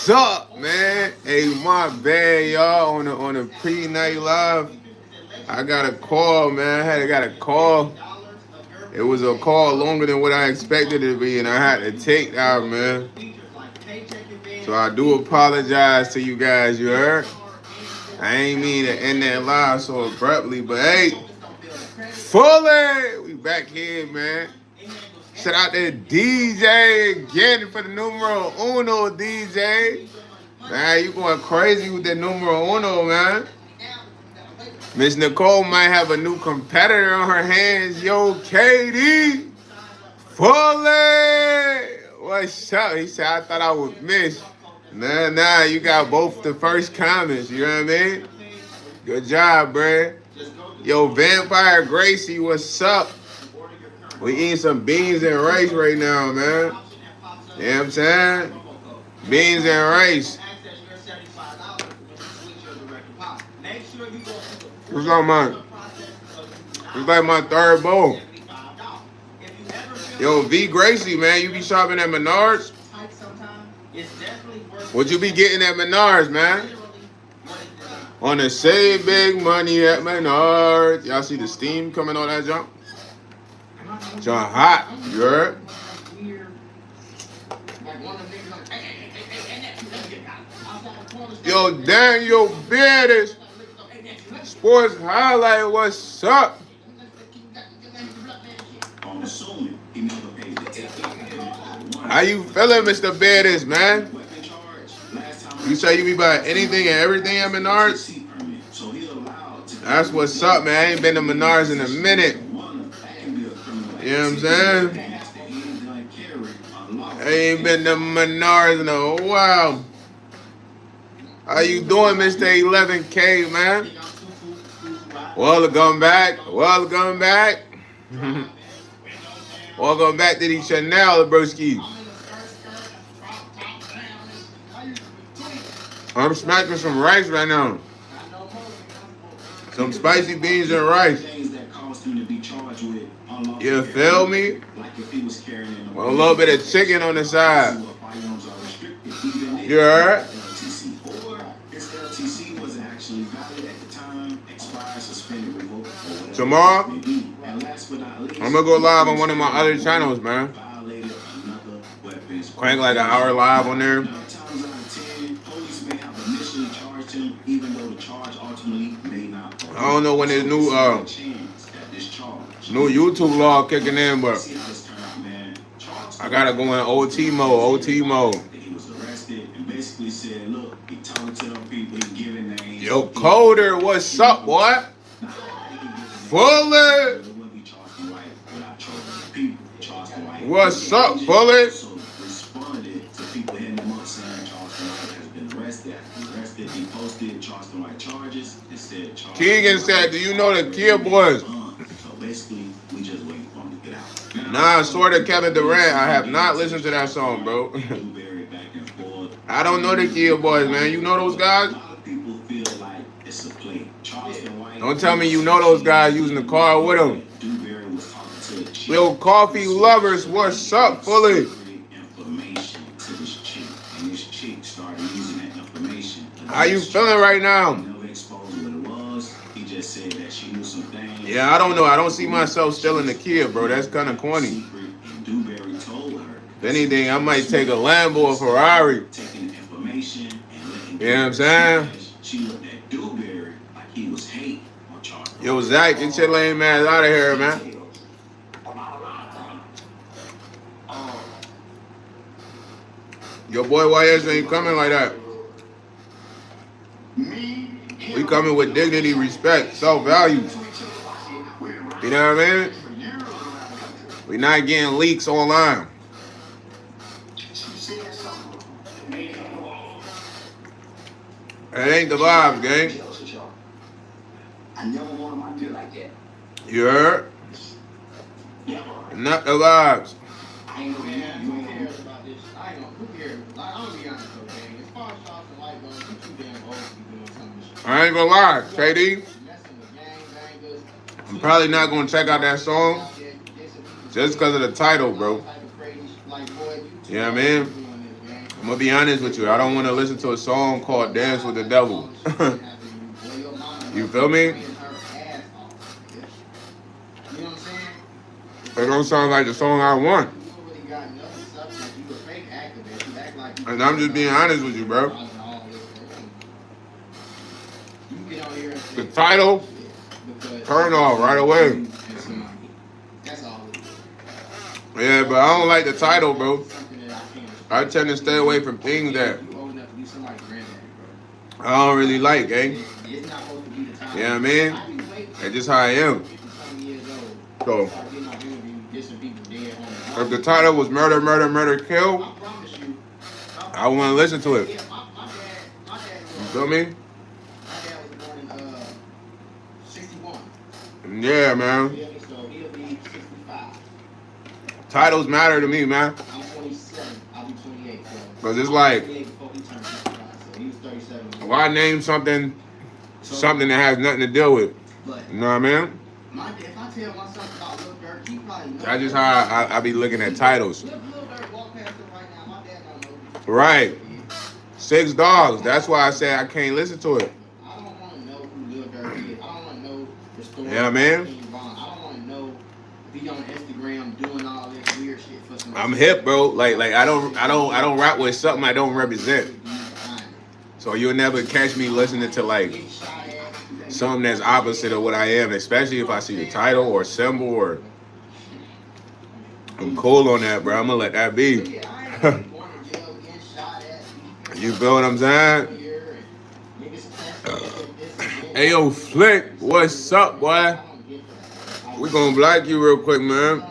What's up, man? Hey, my bad, y'all. On the pre-night live, I got a call, man. I got a call. It was a call longer than what I expected it to be, and I had to take out, man. So I do apologize to you guys. You heard? I ain't mean to end that live so abruptly, but hey, fully, we back here, man. Shout out to DJ again for the numero uno, DJ. Man, you going crazy with that numero uno, man. Miss Nicole might have a new competitor on her hands. Yo, KD. Fully. What's up? He said, I thought I would miss. Nah, you got both the first comments. You know what I mean? Good job, bruh. Yo, Vampire Gracie, what's up? We eating some beans and rice right now, man. You know what I'm saying? Beans and rice. What's up, man? It's like my third bowl. Yo, V Gracie, man, you be shopping at Menards? What you be getting at Menards, man? On the Save Big Money at Menards. Y'all see the steam coming on that jump? Jump hot, you heard? Yo, Daniel Beardis. Sports Highlight, what's up? How you feeling, Mr. Beardis, man? You say you be buying anything and everything at Menards? That's what's up, man. I ain't been to Menards in a minute. You know what I'm saying? I ain't been to Menards in a while. How you doing, Mr. 11K, man? Welcome back. Welcome back. Welcome back to the Chanel, broski. I'm smacking some rice right now. Some spicy beans and rice. You feel me? With a little bit of chicken on the side. You heard? Tomorrow, I'm gonna go live on one of my other channels, man. Crank like an hour live on there. I don't know when this new YouTube law kicking in, but I gotta go in OT mode. Yo, Coder, what's up, boy? Fully. What's up, Fully? Keegan said, do you know the Kia Boys? Nah, sort of Kevin Durant. I have not listened to that song, bro. I don't know the Kia Boys, man. You know those guys? Don't tell me you know those guys using the car with them. Little coffee lovers, what's up, Fully? How you feeling right now? Yeah, I don't know. I don't see myself still in the Kia, bro. That's kind of corny. If anything, I might take a Lambo or Ferrari. You know what I'm saying? Yo, Zach, get your lame ass out of here, man. Your boy YS ain't coming like that. We coming with dignity, respect, self-value. You know what I mean? We not getting leaks online. It ain't the vibes, gang. You heard? Not the vibes. I ain't gonna lie, KD. I'm probably not gonna check out that song just because of the title, bro. You know what I mean? I'm gonna be honest with you. I don't want to listen to a song called "Dance with the Devil." You feel me? It don't sound like the song I want. And I'm just being honest with you, bro. The title, turn off right away. Yeah, but I don't like the title, bro. I tend to stay away from things that I don't really like, eh? You know what I mean? That's just how I am. So, if the title was Murder, Murder, Murder, Kill, I wouldn't listen to it. You feel me? Yeah, man. Titles matter to me, man. Because it's like, why name something that has nothing to deal with? You know what I mean? That's just how I be looking at titles. Right. 6 Dogs. That's why I say I can't listen to it. Yeah, man. I'm hip, bro. Like I don't rap with something I don't represent. So you'll never catch me listening to like something that's opposite of what I am, especially if I see the title or symbol or I'm cool on that, bro. I'm gonna let that be. You feel what I'm saying? Hey yo, Flick, what's up, boy? We gonna block you real quick, man.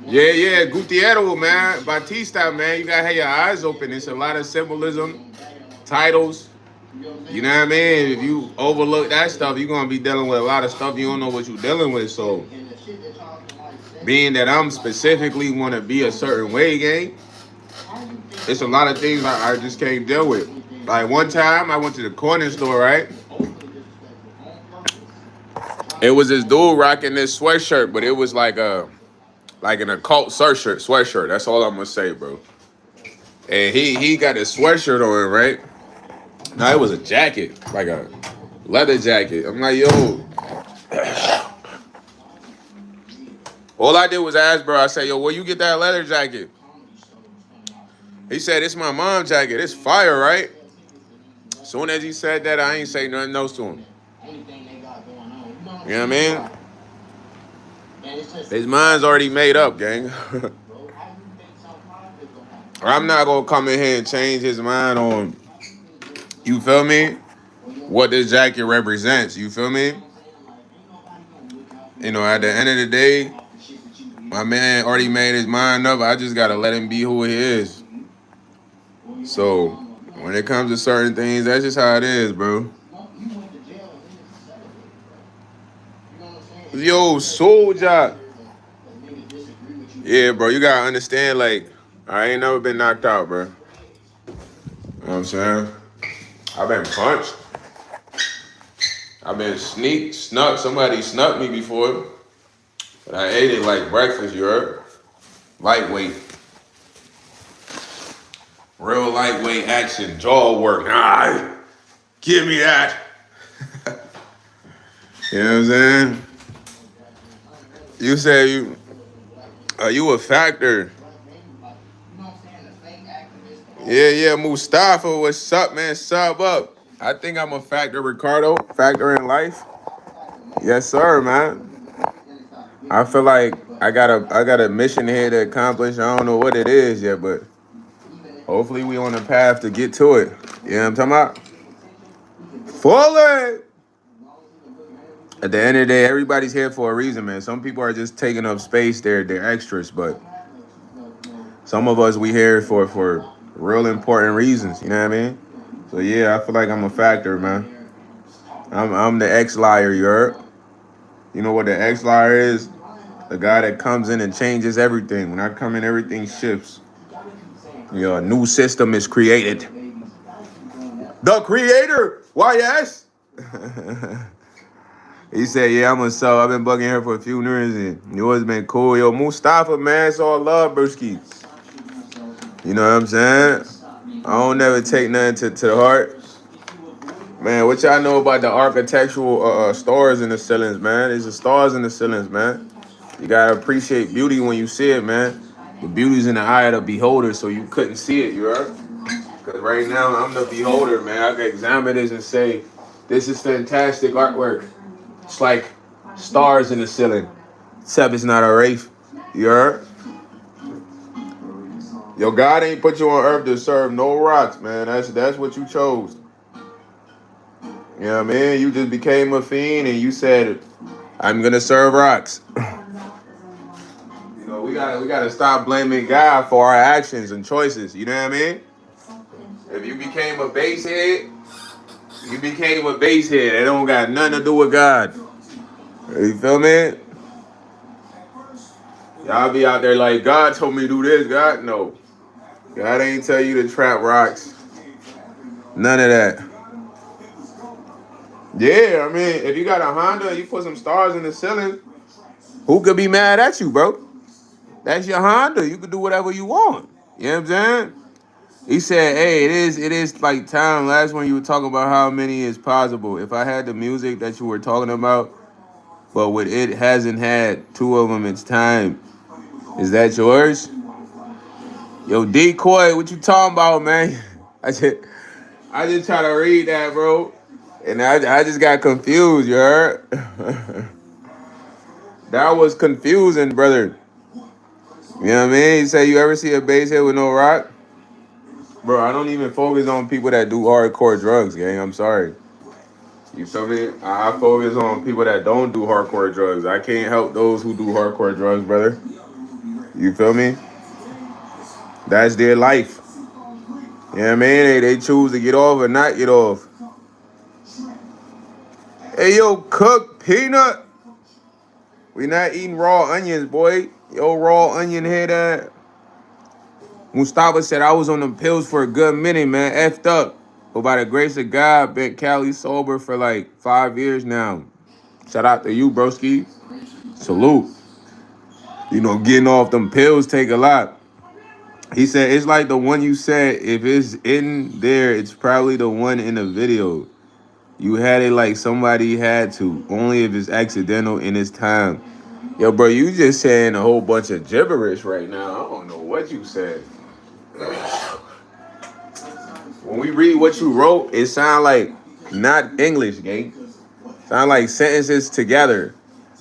Yeah, Gutierrez, man. Batista, man. You gotta have your eyes open. It's a lot of symbolism, titles. You know what I mean? If you overlook that stuff, you're gonna be dealing with a lot of stuff you don't know what you're dealing with. So, being that I'm specifically want to be a certain way, gang, it's a lot of things I just can't deal with. Like one time, I went to the corner store, right? It was this dude rocking this sweatshirt, but it was like an occult sweatshirt. That's all I'm gonna say, bro. And he got a sweatshirt on, right? No, it was a jacket, like a leather jacket. I'm like, yo. All I did was ask, bro. I said, yo, where you get that leather jacket? He said, it's my mom's jacket. It's fire, right? Soon as he said that, I ain't say nothing else to him. You know what I mean? His mind's already made up, gang. I'm not gonna come in here and change his mind on, you feel me, what this jacket represents. You feel me? You know, at the end of the day, my man already made his mind up. I just gotta let him be who he is. So when it comes to certain things, that's just how it is, bro. Yo, Soldier. Yeah, bro, you gotta understand, like, I ain't never been knocked out, bro. You know what I'm saying? I've been punched. I've been snuck. Somebody snuck me before. But I ate it like breakfast, you heard? Lightweight. Real lightweight action, jaw work. Ah, give me that. You know what I'm saying? You say you a factor. Yeah, Mustafa, what's up, man? Sub up. I think I'm a factor, Ricardo. Factor in life. Yes, sir, man. I feel like I got a mission here to accomplish. I don't know what it is yet, but hopefully we on the path to get to it. You know what I'm talking about? Fully. At the end of the day, everybody's here for a reason, man. Some people are just taking up space. They're extras, but some of us we here for real important reasons. You know what I mean? So yeah, I feel like I'm a factor, man. I'm the X-liar, you heard? You know what the X-liar is? The guy that comes in and changes everything. When I come in, everything shifts. You know, a new system is created. The creator, YS. He said, yeah, I'm a sub. I've been bugging her for a few years and yours been cool. Yo, Mustafa, man, it's all love, broski. You know what I'm saying? I don't never take nothing to the heart. Man, what y'all know about the architectural stars in the ceilings, man? There's the stars in the ceilings, man. You gotta appreciate beauty when you see it, man. The beauty's in the eye of the beholder, so you couldn't see it, you heard? Because right now, I'm the beholder, man. I can examine this and say, this is fantastic artwork. It's like stars in the ceiling. Except it's not a wraith. You heard? Yo, God ain't put you on earth to serve no rocks, man. That's what you chose. You know what I mean? You just became a fiend and you said, I'm gonna serve rocks. You know, we gotta stop blaming God for our actions and choices. You know what I mean? If you became a basehead, you became a basehead. It don't got nothing to do with God. You feel me? Y'all be out there like, God told me to do this. God, no. God ain't tell you to trap rocks. None of that. Yeah, I mean, if you got a Honda and you put some stars in the ceiling, who could be mad at you, bro? That's your Honda. You can do whatever you want. You know what I'm saying? He said, hey, it is like time. Last one you were talking about how many is possible. If I had the music that you were talking about, but with it hasn't had two of them, it's time. Is that yours? Yo, Decoy, what you talking about, man? I just I just try to read that, bro. And I just got confused, you heard? That was confusing, brother. You know what I mean? He said, you ever see a bass hit with no rock? Bro, I don't even focus on people that do hardcore drugs, gang. I'm sorry. You feel me? I focus on people that don't do hardcore drugs. I can't help those who do hardcore drugs, brother. You feel me? That's their life. You know what I mean? They choose to get off or not get off. Hey, yo, cook peanut. We not eating raw onions, boy. Yo, raw onion head. Mustafa said I was on them pills for a good minute, man. Effed up. But by the grace of God, been Cali sober for like 5 years now. Shout out to you, broski. Salute. You know, getting off them pills take a lot. He said it's like the one you said, if it's in there, it's probably the one in the video. You had it like somebody had to. Only if it's accidental in its time. Yo, bro, you just saying a whole bunch of gibberish right now. I don't know what you said. When we read what you wrote, it sound like not English, gang. Sound like sentences together.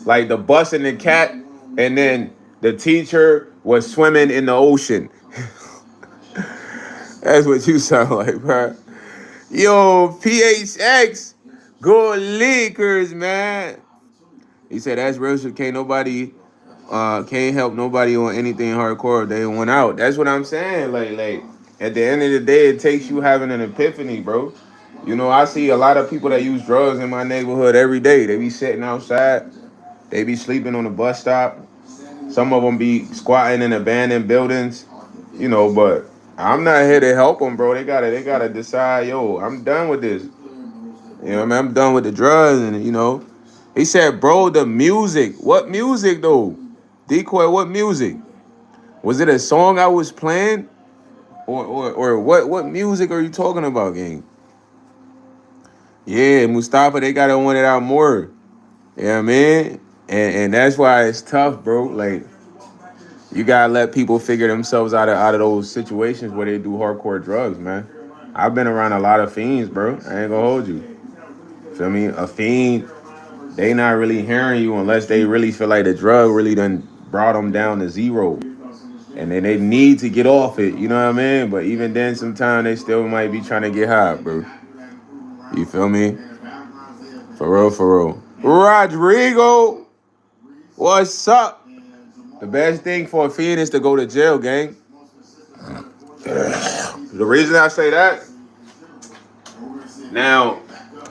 Like the bus and the cat, and then the teacher was swimming in the ocean. That's what you sound like, bro. Yo, PHX, good liquors, man. He said that's real shit. Can't help nobody on anything hardcore if they went out. That's what I'm saying. Like at the end of the day, it takes you having an epiphany, bro. You know, I see a lot of people that use drugs in my neighborhood every day. They be sitting outside. They be sleeping on the bus stop. Some of them be squatting in abandoned buildings. You know, but I'm not here to help them, bro. They gotta decide. Yo, I'm done with this. You know what I mean? I'm done with the drugs, and you know. He said, bro, the music. What music though? Decoy, what music? Was it a song I was playing? Or what music are you talking about, gang? Yeah, Mustafa, they gotta want it out more. You know what I mean? And that's why it's tough, bro. Like, you gotta let people figure themselves out of those situations where they do hardcore drugs, man. I've been around a lot of fiends, bro. I ain't gonna hold you. Feel me? A fiend, they not really hearing you unless they really feel like the drug really done brought them down to zero. And then they need to get off it, you know what I mean? But even then, sometimes they still might be trying to get high, bro. You feel me? For real, for real. Rodrigo, what's up? The best thing for a fiend is to go to jail, gang. The reason I say that, now,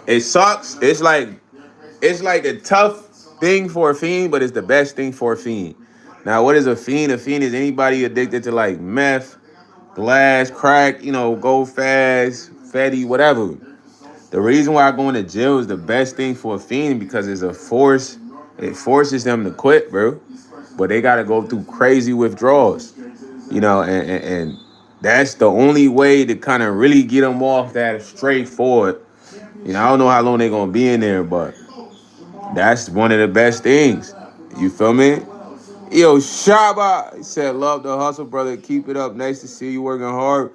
it sucks. It's like a tough thing for a fiend, but it's the best thing for a fiend. Now, what is a fiend? A fiend is anybody addicted to like meth, glass, crack, you know, go fast, fatty, whatever. The reason why going to jail is the best thing for a fiend because it's a force. It forces them to quit, bro. But they got to go through crazy withdrawals, you know, and That's the only way to kind of really get them off that straightforward. You know, I don't know how long they're gonna be in there, but that's one of the best things. You feel me? Yo, Shaba, he said, love the hustle, brother. Keep it up. Nice to see you working hard.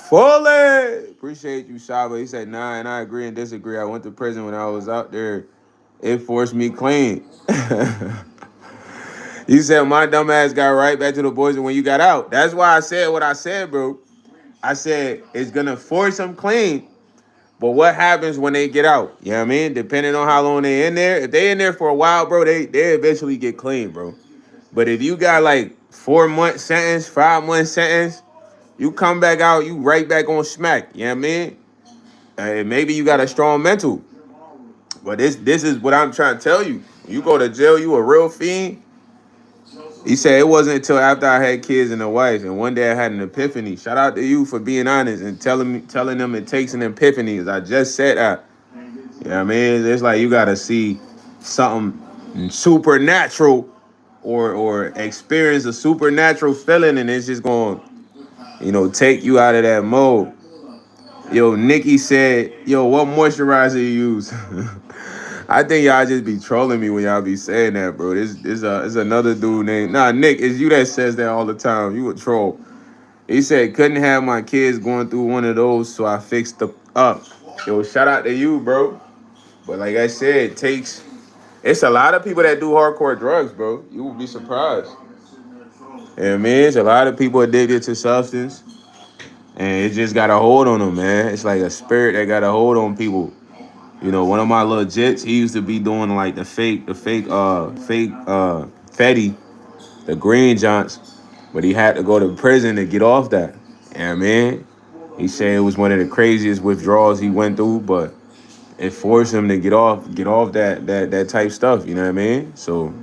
Fully. Appreciate you, Shaba. He said, nah, and I agree and disagree. I went to prison when I was out there. It forced me clean. He said, my dumb ass got right back to the boys when you got out. That's why I said what I said, bro. I said, it's going to force them clean. But what happens when they get out? You know what I mean? Depending on how long they in there. If they in there for a while, bro, they eventually get clean, bro. But if you got like 4 month sentence, 5 month sentence, you come back out, you right back on smack. You know what I mean? Maybe you got a strong mental. But this is what I'm trying to tell you. You go to jail, you a real fiend. He said it wasn't until after I had kids and a wife, and one day I had an epiphany. Shout out to you for being honest and telling them it takes an epiphany. As I just said that. You know what I mean? It's like you gotta see something supernatural or experience a supernatural feeling, and it's just going, take you out of that mode. Yo, Nikki said, yo, what moisturizer you use? I think y'all just be trolling me when y'all be saying that, bro. This is another dude named Nick. It's you that says that all the time. You a troll. He said couldn't have my kids going through one of those, so I fixed the up. Yo, shout out to you, bro. But like I said, it's a lot of people that do hardcore drugs, bro. You will be surprised. And man, it's a lot of people addicted to substance, and it just got a hold on them, man. It's like a spirit that got a hold on people. One of my little jits, he used to be doing like the fake Fetty, the green joints, but he had to go to prison to get off that. Yeah, man. He said it was one of the craziest withdrawals he went through, but it forced him to get off that type stuff. You know what I mean? So,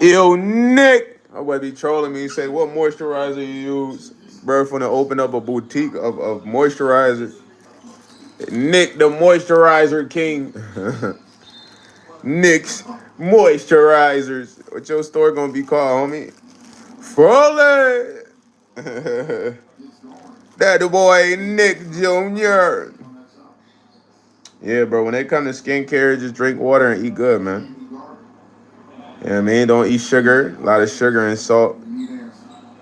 yo, Nick, I would be trolling me. He said, "What moisturizer you use?" Bro, finna open up a boutique of moisturizers. Nick, the moisturizer king. Nick's moisturizers. What your store gonna be called, homie? Froley. That the boy Nick Jr. Yeah, bro. When they come to skincare, just drink water and eat good, man. You know what I mean? Don't eat sugar. A lot of sugar and salt.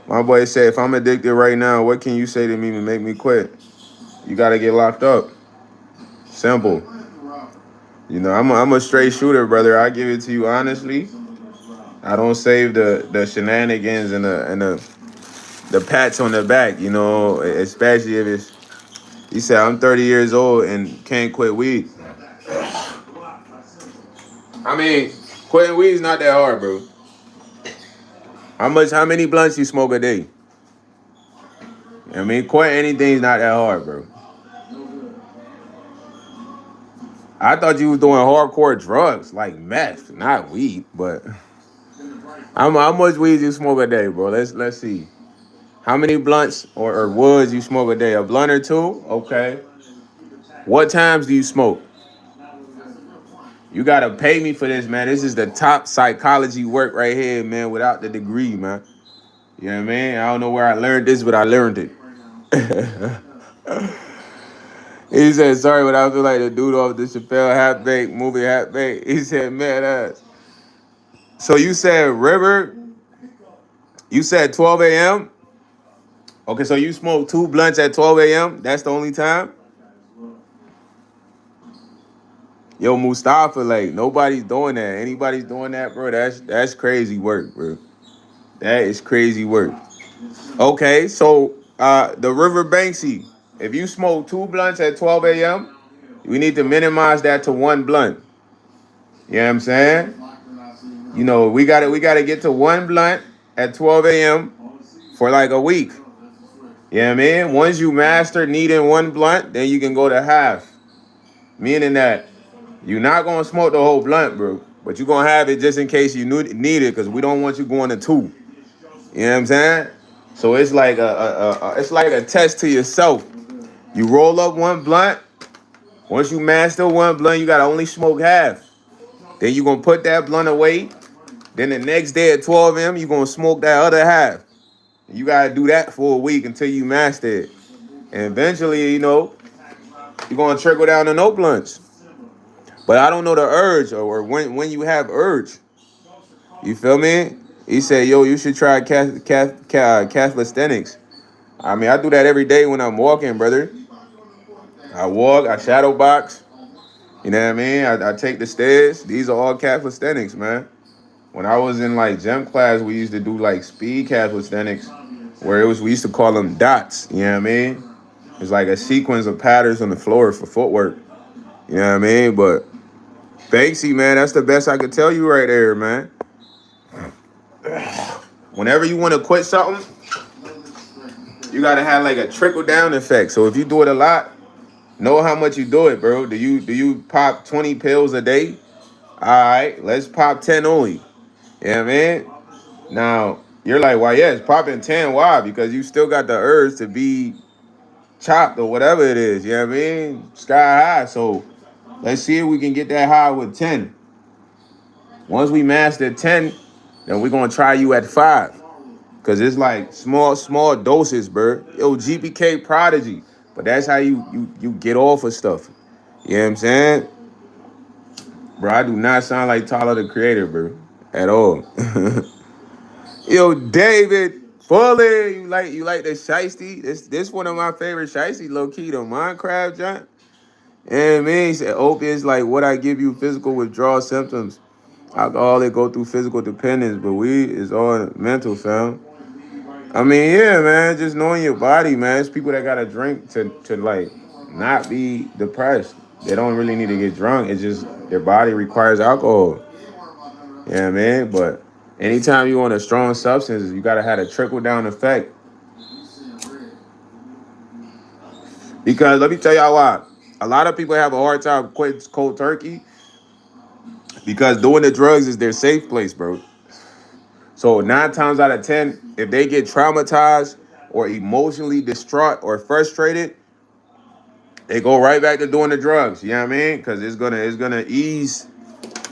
My boy said, if I'm addicted right now, what can you say to me to make me quit? You gotta get locked up. Simple. I'm a straight shooter, brother. I give it to you honestly. I don't save the shenanigans and the pats on the back, especially if it's. He said, I'm 30 years old and can't quit weed. I mean, quitting weed is not that hard, bro. How many blunts you smoke a day? I mean, quitting anything is not that hard, bro. I thought you was doing hardcore drugs, like meth, not weed, but how much weed you smoke a day, bro? Let's see. How many blunts or woods you smoke a day? A blunt or two? Okay. What times do you smoke? You gotta pay me for this, man. This is the top psychology work right here, man, without the degree, man. You know what I mean? I don't know where I learned this, but I learned it. He said, sorry, but I feel like the dude off the Chappelle Half-Baked movie Half-Baked. He said, man, ass. So you said River, you said 12 a.m.? Okay, so you smoke 2 blunts at 12 a.m.? That's the only time? Yo, Mustafa, like, nobody's doing that. Anybody's doing that, bro, that's crazy work, bro. That is crazy work. Okay, so the River Banksy, if you smoke 2 blunts at 12 a.m., we need to minimize that to 1 blunt. You know what I'm saying? We gotta get to 1 blunt at 12 a.m. for like a week. You know what I mean? Once you master needing 1 blunt, then you can go to half. Meaning that you're not gonna smoke the whole blunt, bro, but you're gonna have it just in case you need it, because we don't want you going to 2. You know what I'm saying? So it's like it's like a test to yourself. You roll up 1 blunt. Once you master 1 blunt, you gotta only smoke half. Then you're gonna put that blunt away. Then the next day at 12 a.m., you're gonna smoke that other half. You gotta do that for a week until you master it. And eventually, you're gonna trickle down to no blunts. But I don't know the urge or when you have urge. You feel me? He said, yo, you should try calisthenics. I mean, I do that every day when I'm walking, brother. I walk, I shadow box. You know what I mean? I take the stairs. These are all calisthenics, man. When I was in like gym class, we used to do like speed calisthenics, where we used to call them dots. You know what I mean? It's like a sequence of patterns on the floor for footwork. You know what I mean? But Banksy, man, that's the best I could tell you right there, man. Whenever you want to quit something, you gotta have like a trickle down effect. So if you do it a lot, know how much you do it, bro. Do you pop 20 pills a day? All right, let's pop 10 only. You know what I mean? Now you're like, why? Yes, popping 10. Why? Because you still got the urge to be chopped or whatever it is. You know what I mean? Sky high. So let's see if we can get that high with 10. Once we master 10, then we're gonna try you at 5. Cause it's like small doses, bro. Yo, GPK prodigy. But that's how you get off of stuff. You know what I'm saying? Bro, I do not sound like Tyler the Creator, bro. At all. Yo, David Fully, you like the shiesty? This one of my favorite shiesty, low key, the Minecraft joint. And man, he said opiates like what I give you physical withdrawal symptoms. Alcoholic go through physical dependence, but weed is all mental, fam. I mean, yeah, man, just knowing your body, man. It's people that gotta drink to like not be depressed. They don't really need to get drunk. It's just their body requires alcohol. Yeah, man. But anytime you want a strong substance, you gotta have a trickle down effect. Because let me tell y'all why. A lot of people have a hard time quitting cold turkey because doing the drugs is their safe place, bro. So 9 times out of 10, if they get traumatized or emotionally distraught or frustrated, they go right back to doing the drugs. You know what I mean? Because it's gonna ease,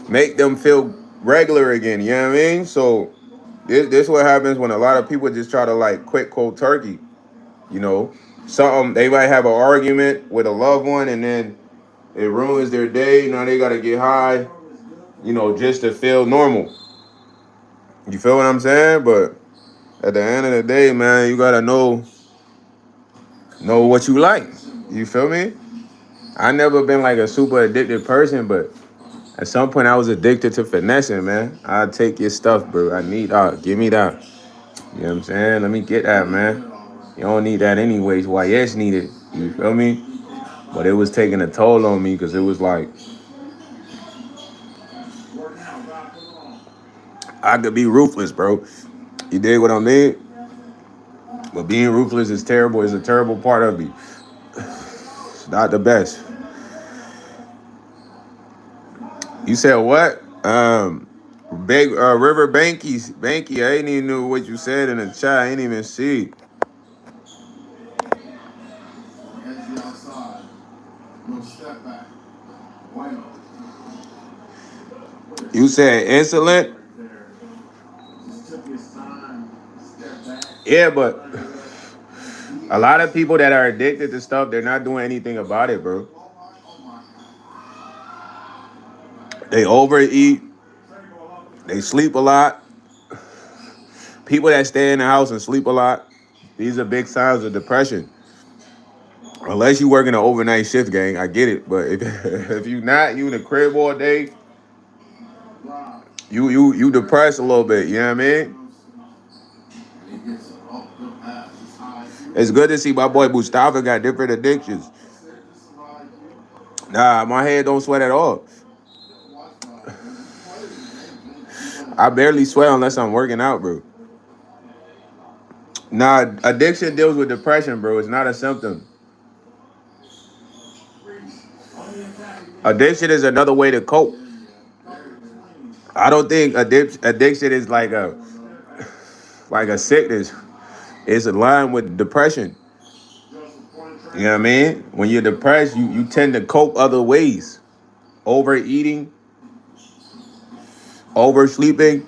make them feel regular again. You know what I mean? So this what happens when a lot of people just try to like quit cold turkey. You know, something they might have an argument with a loved one, and then it ruins their day. Now they gotta get high. Just to feel normal. You feel what I'm saying? But at the end of the day, man, you gotta know what you like. You feel me? I never been like a super addicted person, but at some point I was addicted to finessing, man. I take your stuff, bro. I need that. Give me that. You know what I'm saying? Let me get that, man. You don't need that anyways. YS need it. You feel me? But it was taking a toll on me because it was like I could be ruthless, bro. You dig what I mean? But being ruthless is terrible. It's a terrible part of me. It's not the best. You said what? Big River Banky. I ain't even know what you said in the chat. I ain't even see. You said insolent. Yeah, but a lot of people that are addicted to stuff, they're not doing anything about it, bro. They overeat. They sleep a lot. People that stay in the house and sleep a lot, these are big signs of depression. Unless you work in an overnight shift, gang, I get it. But if if you not, you in the crib all day, you depressed a little bit. You know what I mean? It's good to see my boy Mustafa got different addictions. Nah, my head don't sweat at all. I barely sweat unless I'm working out, bro. Nah, addiction deals with depression, bro. It's not a symptom. Addiction is another way to cope. I don't think addiction is like a sickness. It's aligned with depression. You know what I mean? When you're depressed, you tend to cope other ways. Overeating, oversleeping,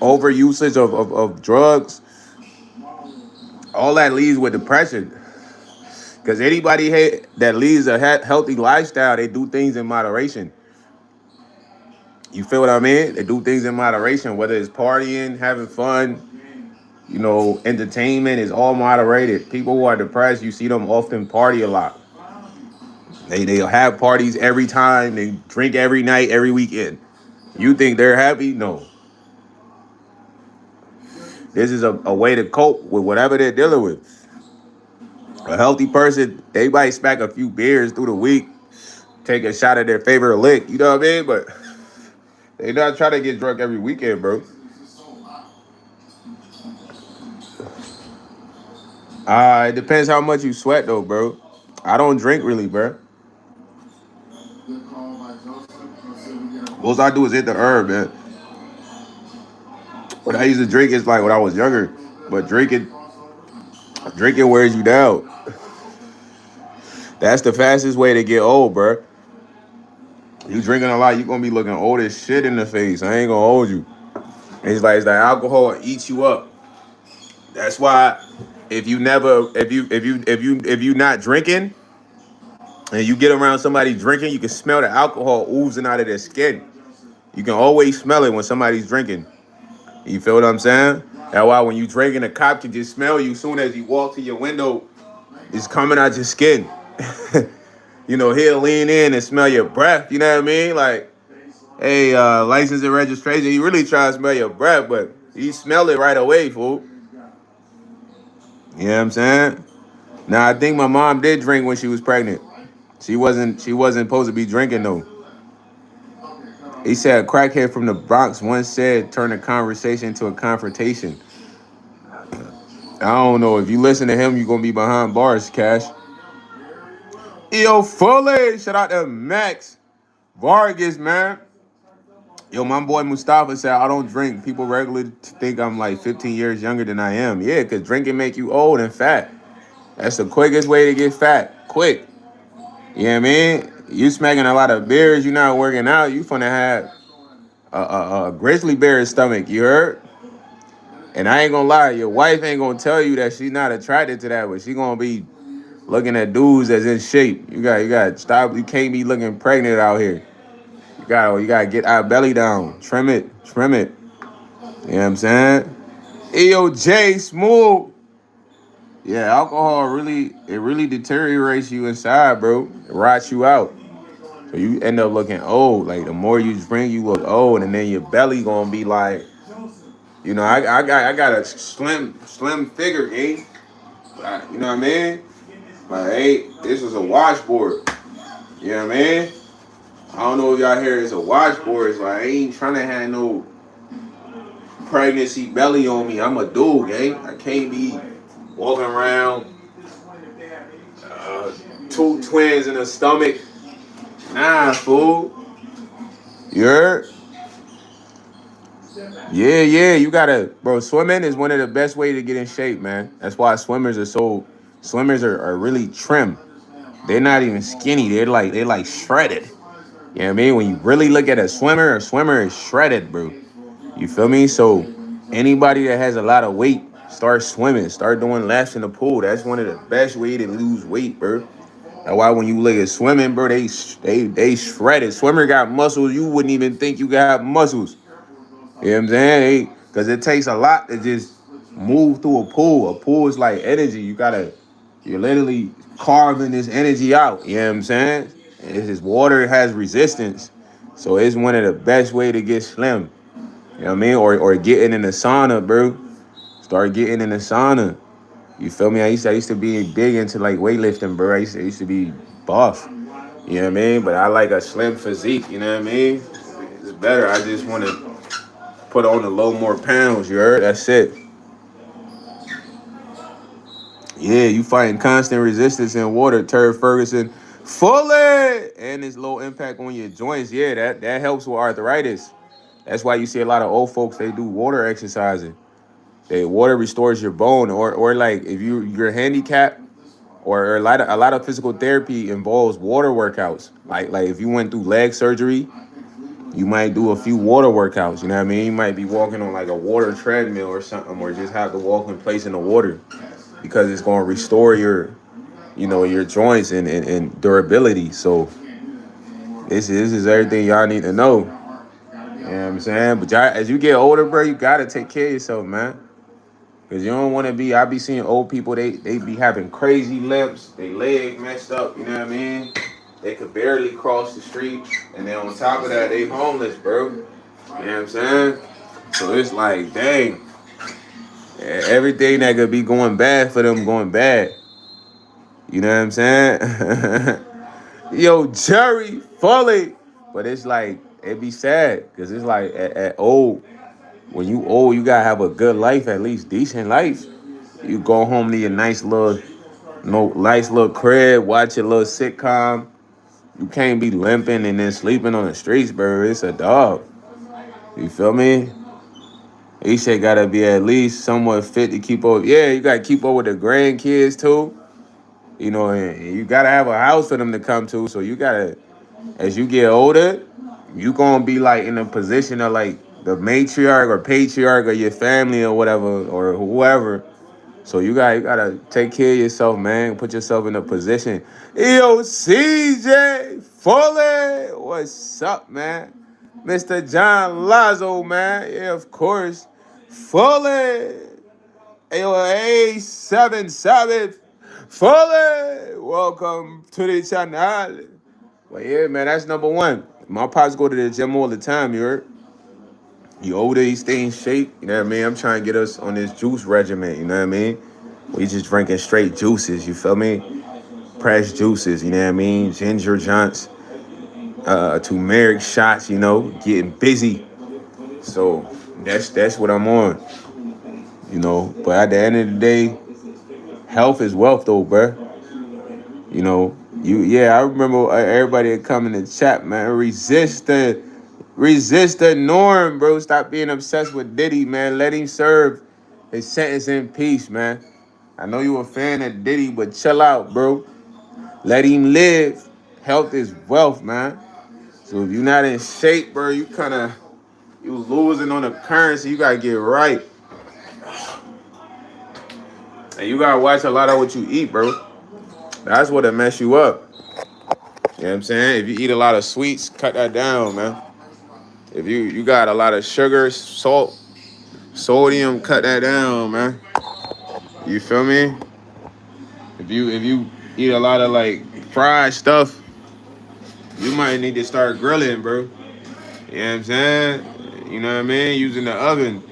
over usage of drugs. All that leads with depression. Because anybody that leads a healthy lifestyle, they do things in moderation. You feel what I mean? They do things in moderation, whether it's partying, having fun, entertainment is all moderated. People who are depressed, you see them often party a lot. They'll have parties every time. They drink every night, every weekend. You think they're happy? No. This is a way to cope with whatever they're dealing with. A healthy person, they might smack a few beers through the week, take a shot at their favorite lick. You know what I mean? But they not trying to get drunk every weekend, bro. It depends how much you sweat, though, bro. I don't drink really, bro. Most I do is hit the herb, man. What I used to drink is like when I was younger, but drinking wears you down. That's the fastest way to get old, bro. You drinking a lot, you gonna be looking old as shit in the face. I ain't gonna hold you. It's like alcohol eats you up. That's why if you not drinking and you get around somebody drinking, you can smell the alcohol oozing out of their skin. You can always smell it when somebody's drinking. You feel what I'm saying? That's why when you drinking, a cop can just smell you soon as you walk to your window. It's coming out your skin. He'll lean in and smell your breath. You know what I mean? Like, hey, license and registration. He really try to smell your breath, but he smell it right away, fool. You know what I'm saying? Now I think my mom did drink when she was pregnant. She wasn't supposed to be drinking though. He said a crackhead from the Bronx once said turn a conversation into a confrontation. I don't know. If you listen to him, you're gonna be behind bars, Cash. Yo, Fully, shout out to Max Vargas, man. Yo, my boy Mustafa said I don't drink. People regularly think I'm like 15 years younger than I am. Yeah, because drinking make you old and fat. That's the quickest way to get fat. Quick. You know what I mean? You smacking a lot of beers, you not working out, you finna have a grizzly bear stomach, you heard? And I ain't gonna lie, your wife ain't gonna tell you that she's not attracted to that, but she gonna be looking at dudes that's in shape. You got stop. You can't be looking pregnant out here. You gotta get our belly down. Trim it. Trim it. You know what I'm saying? EOJ smooth. Yeah, alcohol really deteriorates you inside, bro. It rots you out. So you end up looking old. Like the more you drink, you look old, and then your belly gonna be like, I got a slim figure, gang. You know what I mean? Like, hey, this was a washboard. You know what I mean? I don't know if y'all hear it's a washboard. It's like I ain't trying to have no pregnancy belly on me. I'm a dude, gang. I can't be walking around two twins in the stomach. Nah, fool. You heard? Yeah. You gotta, bro. Swimming is one of the best ways to get in shape, man. That's why swimmers are really trim. They're not even skinny. They're like shredded. You know what I mean? When you really look at a swimmer is shredded, bro. You feel me? So anybody that has a lot of weight, start swimming, start doing laps in the pool. That's one of the best way to lose weight, bro. That's why when you look at swimming, bro, they shredded. Swimmer got muscles you wouldn't even think you got muscles. You know what I'm saying? Because it takes a lot to just move through a pool. A pool is like energy. You're literally carving this energy out. You know what I'm saying? This water has resistance. So it's one of the best way to get slim. You know what I mean? Or getting in the sauna, bro. Start getting in the sauna. You feel me? I used to be big into like weightlifting, bro. I used to be buff. You know what I mean? But I like a slim physique, you know what I mean? It's better. I just want to put on a little more pounds, you heard? That's it. Yeah, you fighting constant resistance in water, Turd Ferguson. Fully! And its low impact on your joints. Yeah, that helps with arthritis. That's why you see a lot of old folks, they do water exercising. Water restores your bone, or like if you're handicapped, or a lot of physical therapy involves water workouts. Like if you went through leg surgery, you might do a few water workouts. You know what I mean? You might be walking on like a water treadmill or something, or just have to walk in place in the water. because it's going to restore your, your joints and durability. So this is everything y'all need to know. You know what I'm saying? But y'all, as you get older, bro, you gotta take care of yourself, man. Cause you don't want to be. I be seeing old people. They be having crazy limps. They leg messed up. You know what I mean? They could barely cross the street, and then on top of that, they homeless, bro. You know what I'm saying? So it's like, dang, everything that could be going bad for them going bad. You know what I'm saying? Yo, Jerry Foley. But it's like, it be sad. Because it's like, at old, when you old, you got to have a good life, at least decent life. You go home to your nice little, nice little crib, watch your little sitcom. You can't be limping and then sleeping on the streets, bro. It's a dog. You feel me? He said gotta be at least somewhat fit to keep up. Yeah, you gotta keep up with the grandkids too. And you gotta have a house for them to come to. So you gotta, as you get older, you gonna be like in a position of like the matriarch or patriarch of your family or whatever or whoever. So you gotta take care of yourself, man. Put yourself in a position. Yo, CJ Foley, what's up, man? Mr. John Lazo, man. Yeah, of course. Foley. Yo, A77 Foley. Welcome to the channel. But yeah, man, that's number one. My pops go to the gym all the time, you heard? You older, he stay in shape. You know what I mean? I'm trying to get us on this juice regimen, you know what I mean? We just drinking straight juices, you feel me? Pressed juices, you know what I mean? Ginger junts, turmeric shots, getting busy. So that's what I'm on, But at the end of the day, health is wealth, though, bruh. I remember everybody that come in the chat, man. Resist the norm, bro. Stop being obsessed with Diddy, man. Let him serve his sentence in peace, man. I know you a fan of Diddy, but chill out, bro. Let him live. Health is wealth, man. So if you're not in shape, bro, you losing on the currency. You gotta get right. And you gotta watch a lot of what you eat, bro. That's what'll mess you up. You know what I'm saying? If you eat a lot of sweets, cut that down, man. If you got a lot of sugar, salt, sodium, cut that down, man. You feel me? If you eat a lot of like fried stuff, you might need to start grilling, bro. You know what I'm saying? You know what I mean? Using the oven.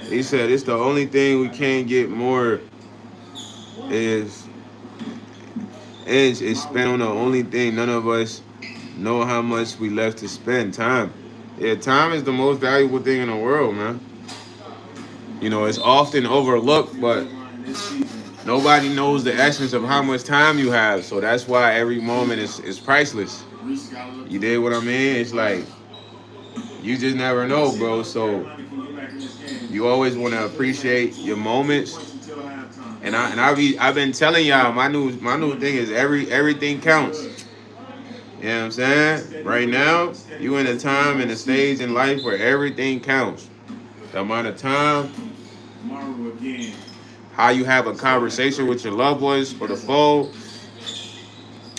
He said it's the only thing we can't get more is is spent on the only thing none of us know how much we left to spend. Time. Yeah, time is the most valuable thing in the world, man. It's often overlooked, but nobody knows the essence of how much time you have. So that's why every moment is priceless. You did what I mean? It's like you just never know, bro. So you always want to appreciate your moments. And I've been telling y'all my new thing is everything counts. You know what I'm saying? Right now, you in a time and a stage in life where everything counts. The amount of time, how you have a conversation with your loved ones or the phone,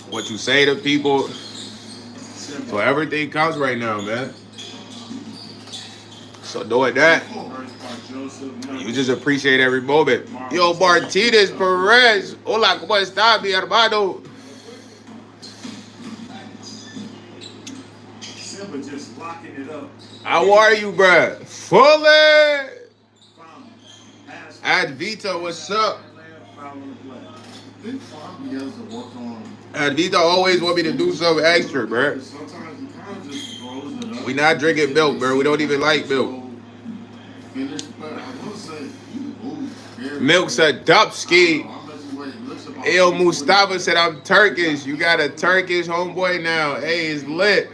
what you say to people. So everything counts right now, man. So doing that, you just appreciate every moment. Yo, Martinez Perez. Hola, ¿cómo está, mi hermano? How are you, bruh? Fully! Advita, what's up? Advita always want me to do something extra, bruh. We not drinking milk, bro. We don't even like milk. Milk's a dubski. El Mustafa said I'm Turkish. You got a Turkish homeboy now. Hey, it's lit.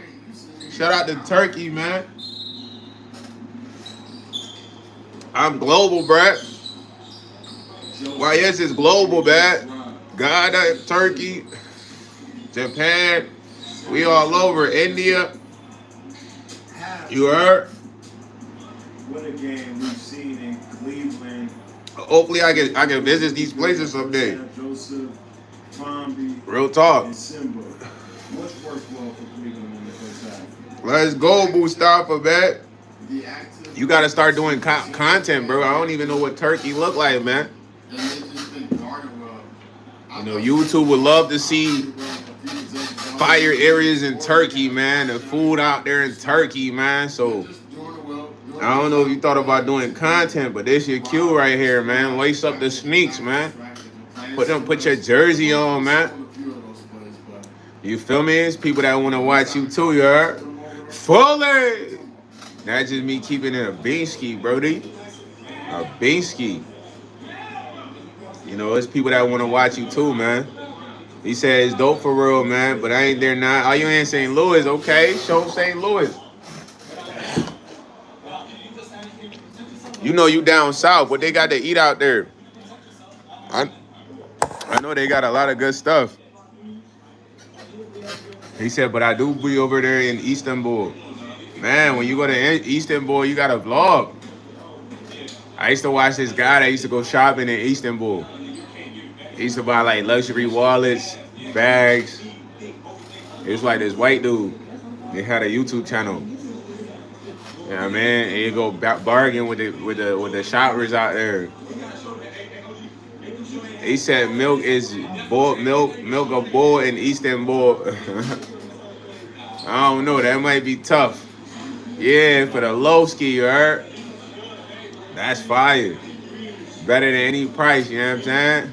Shout out to Turkey, man. I'm global, bruh. Why, yes, it's global, man. Ghana, Turkey, Japan. We all over. India. You heard? What a game we've seen in Cleveland. Hopefully I can visit these places someday. Real talk. Let's go, Mustafa, man. You gotta start doing content, bro. I don't even know what Turkey look like, man. You know, YouTube would love to see fire areas in Turkey, man. The food out there in Turkey, man. So I don't know if you thought about doing content, but this your cue right here, man. Lace up the sneaks, man. Put your jersey on, man. You feel me? It's people that want to watch you too, you heard? Fully. That's just me keeping it a beansky, brody. A beansky. You know, it's people that want to watch you too, man. He said it's dope for real, man, but I ain't there now. Oh, you in St. Louis? Okay, show St. Louis. You know you down south. What they got to eat out there? I know they got a lot of good stuff. He said, but I do be over there in Istanbul. Man, when you go to Istanbul, you got to vlog. I used to watch this guy that used to go shopping in Istanbul. He used to buy like luxury wallets, bags. It was like this white dude. They had a YouTube channel. You know what I mean? And you go bargain with the shoppers out there. He said milk a bull in Istanbul. I don't know. That might be tough. Yeah, for the low ski, you heard? That's fire. Better than any price, you know what I'm saying?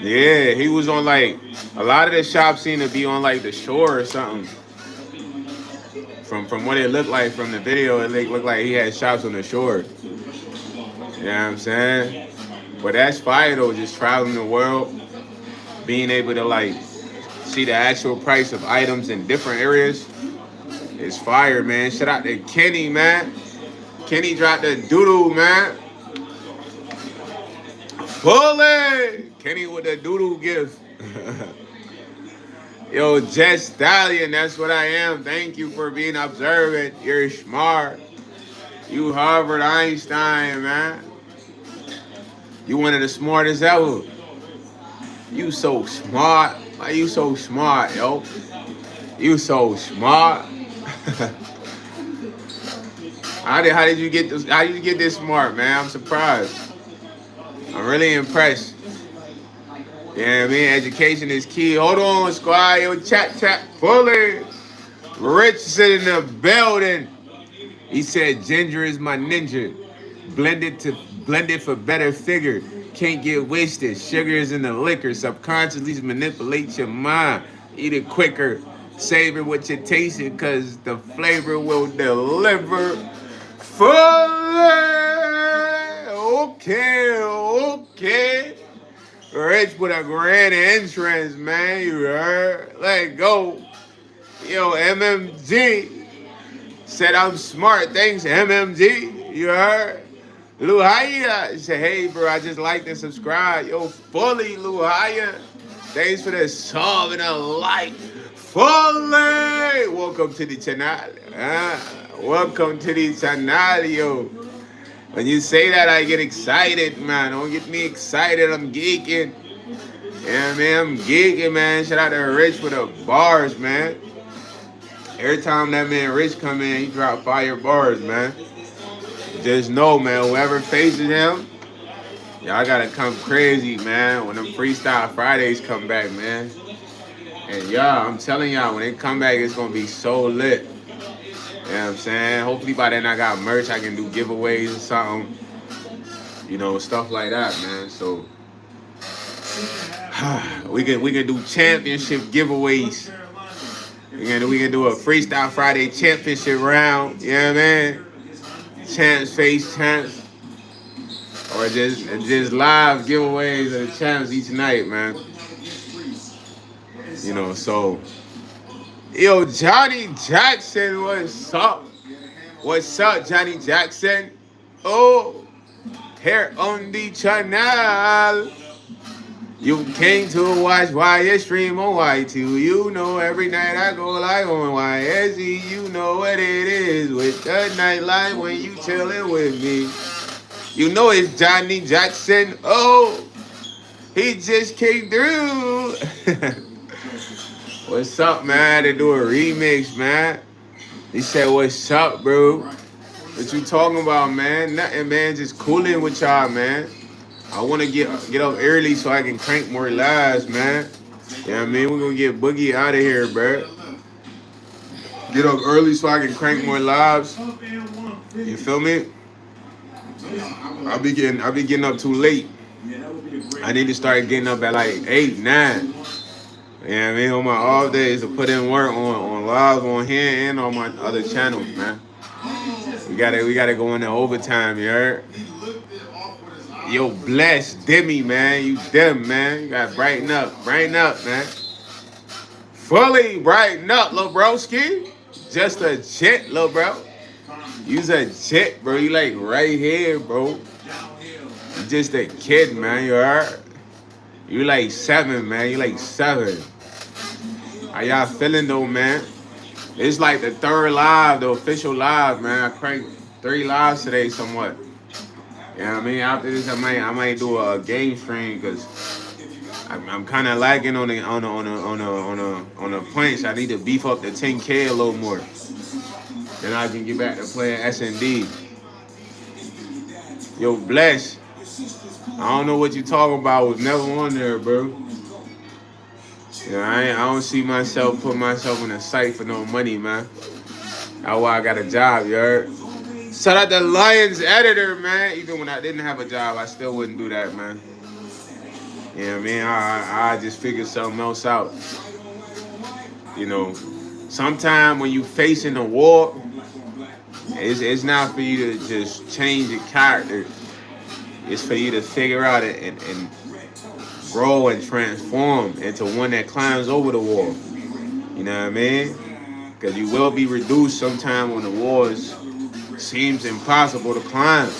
Yeah, he was on like, a lot of the shops seem to be on like the shore or something. From what it looked like from the video, it looked like he had shops on the shore. You know what I'm saying? But that's fire though, just traveling the world, being able to like see the actual price of items in different areas. It's fire, man. Shout out to Kenny, man. Kenny dropped the doodoo, man. Bully! Kenny with the doodoo gift. Yo, Jet Stallion, that's what I am. Thank you for being observant. You're smart. You Harvard Einstein, man. You one of the smartest ever. You so smart. Why you so smart, yo? You so smart. How did you get this? How did you get this smart, man? I'm surprised. I'm really impressed. You know what I mean? Education is key. Hold on, squad. Yo, chat, fully. Rich in the building. He said, ginger is my ninja. Blended for better figure. Can't get wasted. Sugar is in the liquor. Subconsciously manipulate your mind. Eat it quicker. Savor what you're tasting because the flavor will deliver. Fully. Okay. Rich with a grand entrance, man. You heard? Let go. Yo, MMG said I'm smart. Thanks, MMG. You heard? Luhaya said, hey, bro, I just liked and subscribed. Yo, fully, Luhaya. Thanks for the sub and a like. Fully. Welcome to the channel. Welcome to the channel, yo. When you say that, I get excited, man. Don't get me excited. I'm geeking. Yeah, man, I'm geeking, man. Shout out to Rich with the bars, man. Every time that man Rich come in, he drop fire bars, man. Just know, man, whoever faces him, y'all gotta come crazy, man, when them Freestyle Fridays come back, man. And y'all, I'm telling y'all, when they come back, it's gonna be so lit. You know what I'm saying? Hopefully by then I got merch. I can do giveaways or something. You know, stuff like that, man. So we can do championship giveaways. We can do a Freestyle Friday championship round. You know what I mean? Champs face champs. Or just live giveaways of the champs each night, man. You know, so yo, Johnny Jackson, what's up? What's up, Johnny Jackson? Oh, here on the channel. You came to watch YS stream on Y2. You know every night I go live on YSE. You know what it is with the nightlife when you chilling with me. You know it's Johnny Jackson. Oh, he just came through. What's up, man? They do a remix, man. He said, "What's up, bro? What you talking about, man? Nothing, man. Just cooling with y'all, man. I want to get up early so I can crank more lives, man. You know what I mean? We're gonna get Boogie out of here, bro. Get up early so I can crank more lives. You feel me? I be getting up too late. I need to start getting up at like 8, 9. You know what I mean? On my off days to put in work on live on here and on my other channels, man. We gotta go into overtime, you heard? Yo, bless Demi, man. You dim, man. You gotta brighten up, man. Fully brighten up, lil broski. Just a jet, lil bro. You's a jet, bro. You like right here, bro. You just a kid, man. You heard? You like 7, man. You like 7. How y'all feeling though, man? It's like the third live, the official live, man. I cranked 3 lives today, somewhat. You know what I mean? After this, I might do a game stream because I'm kind of lagging on the points. I need to beef up the 10K a little more. Then I can get back to playing S&D. Yo, bless. I don't know what you talking about. I was never on there, bro. You know, I don't see myself put myself in a site for no money, man. That's why I got a job, you heard? Shout out the Lions editor, man. Even when I didn't have a job, I still wouldn't do that, man. You know what I mean? I just figured something else out. You know, sometimes when you facing a war, it's not for you to just change your character. It's for you to figure out it and grow and transform into one that climbs over the wall. You know what I mean? Because you will be reduced sometime when the walls seems impossible to climb.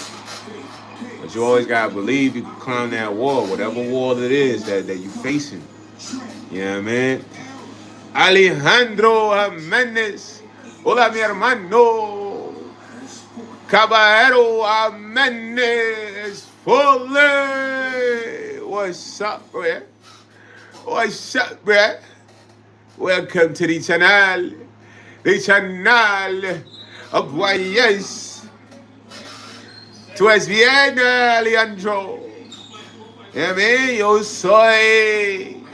But you always gotta believe you can climb that wall, whatever wall it is that you facing. You know what I mean? Alejandro Jimenez. Hola, mi hermano. Caballero Jimenez. Fully. What's up, bro? What's up, bro? Welcome to the channel. The channel of YS. Tú es bien, Alejandro. Yeah, man, yo soy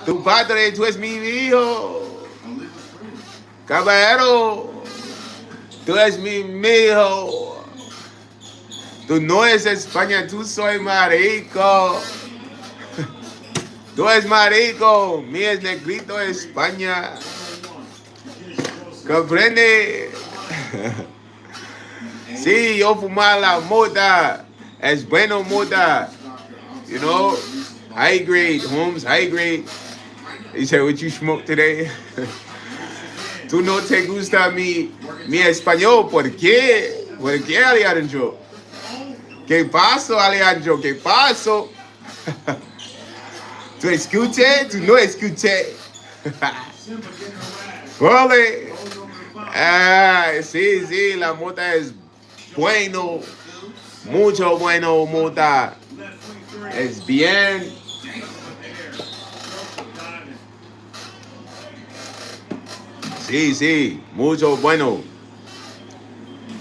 tu padre, tú es mi hijo. Caballero, tú es mi hijo. Tú no es España, tú soy marico. Tú es marico, mi es negrito de España. ¿Comprende? Sí, yo fumar la mota. Es bueno mota. You know, high grade, Holmes, high grade. He said, what you smoke today? Tú no te gusta mi español. ¿Por qué? ¿Por qué, Alejandro? ¿Qué pasó, Alejandro? ¿Qué pasó? ¿Tú escuché? ¿Tú no escuché? Ole. Ah, sí, la mota es bueno. Mucho bueno, mota. Es bien. Sí, mucho bueno.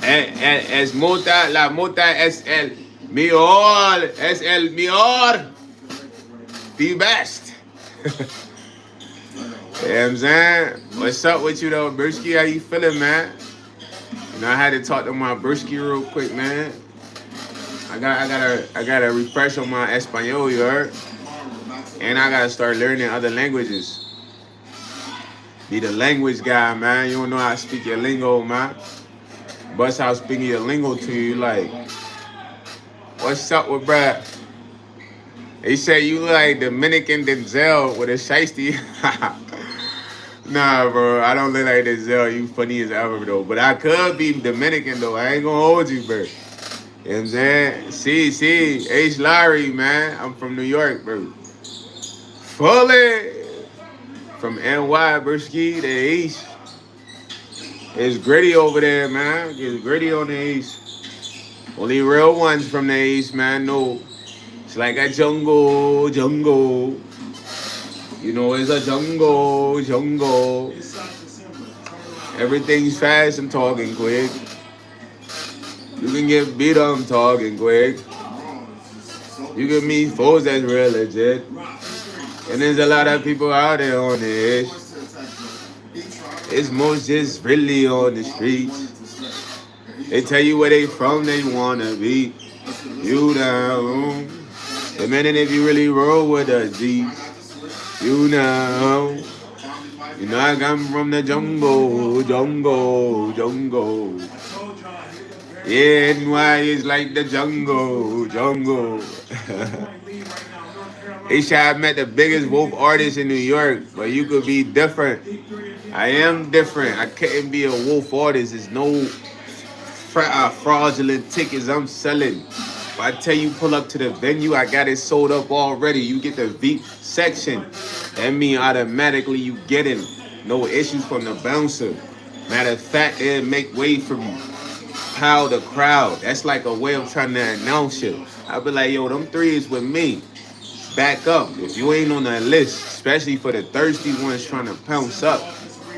Es mota, la mota es el mejor. Es el mejor. The best. You know what I'm saying? What's up with you though, Brewski? How you feeling, man? You know, I had to talk to my Brewski real quick, man. I gotta refresh on my Espanol, you heard? And I gotta start learning other languages. Be the language guy, man. You don't know how to speak your lingo, man. Bust out speaking your lingo to you, like, what's up with Brad? He said you look like Dominican Denzel with a shiesty. Nah, bro, I don't look like Denzel. You funny as ever, though. But I could be Dominican, though. I ain't gonna hold you, bro. You know what I'm saying? See, H. Larry, man. I'm from New York, bro. Fully. From NY, Brewski, the East. It's gritty over there, man. It's gritty on the East. Only real ones from the East, man. No, it's like a jungle, jungle. You know, it's a jungle, jungle. Everything's fast, I'm talking quick. You can get beat up, I'm talking quick. You can meet foes that's real legit. And there's a lot of people out there on the edge. It's most just really on the streets. They tell you where they from, they wanna be. You know. The minute if you really roll with us, G. You know. You know I come from the jungle, jungle, jungle. Yeah, NY is like the jungle, jungle. They said I met the biggest wolf artist in New York, but you could be different. I am different. I couldn't be a wolf artist. There's no fraudulent tickets I'm selling. If I tell you pull up to the venue, I got it sold up already. You get the VIP section. That mean automatically you get in. No issues from the bouncer. Matter of fact, they'll make way for you. Pow the crowd. That's like a way of trying to announce it. I'll be like, yo, them threes with me. Back up. If you ain't on that list, especially for the thirsty ones trying to pounce up,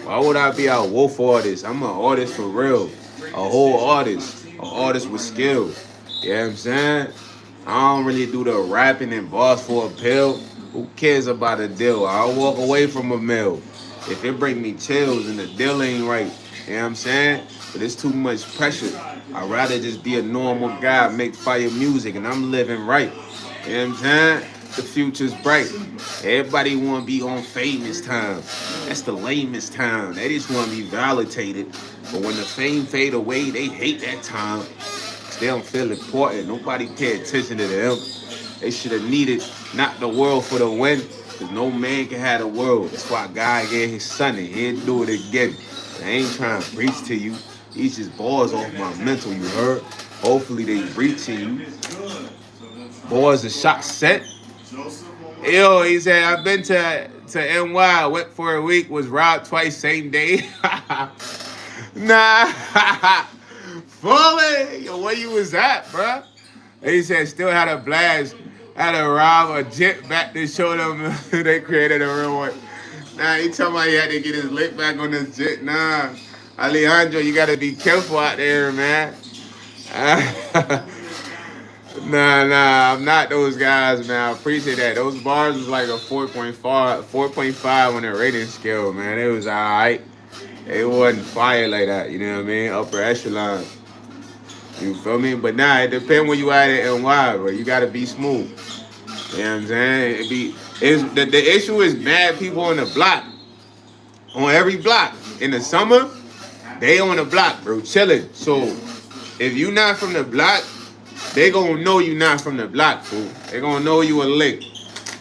why would I be a wolf artist? I'm an artist for real. A whole artist. An artist with skill. You know what I'm saying? I don't really do the rapping and boss for a pill. Who cares about a deal? I'll walk away from a meal. If it bring me chills and the deal ain't right. You know what I'm saying? But it's too much pressure. I'd rather just be a normal guy, make fire music, and I'm living right. You know what I'm saying? The future's bright. Everybody want to be on famous time. That's the lamest time. They just want to be validated. But when the fame fade away, they hate that time. Cause they don't feel important. Nobody pay attention to them. They should have needed not the world for the win. Because no man can have the world. That's why God gave his son and he'll do it again. I ain't trying to preach to you. These just balls off my mental, you heard? Hopefully they reaching you. Boys, a shot set. Yo, he said, I've been to NY, went for a week, was robbed twice, same day. Nah. Fully. Yo, where you was at, bruh? He said, still had a blast. Had to rob a jet back to show them they created a real one. Nah, he talking about he had to get his lick back on this jet. Nah. Alejandro, you got to be careful out there, man. Nah, I'm not those guys, man. I appreciate that. Those bars was like a 4.5 on the rating scale, man. It was all right. It wasn't fire like that, you know what I mean? Upper echelon. You feel me? But nah, it depends where you at and why, bro. You got to be smooth. You know what I'm saying? The issue is mad people on the block. On every block. In the summer, they on the block, bro, chilling. So if you not from the block, they gonna know you not from the block, fool. They gonna know you a lick.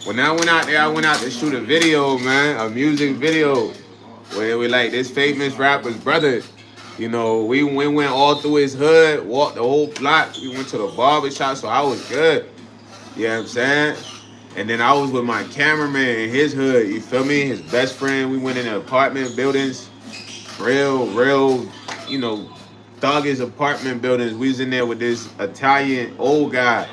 When I went out there, I went out to shoot a video, man, a music video, where we like this famous rapper's brother. You know, we went all through his hood, walked the whole block. We went to the barber shop, so I was good. You know what I'm saying? And then I was with my cameraman in his hood, you feel me? His best friend. We went in the apartment buildings, real, you know, thuggish apartment buildings. We was in there with this Italian old guy,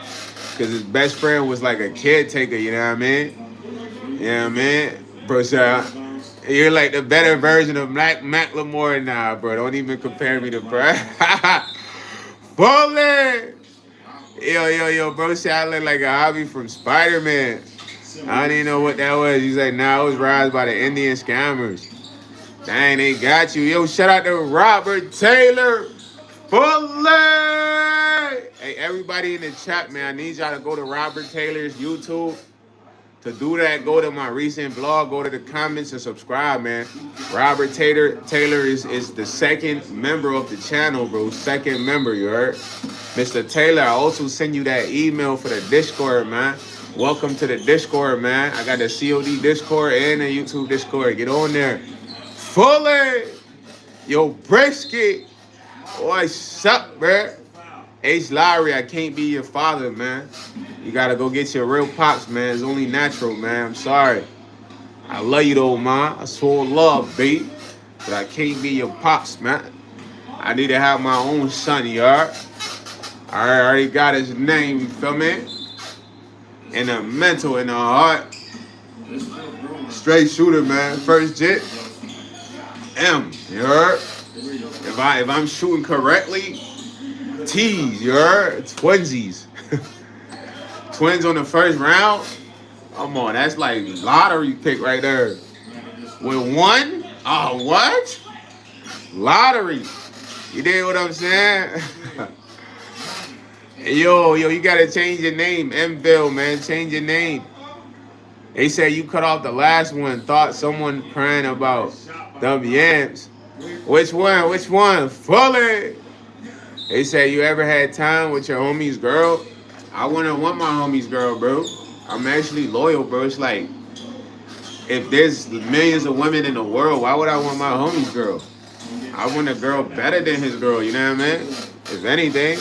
because his best friend was like a caretaker, you know what I mean? You know what I mean? Bro, so you're like the better version of Macklemore now, bro. Don't even compare me to bro. Bullet! Yo, bro said I look like a hobby from Spider-Man. I didn't even know what that was. He's like, nah, I was raised by the Indian scammers. Dang, they got you. Yo, shout out to Robert Taylor. Bullet! Hey, everybody in the chat, man, I need y'all to go to Robert Taylor's YouTube. To do that, go to my recent vlog, go to the comments and subscribe, man. Robert Taylor is the second member of the channel, bro. Second member, you heard? Mr. Taylor, I also send you that email for the Discord, man. Welcome to the Discord, man. I got the COD Discord and the YouTube Discord. Get on there. Fully! Yo, brisket! What's up, bro? H. Lowry, I can't be your father, man. You gotta go get your real pops, man. It's only natural, man. I'm sorry. I love you though, man. I swear love, babe. But I can't be your pops, man. I need to have my own son, you heard? I already got his name, you feel me? In the mental, in the heart. Straight shooter, man. First jet, M. You heard? If I'm shooting correctly, T's. You heard? Twinsies. Twins on the first round. Come on, that's like lottery pick right there. With one? Oh, what? Lottery. You dig what I'm saying? Yo, you gotta change your name, Mville, man. Change your name. They said you cut off the last one. Thought someone crying about them yams. Which one? Which one? Fully. They said you ever had time with your homie's girl? I wouldn't want my homie's girl, bro. I'm actually loyal, bro. It's like if there's millions of women in the world, why would I want my homie's girl? I want a girl better than his girl. You know what I mean? If anything.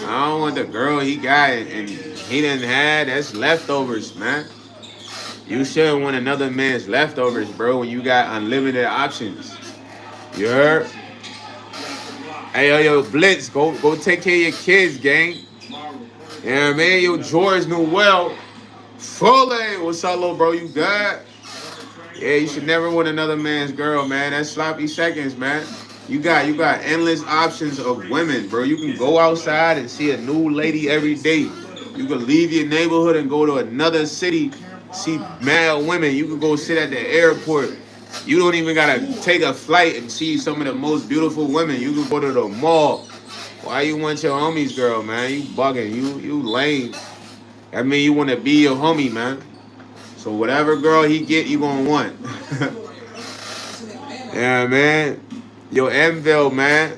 I don't want the girl he got and he didn't have. That's leftovers, man. You shouldn't want another man's leftovers, bro, when you got unlimited options. You heard? Hey, yo, Blitz, go take care of your kids, gang. Yeah, man, yo, George Newell. Fully, what's up, little bro? You good? Yeah, you should never want another man's girl, man. That's sloppy seconds, man. You got endless options of women, bro. You can go outside and see a new lady every day. You can leave your neighborhood and go to another city, see mad women. You can go sit at the airport. You don't even gotta take a flight and see some of the most beautiful women. You can go to the mall. Why you want your homie's girl, man? You bugging. You lame. I mean, you want to be your homie, man. So whatever girl he get, you gonna want. Yeah, man. Yo, Mville, man.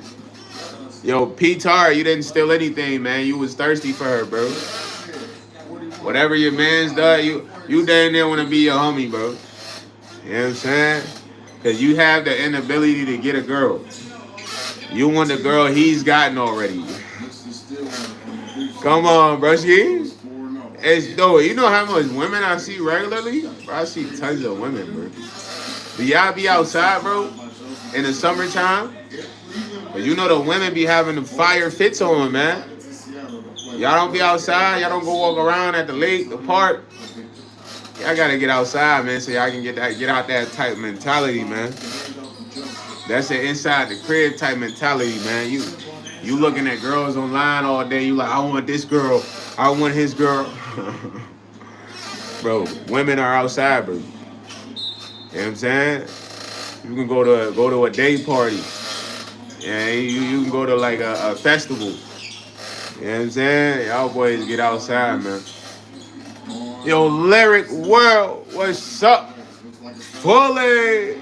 Yo, P-Tar, you didn't steal anything, man. You was thirsty for her, bro. Whatever your man's done, you damn near want to be your homie, bro. You know what I'm saying? Because you have the inability to get a girl. You want the girl he's gotten already. Come on, broski. It's dope. You know how much women I see regularly? Bro, I see tons of women, bro. Do y'all be outside, bro, in the summertime? But you know the women be having the fire fits on, man. Y'all don't be outside. Y'all don't go walk around at the lake, the park. Y'all gotta get outside, man, so y'all can get out that type mentality, man. That's the inside the crib type mentality, man. You looking at girls online all day. You like, I want this girl. I want his girl. Bro, women are outside, bro. You know what I'm saying? You can go to a day party. Yeah, you can go to like a festival. You know what I'm saying? Y'all boys get outside, man. Yo, Lyric World, what's up? Fully.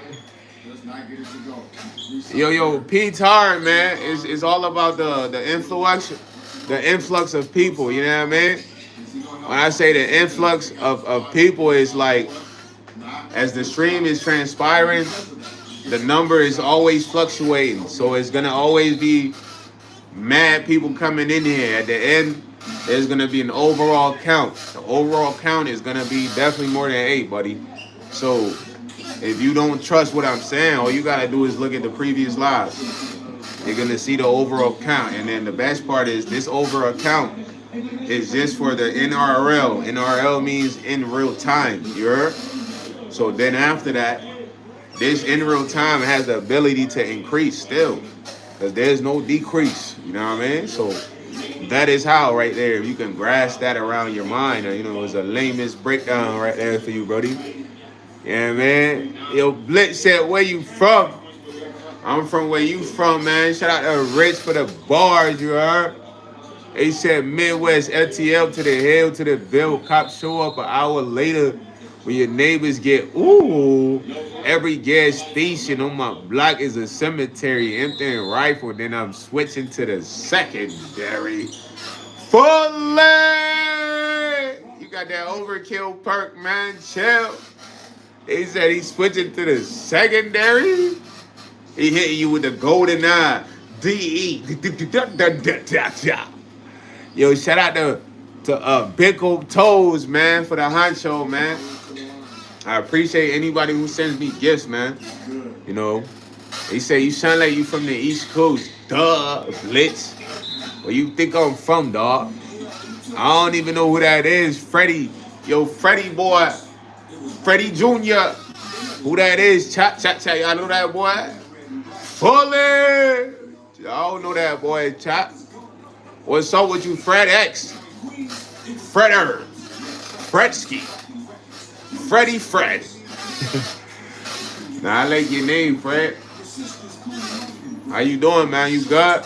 Yo, P-Tar, man, it's all about the influx of people, you know what I mean? When I say the influx of people, is like as the stream is transpiring, the number is always fluctuating. So it's gonna always be mad people coming in here. At the end, there's gonna be an overall count. The overall count is gonna be definitely more than 8, buddy. So if you don't trust what I'm saying, all you gotta do is look at the previous lives. You're gonna see the overall count. And then the best part is this overall count is just for the NRL. NRL means in real time. You heard? So then after that, this in real time has the ability to increase still. Because there's no decrease. You know what I mean? So that is how right there. If you can grasp that around your mind, you know, it's a lamest breakdown right there for you, Brody. Yeah, man. Yo, Blitz said, where you from? I'm from where you from, man. Shout out to Rich for the bars, you heard? They said Midwest LTL to the hell to the bill. Cops show up an hour later when your neighbors get, ooh, every gas station on my block is a cemetery, emptying rifle. Then I'm switching to the secondary. Fully! You got that overkill perk, man. Chill. They said he's switching to the secondary. He hitting you with the golden eye. DE. Yo, shout out to Big Old Toes, man, for the honcho, man. I appreciate anybody who sends me gifts, man. You know, they say you sound like you from the East Coast. Duh, Blitz. Where you think I'm from, dog? I don't even know who that is. Freddie. Yo, Freddie boy. Freddie Jr. Who that is? Chat, chat, chat. Y'all know that boy? Fully. Y'all don't know that boy, chat. What's up with you, Fred X? Fredder. Fredsky. Freddie Fred. Nah, I like your name, Fred. How you doing, man? You good?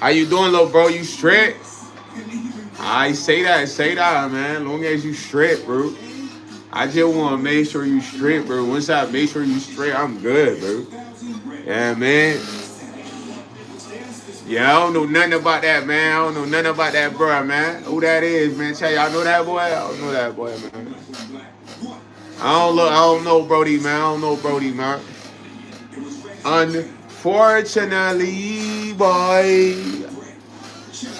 How you doing, little bro? You straight? I say that, man. Long as you straight, bro. I just want to make sure you straight, bro. Once I make sure you straight, I'm good, bro. Yeah, man. Yeah, I don't know nothing about that, man. I don't know nothing about that, bro, man. Who that is, man? Tell y'all know that boy? I don't know that boy, man. I don't know Brody, man. I don't know Brody, man. Unfortunately, boy.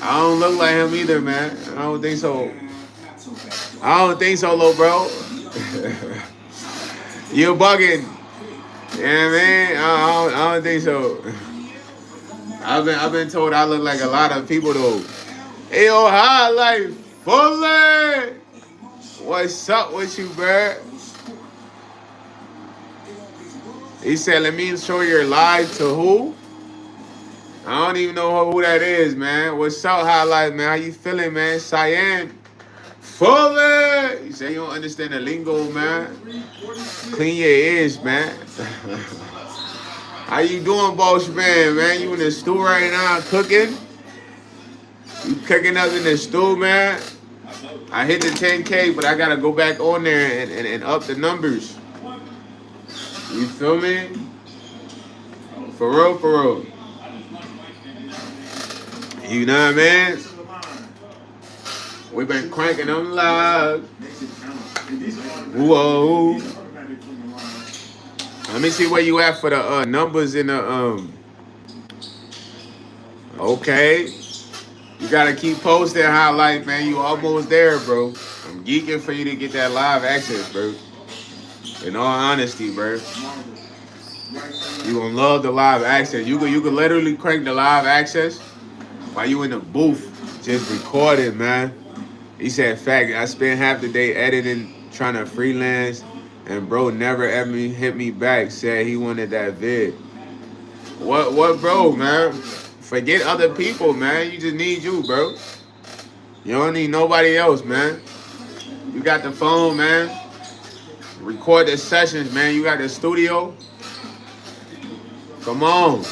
I don't look like him either, man. I don't think so. I don't think so, little bro. You bugging. Yeah, man. I don't think so. I've been told I look like a lot of people though. Hey, yo, high life, fully. What's up with you, bro? He said, let me show your live to who? I don't even know who that is, man. What's up, high life, man? How you feeling, man? Cyan. Fully. You say you don't understand the lingo, man. Clean your ears, man. How you doing, boss man? Man, you in the stew right now cooking? You cooking up in the stew, man? I hit the 10K, but I gotta go back on there and up the numbers. You feel me? For real, for real. You know what I mean? We've been cranking them live. Whoa. Let me see where you at for the numbers in the Okay. You gotta keep posting highlight, man. You almost there, bro. I'm geeking for you to get that live access, bro. In all honesty, bro. You gonna love the live access. You can literally crank the live access while you in the booth just recording, man. He said, fact, I spent half the day editing, trying to freelance, and bro never ever hit me back, said he wanted that vid. What, bro, man? Forget other people, man. You just need you, bro. You don't need nobody else, man. You got the phone, man. Record the sessions, man. You got the studio. Come on. You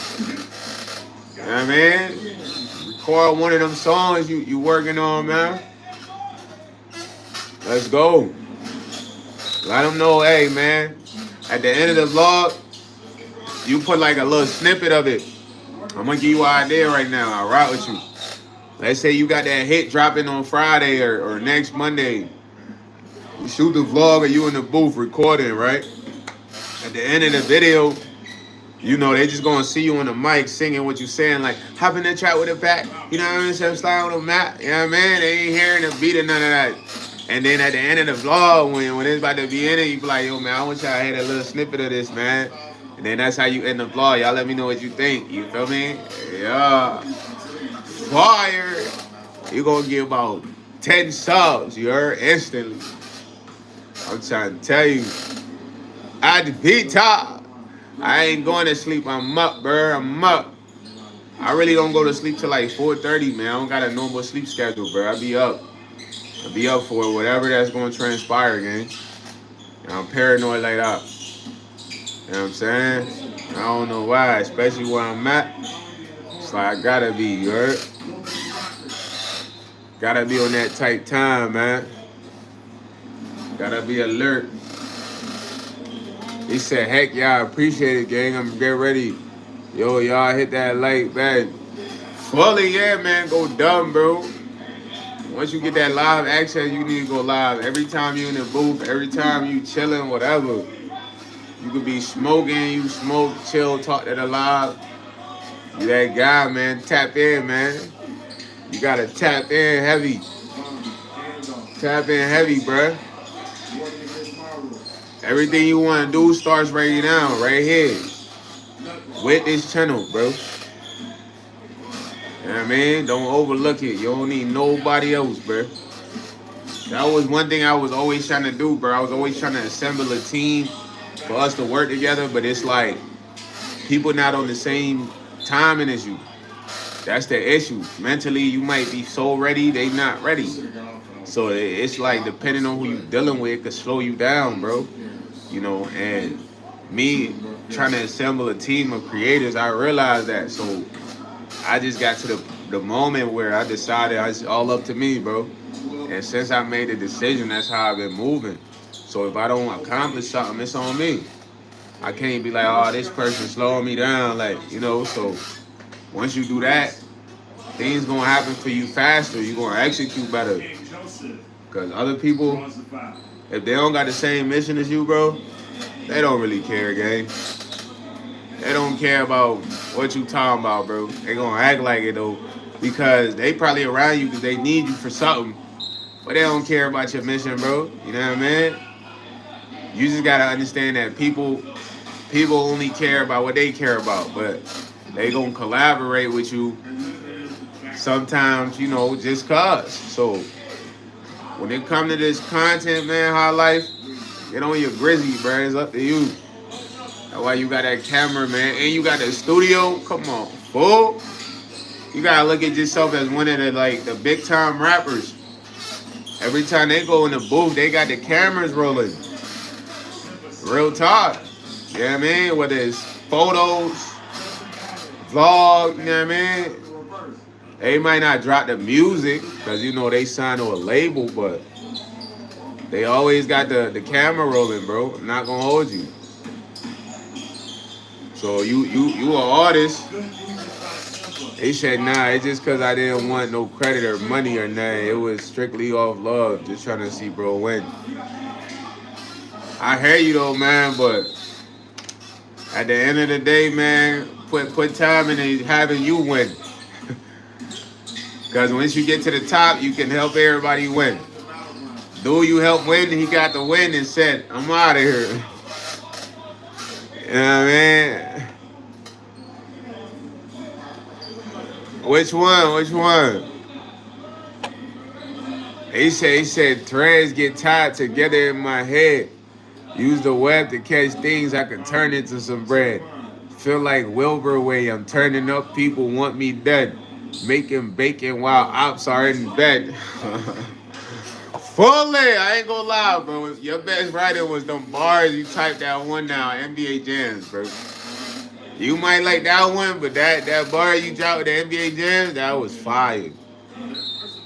know what I mean? Record one of them songs you working on, man. Let's go. Let them know, hey, man, at the end of the vlog, you put like a little snippet of it. I'm going to give you an idea right now. I'll rock with you. Let's say you got that hit dropping on Friday or next Monday. You shoot the vlog or you in the booth recording, right? At the end of the video, you know, they just going to see you on the mic singing what you saying, like, hop in the trap with a back. You know what I mean? So slide on the map. You know what I mean? They ain't hearing the beat or none of that. And then at the end of the vlog, when it's about to be in it, you be like, yo, man, I want y'all to hear a little snippet of this, man. And then that's how you end the vlog. Y'all let me know what you think. You feel me? Yeah. Fire. You gonna get about 10 subs, you heard? Instantly. I'm trying to tell you. At Vita. I ain't going to sleep. I'm up, bro. I'm up. I really don't go to sleep till like 4:30, man. I don't got a normal sleep schedule, bro. I be up. I'll be up for whatever that's going to transpire, gang. And I'm paranoid like that. You know what I'm saying? I don't know why, especially where I'm at. It's like I gotta be, you heard? Gotta be on that tight time, man. Gotta be alert. He said, heck, y'all appreciate it, gang. I'm get ready. Yo, y'all hit that like, man. Fully, yeah, man. Go dumb, bro. Once you get that live access, you need to go live. Every time you in the booth, every time you chilling, whatever. You could be smoking, you smoke, chill, talk to the live. You that guy, man. Tap in, man. You gotta tap in heavy. Tap in heavy, bruh. Everything you want to do starts right now, right here. With this channel, bro. You know what I mean? Don't overlook it. You don't need nobody else, bro. That was one thing I was always trying to do, bro. I was always trying to assemble a team for us to work together, but it's like people not on the same timing as you. That's the issue. Mentally, you might be so ready, they not ready. So it's like depending on who you dealing with, it could slow you down, bro. You know, and me trying to assemble a team of creators, I realized that. So I just got to the moment where I decided it's all up to me, bro. And since I made the decision, that's how I've been moving. So if I don't accomplish something, it's on me. I can't be like, oh, this person's slowing me down, like, you know. So once you do that, things gonna happen for you faster. You gonna execute better. Cause other people, if they don't got the same mission as you, bro, they don't really care, gang. They don't care about what you talking about, bro. They gonna act like it though, because they probably around you because they need you for something, but they don't care about your mission, bro. You know what I mean? You just gotta understand that people only care about what they care about, but they gonna collaborate with you sometimes, you know, just cause. So when it come to this content, man, high life, get on your grizzy, bro. It's up to you. That's why you got that camera, man, and you got the studio. Come on, fool. You gotta look at yourself as one of the big time rappers. Every time they go in the booth, they got the cameras rolling. Real talk. You know what I mean? Whether it's photos, vlog, you know what I mean? They might not drop the music because you know they signed to a label, but they always got the camera rolling, bro. I'm not gonna hold you. So you an artist. They said nah, it's just cause I didn't want no credit or money or nothing. It was strictly off love, just trying to see bro win. I hear you though, man, but at the end of the day, man, put time in having you win. Cause once you get to the top, you can help everybody win. Do you help win? He got the win and said, I'm out of here. You know what I mean? Which one? Which one? He said threads get tied together in my head. Use the web to catch things I can turn into some bread. Feel like Wilbur way, I'm turning up, people want me dead. Making bacon while ops are in bed. Fully, I ain't gonna lie, bro. Your best writer was them bars you typed that one down, NBA Jams, bro. You might like that one, but that bar you dropped with the NBA Jams, that was fire.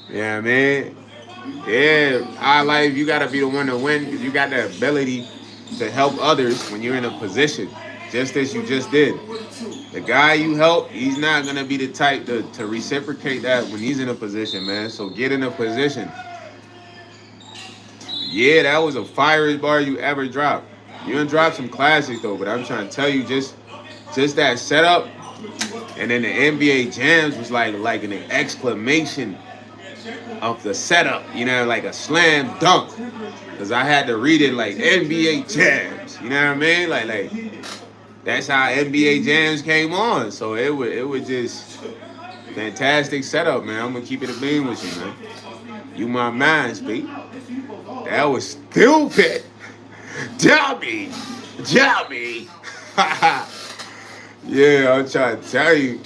Yeah, man. Yeah, our life, you gotta be the one to win because you got the ability to help others when you're in a position, just as you just did. The guy you help, he's not gonna be the type to reciprocate that when he's in a position, man. So get in a position. Yeah, that was a firest bar you ever dropped. You done dropped some classics though, but I'm trying to tell you, just that setup, and then the NBA Jams was like an exclamation of the setup, you know, like a slam dunk. Cause I had to read it like NBA Jams, you know what I mean? Like that's how NBA Jams came on. So it was just fantastic setup, man. I'm gonna keep it a beam with you, man. You my man, speak. That was stupid. Dummy. Dummy. Yeah, I'm trying to tell you.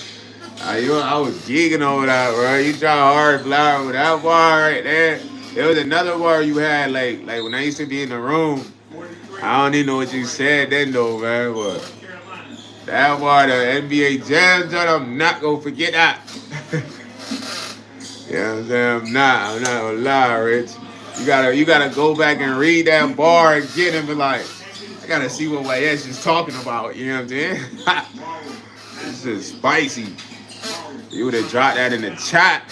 I was geeking over that, bro. You try hard flower with that bar right there. There was another bar you had, like when I used to be in the room. I don't even know what you said then, though, man. But that bar, the NBA Jam joint, I'm not gonna forget that. You know what I'm saying? I'm not gonna lie, Rich. You gotta go back and read that bar again and be like, I gotta see what YS is talking about. You know what I'm saying? This is spicy. You would have dropped that in the chat.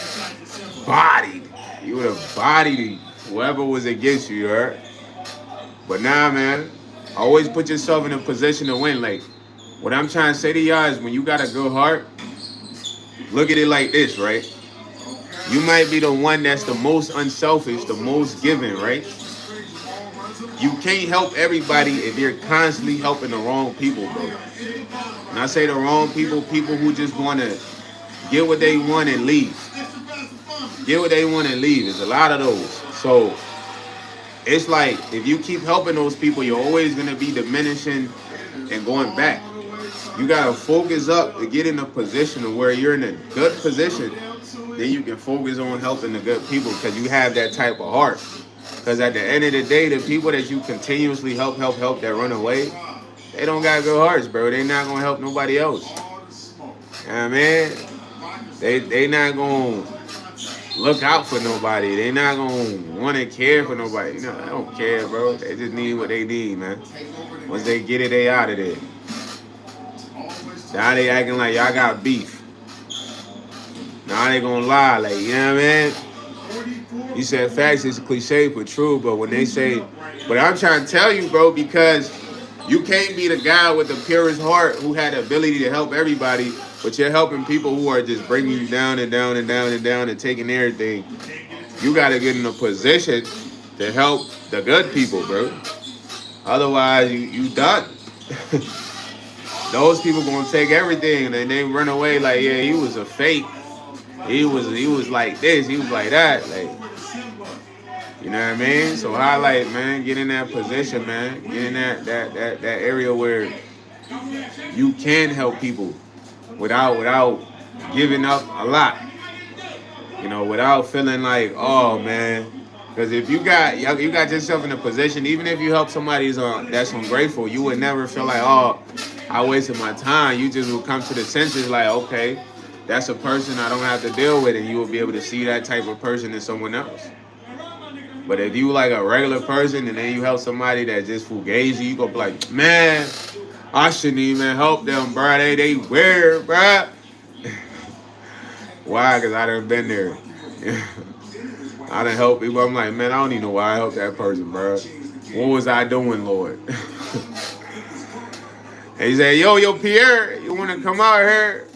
Bodied. You would have bodied whoever was against you, you heard? But nah, man. Always put yourself in a position to win. Like, what I'm trying to say to y'all is when you got a good heart, look at it like this, right? You might be the one that's the most unselfish, the most giving, right? You can't help everybody if you're constantly helping the wrong people, bro. And I say the wrong people, people who just want to get what they want and leave. Get what they want and leave. There's a lot of those. So it's like if you keep helping those people, you're always gonna be diminishing and going back. You gotta focus up to get in a position of where you're in a good position. Then you can focus on helping the good people because you have that type of heart. Because at the end of the day, the people that you continuously help that run away, they don't got good hearts, bro. They not gonna help nobody else. You know what I mean? They not gonna look out for nobody. They not gonna want to care for nobody. You know, they don't care, bro. They just need what they need, man. Once they get it, they out of there. Now they acting like y'all got beef. Now they gonna lie, like, you know what I mean? You said facts is cliche but true, but when they say, but I'm trying to tell you, bro, because you can't be the guy with the purest heart who had the ability to help everybody, but you're helping people who are just bringing you down and down and down and down and taking everything. You got to get in a position to help the good people, bro. Otherwise, you done. Those people gonna take everything and then they run away like, yeah, he was a fake. He was like this, he was like that, like, you know what I mean? So highlight, man, get in that position, man. Get in that area where you can help people without giving up a lot. You know, without feeling like, oh man. Because if you got yourself in a position, even if you help somebody that's ungrateful, you would never feel like, oh, I wasted my time. You just will come to the senses like, okay, that's a person I don't have to deal with, and you will be able to see that type of person in someone else. But if you like a regular person and then you help somebody that just fugazi, you go be like, man, I shouldn't even help them, bro. They weird, bro. Why? Because I done been there. I done helped people. I'm like, man, I don't even know why I helped that person, bro. What was I doing, Lord? And he said, yo, Pierre, you want to come out here?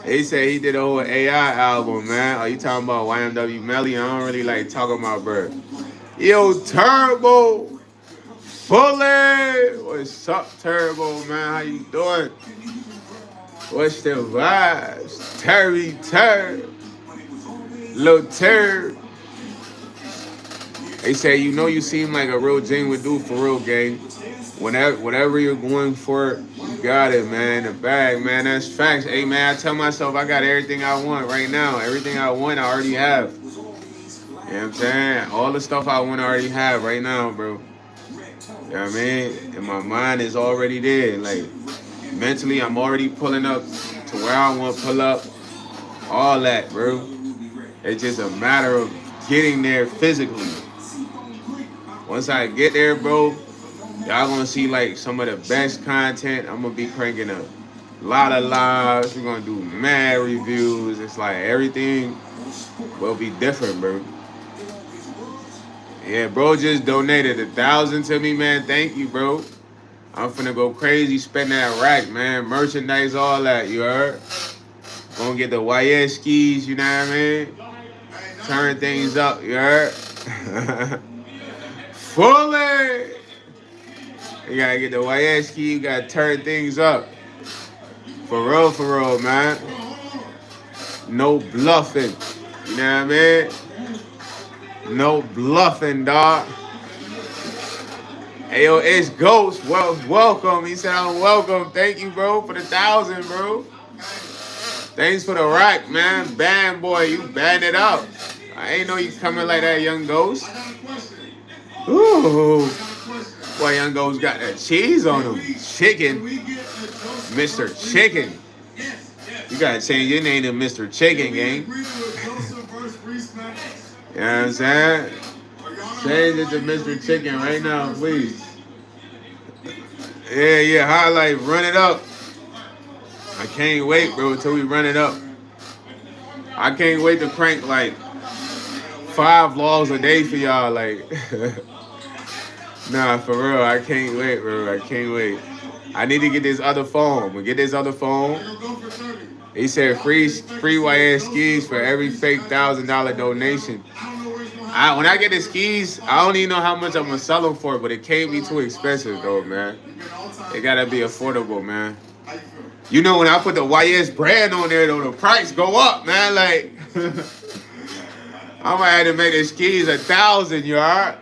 He said he did a whole AI album, man. Are you talking about YMW Melly? I don't really like talking about, bro. Yo, Turbo, Fully. What's up, Turbo, man? How you doing? What's the vibes? Terry, Lil Turd. They say, you know, you seem like a real genuine dude for real, gang. Whatever you're going for, you got it, man. The bag, man, that's facts. Hey, man, I tell myself I got everything I want right now. Everything I want, I already have. You know what I'm saying? All the stuff I want, I already have right now, bro. You know what I mean? And my mind is already there. Like, mentally, I'm already pulling up to where I want to pull up. All that, bro. It's just a matter of getting there physically. Once I get there, bro, y'all gonna see like some of the best content. I'm gonna be cranking up a lot of lives. We're gonna do mad reviews. It's like everything will be different, bro. Yeah, bro just donated 1,000 to me, man. Thank you, bro. I'm finna go crazy, spend that rack, man. Merchandise, all that, you heard? Gonna get the YsEats, you know what I mean? Turn things up, you heard? Fully! You gotta get the YsEats, you gotta turn things up. For real, man. No bluffing. You know what I mean? No bluffing, dog. Hey, yo, it's Ghost. Well, welcome. He said, I'm welcome. Thank you, bro, for the 1,000, bro. Thanks for the rack, man. Band boy, you band it up. I ain't know you coming like that, young Ghost. Ooh. Boy, young Ghost got that cheese on him. Chicken. Mr. Chicken. You gotta change your name to Mr. Chicken, gang. You know what I'm saying? Change it to Mr. Chicken right now, please. Yeah, highlight, run it up. I can't wait, bro, until we run it up. I can't wait to crank like 5 vlogs a day for y'all, like. Nah, for real, I can't wait, bro. I can't wait. I need to get this other phone. We'll get this other phone. He said free YsEats for every fake $1,000 donation. When I get the skis, I don't even know how much I'm gonna sell them for, but it can't be too expensive though, man. It gotta be affordable, man. You know, when I put the YS brand on there, though, the price go up, man. Like, I might have to make the skis 1,000, you alright?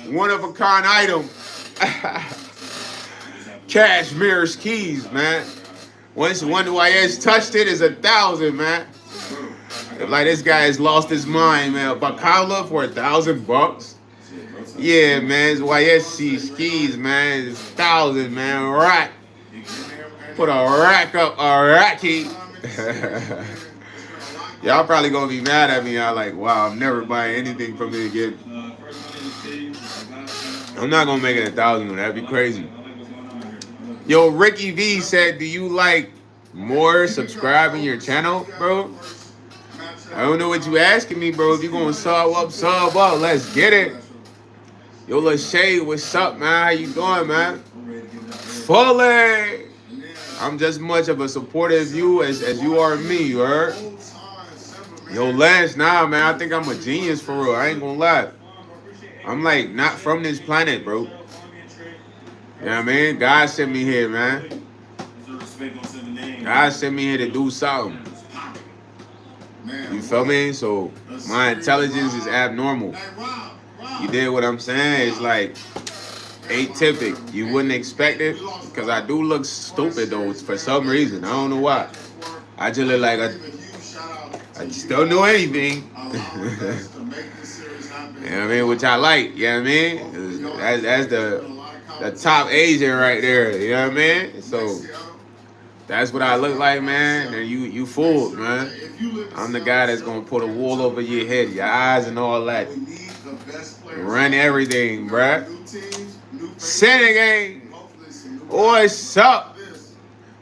One of a kind item. Cashmere skis, man. Once one YS touched it, it's 1,000, man. Like this guy has lost his mind, man. Bacala for $1,000. Yeah, man. It's YSC skis, man. It's 1,000, man. Rack. Put a rack up, a racky. Y'all probably gonna be mad at me. Y'all like, wow, I'm never buying anything from it again. I'm not gonna make it 1,000. That'd be crazy. Yo, Ricky V said, do you like more subscribing your channel, bro? I don't know what you asking me, bro. If you gonna sub up, let's get it. Yo, Lachey, what's up, man? How you doing, man? Fully. I'm just much of a supporter of you as you are me, you heard? Yo, Lance, nah, man. I think I'm a genius for real. I ain't gonna lie. I'm like not from this planet, bro. You know what I mean? God sent me here, man. God sent me here to do something. You feel me? So my intelligence is abnormal. You did what I'm saying? It's like atypical. You wouldn't expect it because I do look stupid though for some reason. I don't know why. I just look like I just don't know anything. You know what I mean? Which I like. You know what I mean? That's the top Asian right there. You know what I mean? So that's what I look like, man. And you fooled, man. I'm the guy that's gonna put a wool over your head, your eyes, and all that. Run everything, bruh. Senegay. What's up?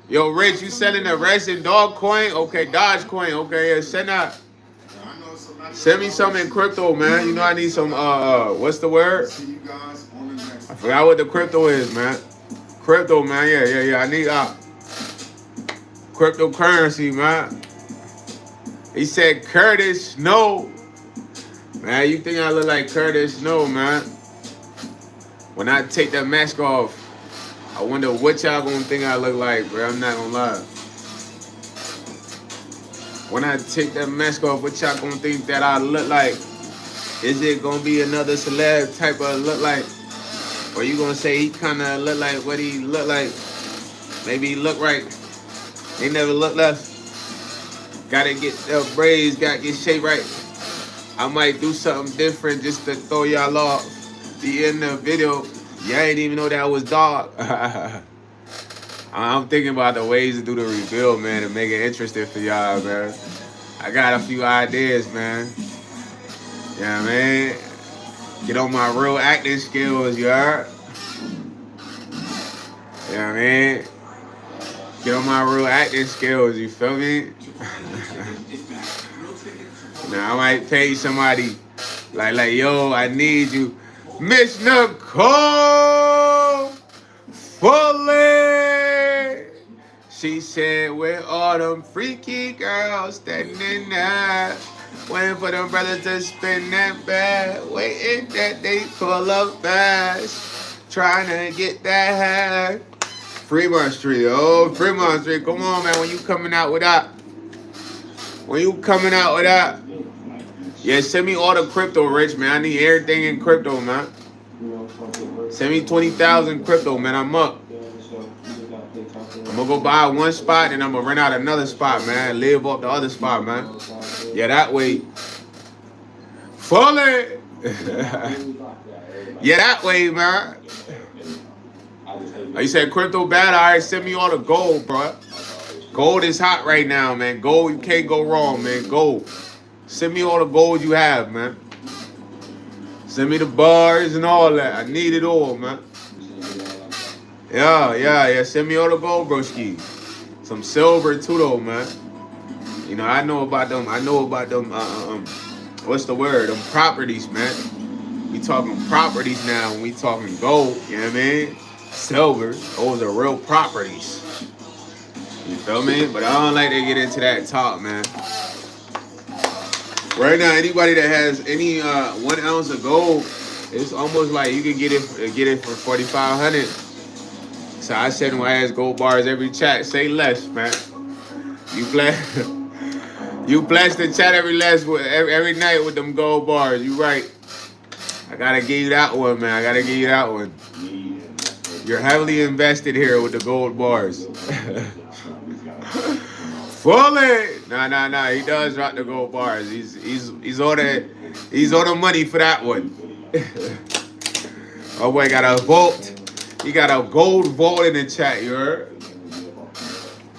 Yo, Rich, you selling the Resident Dog coin? Okay, Dodge coin. Okay, yeah, send me some in crypto, man. You know I need some, what's the word? I forgot what the crypto is, man. Crypto, man. Yeah. I need, cryptocurrency, man. He said Curtis Snow. Man, you think I look like Curtis Snow, man? When I take that mask off, I wonder what y'all gonna think I look like, bro. I'm not gonna lie. When I take that mask off, what y'all gonna think that I look like? Is it gonna be another celeb type of look like? Or you gonna say he kinda look like what he look like? Maybe he look right. He never look left. Gotta get the braids, gotta get shaped right. I might do something different just to throw y'all off. The end of the video, y'all ain't even know that was dog. I'm thinking about the ways to do the reveal, man, and make it interesting for y'all, man. I got a few ideas, man. You know what I mean? Get on my real acting skills, you heard? You know what I mean? Get on my real acting skills, you feel me? Now I might pay somebody like, yo, I need you. Miss Nicole Fully. She said, where all them freaky girls standing there, waiting for them brothers to spin that bag, waiting that they pull up fast, trying to get that hair. Fremont Street, Fremont Street. Come on, man. When you coming out with that? Yeah, send me all the crypto, Rich, man. I need everything in crypto, man. Send me 20,000 crypto, man. I'm up. I'm gonna go buy one spot and I'm gonna rent out another spot, man. Live up the other spot, man. Yeah, that way. Fully. Yeah, that way, man. You said crypto bad? All right, send me all the gold, bro. Gold is hot right now, man. Gold, you can't go wrong, man. Gold. Send me all the gold you have, man. Send me the bars and all that. I need it all, man. Yeah. Send me all the gold, broski. Some silver too, though, man. You know, I know about them. What's the word? Them properties, man. We talking properties now when we talking gold. You know what I mean? Silver. Those are real properties. You feel me? But I don't like to get into that talk, man. Right now, anybody that has any 1 ounce of gold, it's almost like you can get it for 4,500. So I send my ass gold bars every chat. Say less, man. You bless, you bless the chat every night with them gold bars. You right. I gotta give you that one, man. I gotta give you that one. You're heavily invested here with the gold bars. Fully. Nah. He does rock the gold bars. He's on the money for that one. Oh boy, got a vault. He got a gold vault in the chat, you heard?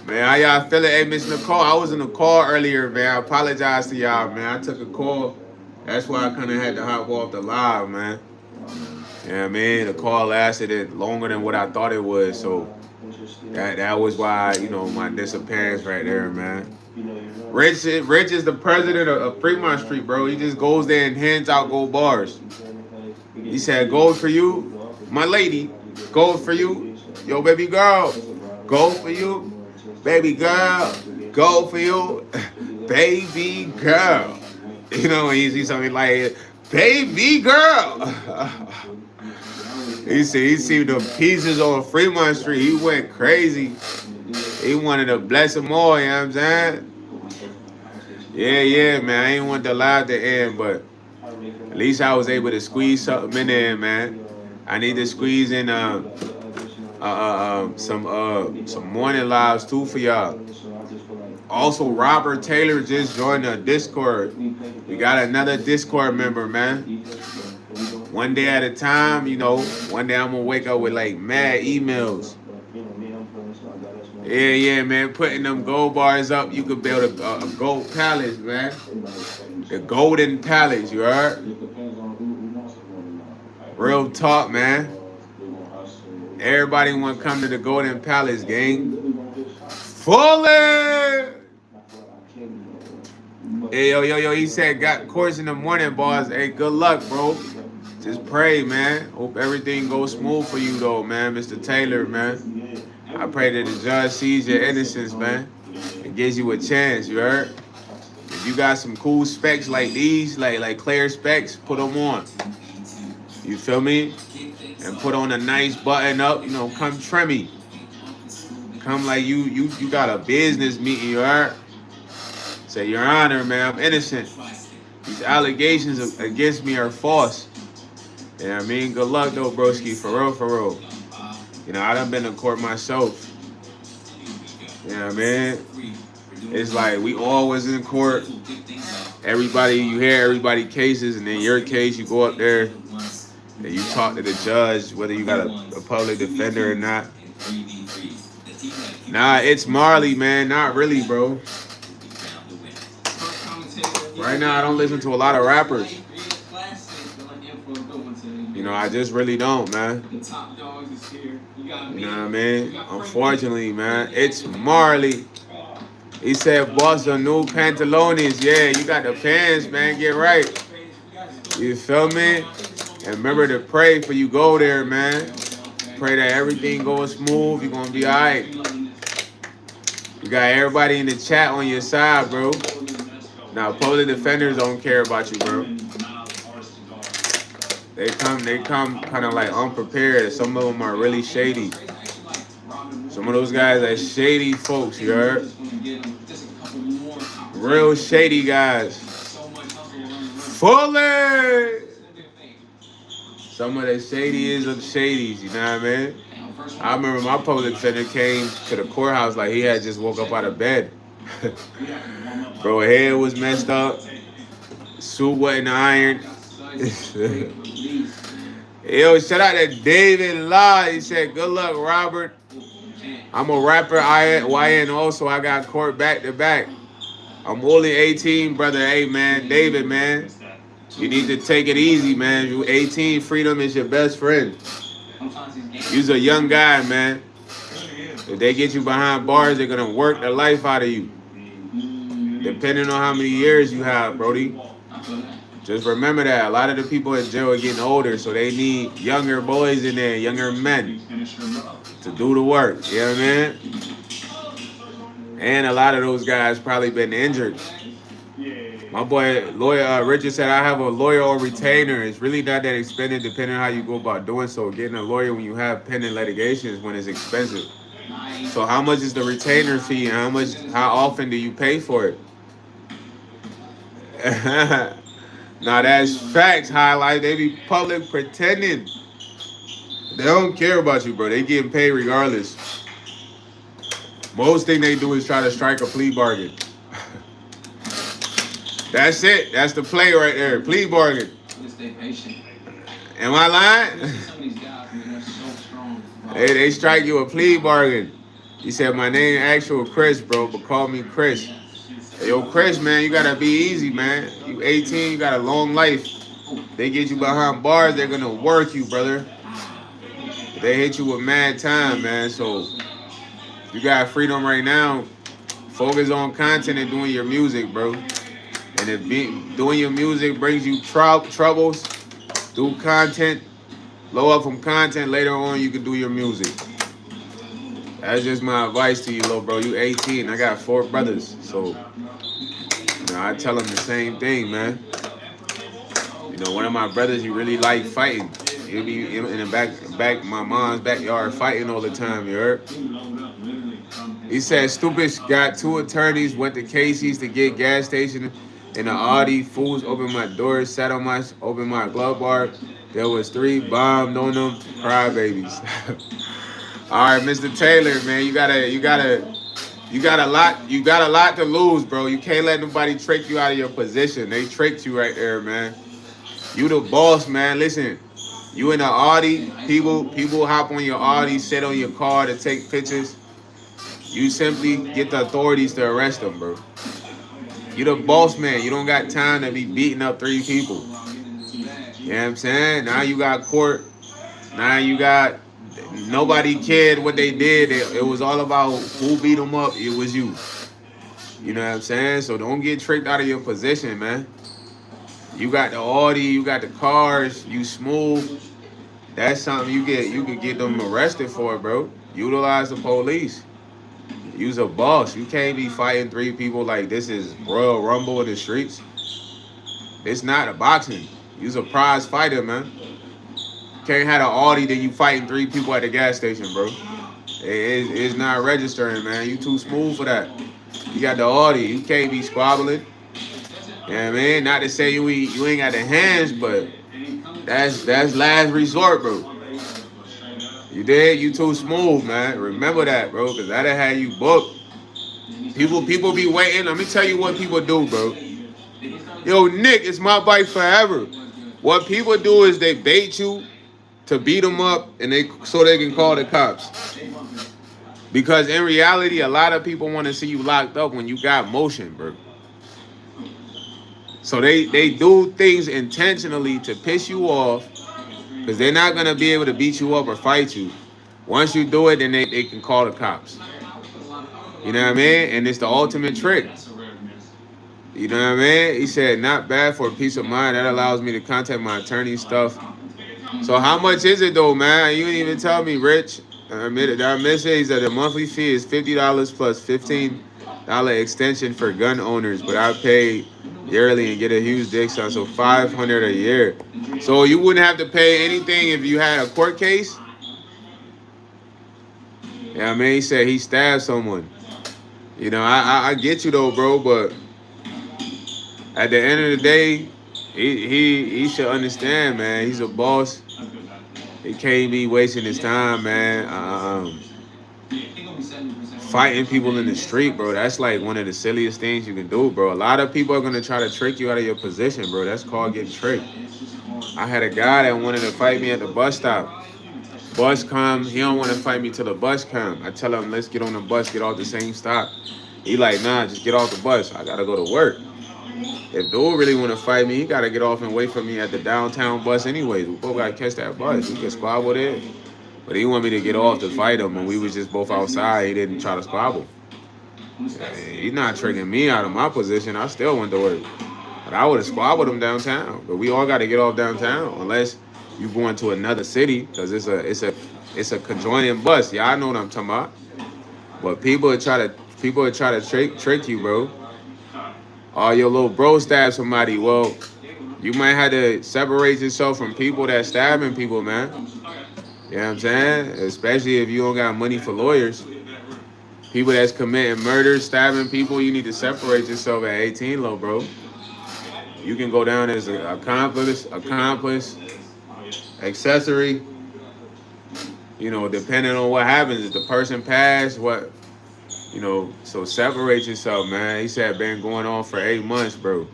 Man, how y'all feeling? Hey, Miss Nicole, I was in a call earlier, man. I apologize to y'all, man. I took a call. That's why I kind of had to hop off the live, man. You know what I mean? The call lasted longer than what I thought it would, so that was why, my disappearance right there, man. Rich is the president of Fremont Street, bro. He just goes there and hands out gold bars. He said, gold for you, my lady. Gold for you, yo, baby girl. Gold for you, baby girl. Gold for you, baby girl. When you see something like, baby girl. He seen the pieces on Fremont Street. He went crazy. He wanted to bless them all, you know what I'm saying? Yeah, man. I ain't want the live to end, but at least I was able to squeeze something in there, man. I need to squeeze in some morning lives too for y'all. Also, Robert Taylor just joined the Discord. We got another Discord member, man. One day at a time, one day I'm gonna wake up with like mad emails. Yeah, man. Putting them gold bars up, you could build a gold palace, man. The golden palace, you heard? Real talk, man. Everybody want to come to the golden palace, gang. Fully. Hey, yo, he said got course in the morning, boss. Hey, good luck, bro. Just pray, man. Hope everything goes smooth for you, though, man. Mr. Taylor, man. I pray that the judge sees your innocence, man, and gives you a chance, you heard? If you got some cool specs like these, like clear specs, put them on. You feel me? And put on a nice button up, come trim me. Come like you got a business meeting, you heard? Say, Your Honor, man, I'm innocent. These allegations against me are false. You know what I mean? Good luck, though, broski. For real. I done been to court myself. You know what I mean? It's like we all was in court. You hear everybody cases, and then your case, you go up there, and you talk to the judge, whether you got a public defender or not. Nah, it's Marley, man. Not really, bro. Right now, I don't listen to a lot of rappers. I just really don't, man. You know what I mean? Unfortunately, man. It's Marley. He said, boss, the new pantalones. Yeah, you got the pants, man. Get right. You feel me? And remember to pray before you go there, man. Pray that everything goes smooth. You're going to be all right. You got everybody in the chat on your side, bro. Now, public defenders don't care about you, bro. They come kind of like unprepared. Some of them are really shady. Some of those guys are shady folks, you heard? Real shady guys. Fully! Some of the shadiest of shadies, you know what I mean? I remember my public defender came to the courthouse like he had just woke up out of bed. Bro, head was messed up. Suit wasn't ironed. Yo, shout out to David Law. He said, good luck, Robert. I'm a rapper, YN also. I got court back to back. I'm only 18, brother. Hey, man, David, man. You need to take it easy, man. You 18, freedom is your best friend. You're a young guy, man. If they get you behind bars, they're going to work the life out of you. Depending on how many years you have, Brody. Just remember that. A lot of the people in jail are getting older, so they need younger boys in there, younger men, to do the work. You know what I mean? And a lot of those guys probably been injured. My boy, lawyer Richard said, I have a lawyer or retainer. It's really not that expensive depending on how you go about doing so. Getting a lawyer when you have pending litigation is when it's expensive. So how much is the retainer fee and how often do you pay for it? Now that's facts, highlight. They be public pretending. They don't care about you, bro. They getting paid regardless. Most thing they do is try to strike a plea bargain. That's it. That's the play right there. Plea bargain. Just stay patient. Am I lying? They strike you a plea bargain. He said, my name actual Chris, bro, but call me Chris. Hey, yo, Chris, man, you gotta be easy, man. You 18, you got a long life. They get you behind bars, they're gonna work you, brother. They hit you with mad time, man. So you got freedom right now. Focus on content and doing your music, bro. And if doing your music brings you troubles, do content, blow up from content. Later on, you can do your music. That's just my advice to you, little bro. You 18. I got 4 brothers, so I tell them the same thing, man. One of my brothers, he really like fighting. He'll be in the back my mom's backyard fighting all the time. You heard? He said, stupid got 2 attorneys, went to Casey's to get gas station in the Audi. Fools opened my door, opened my glove bar. There was 3 bombed on them. Crybabies. All right, Mr. Taylor, man, you got a lot to lose, bro. You can't let nobody trick you out of your position. They tricked you right there, man. You the boss, man. Listen, you in the Audi, people hop on your Audi, sit on your car to take pictures. You simply get the authorities to arrest them, bro. You the boss, man. You don't got time to be beating up 3 people. You know what I'm saying? Now you got court. Now you got... Nobody cared what they did. It was all about who beat them up. It was you. You know what I'm saying? So don't get tricked out of your position, man. You got the Audi, you got the cars, you smooth. That's something you could get them arrested for, bro. Utilize the police. You's a boss. You can't be fighting 3 people like this is Royal Rumble in the streets. It's not a boxing. You's a prize fighter, man. Can't have an Audi then you fighting 3 people at the gas station, bro. It's not registering, man. You too smooth for that. You got the Audi. You can't be squabbling. You know what I mean? Not to say you ain't got the hands, but that's last resort, bro. You did? You too smooth, man. Remember that, bro, because that'll have you booked. People be waiting. Let me tell you what people do, bro. Yo, Nick, it's my bike forever. What people do is they bait you to beat them up so they can call the cops. Because in reality, a lot of people want to see you locked up when you got motion, bro. So they do things intentionally to piss you off because they're not going to be able to beat you up or fight you. Once you do it, then they can call the cops. You know what I mean? And it's the ultimate trick. You know what I mean? He said, not bad for peace of mind. That allows me to contact my attorney and stuff. So how much is it though, man? You didn't even tell me, Rich. I miss it. He said the monthly fee is $50 plus $15 extension for gun owners, but I pay yearly and get a huge discount, so $500 a year. So you wouldn't have to pay anything if you had a court case? Yeah, I mean, he said he stabbed someone. I get you though, bro, but at the end of the day, he should understand, man. He's a boss. He can't be wasting his time, man. Fighting people in the street, bro. That's like one of the silliest things you can do, bro. A lot of people are gonna try to trick you out of your position, bro. That's called getting tricked. I had a guy that wanted to fight me at the bus stop. Bus come, he don't want to fight me till the bus come. I tell him, let's get on the bus, get off the same stop. He like, nah, just get off the bus. I gotta go to work. If dude really want to fight me, he got to get off and wait for me at the downtown bus anyways. We both got to catch that bus. We can squabble there. But he want me to get off to fight him, and we was just both outside. He didn't try to squabble. He's not tricking me out of my position. I still went to work. But I would have squabbled him downtown. But we all got to get off downtown unless you going to another city because it's a conjoining bus. Yeah, I know what I'm talking about. But people would try to trick you, bro. or your little bro stabbed somebody. Well, you might have to separate yourself from people that stabbing people, man. You know what I'm saying? Especially if you don't got money for lawyers. People that's committing murder, stabbing people, you need to separate yourself at 18, little bro. You can go down as an accomplice, accessory. You know, depending on what happens, if the person passed, what so separate yourself, man. He said been going on for 8 months, bro.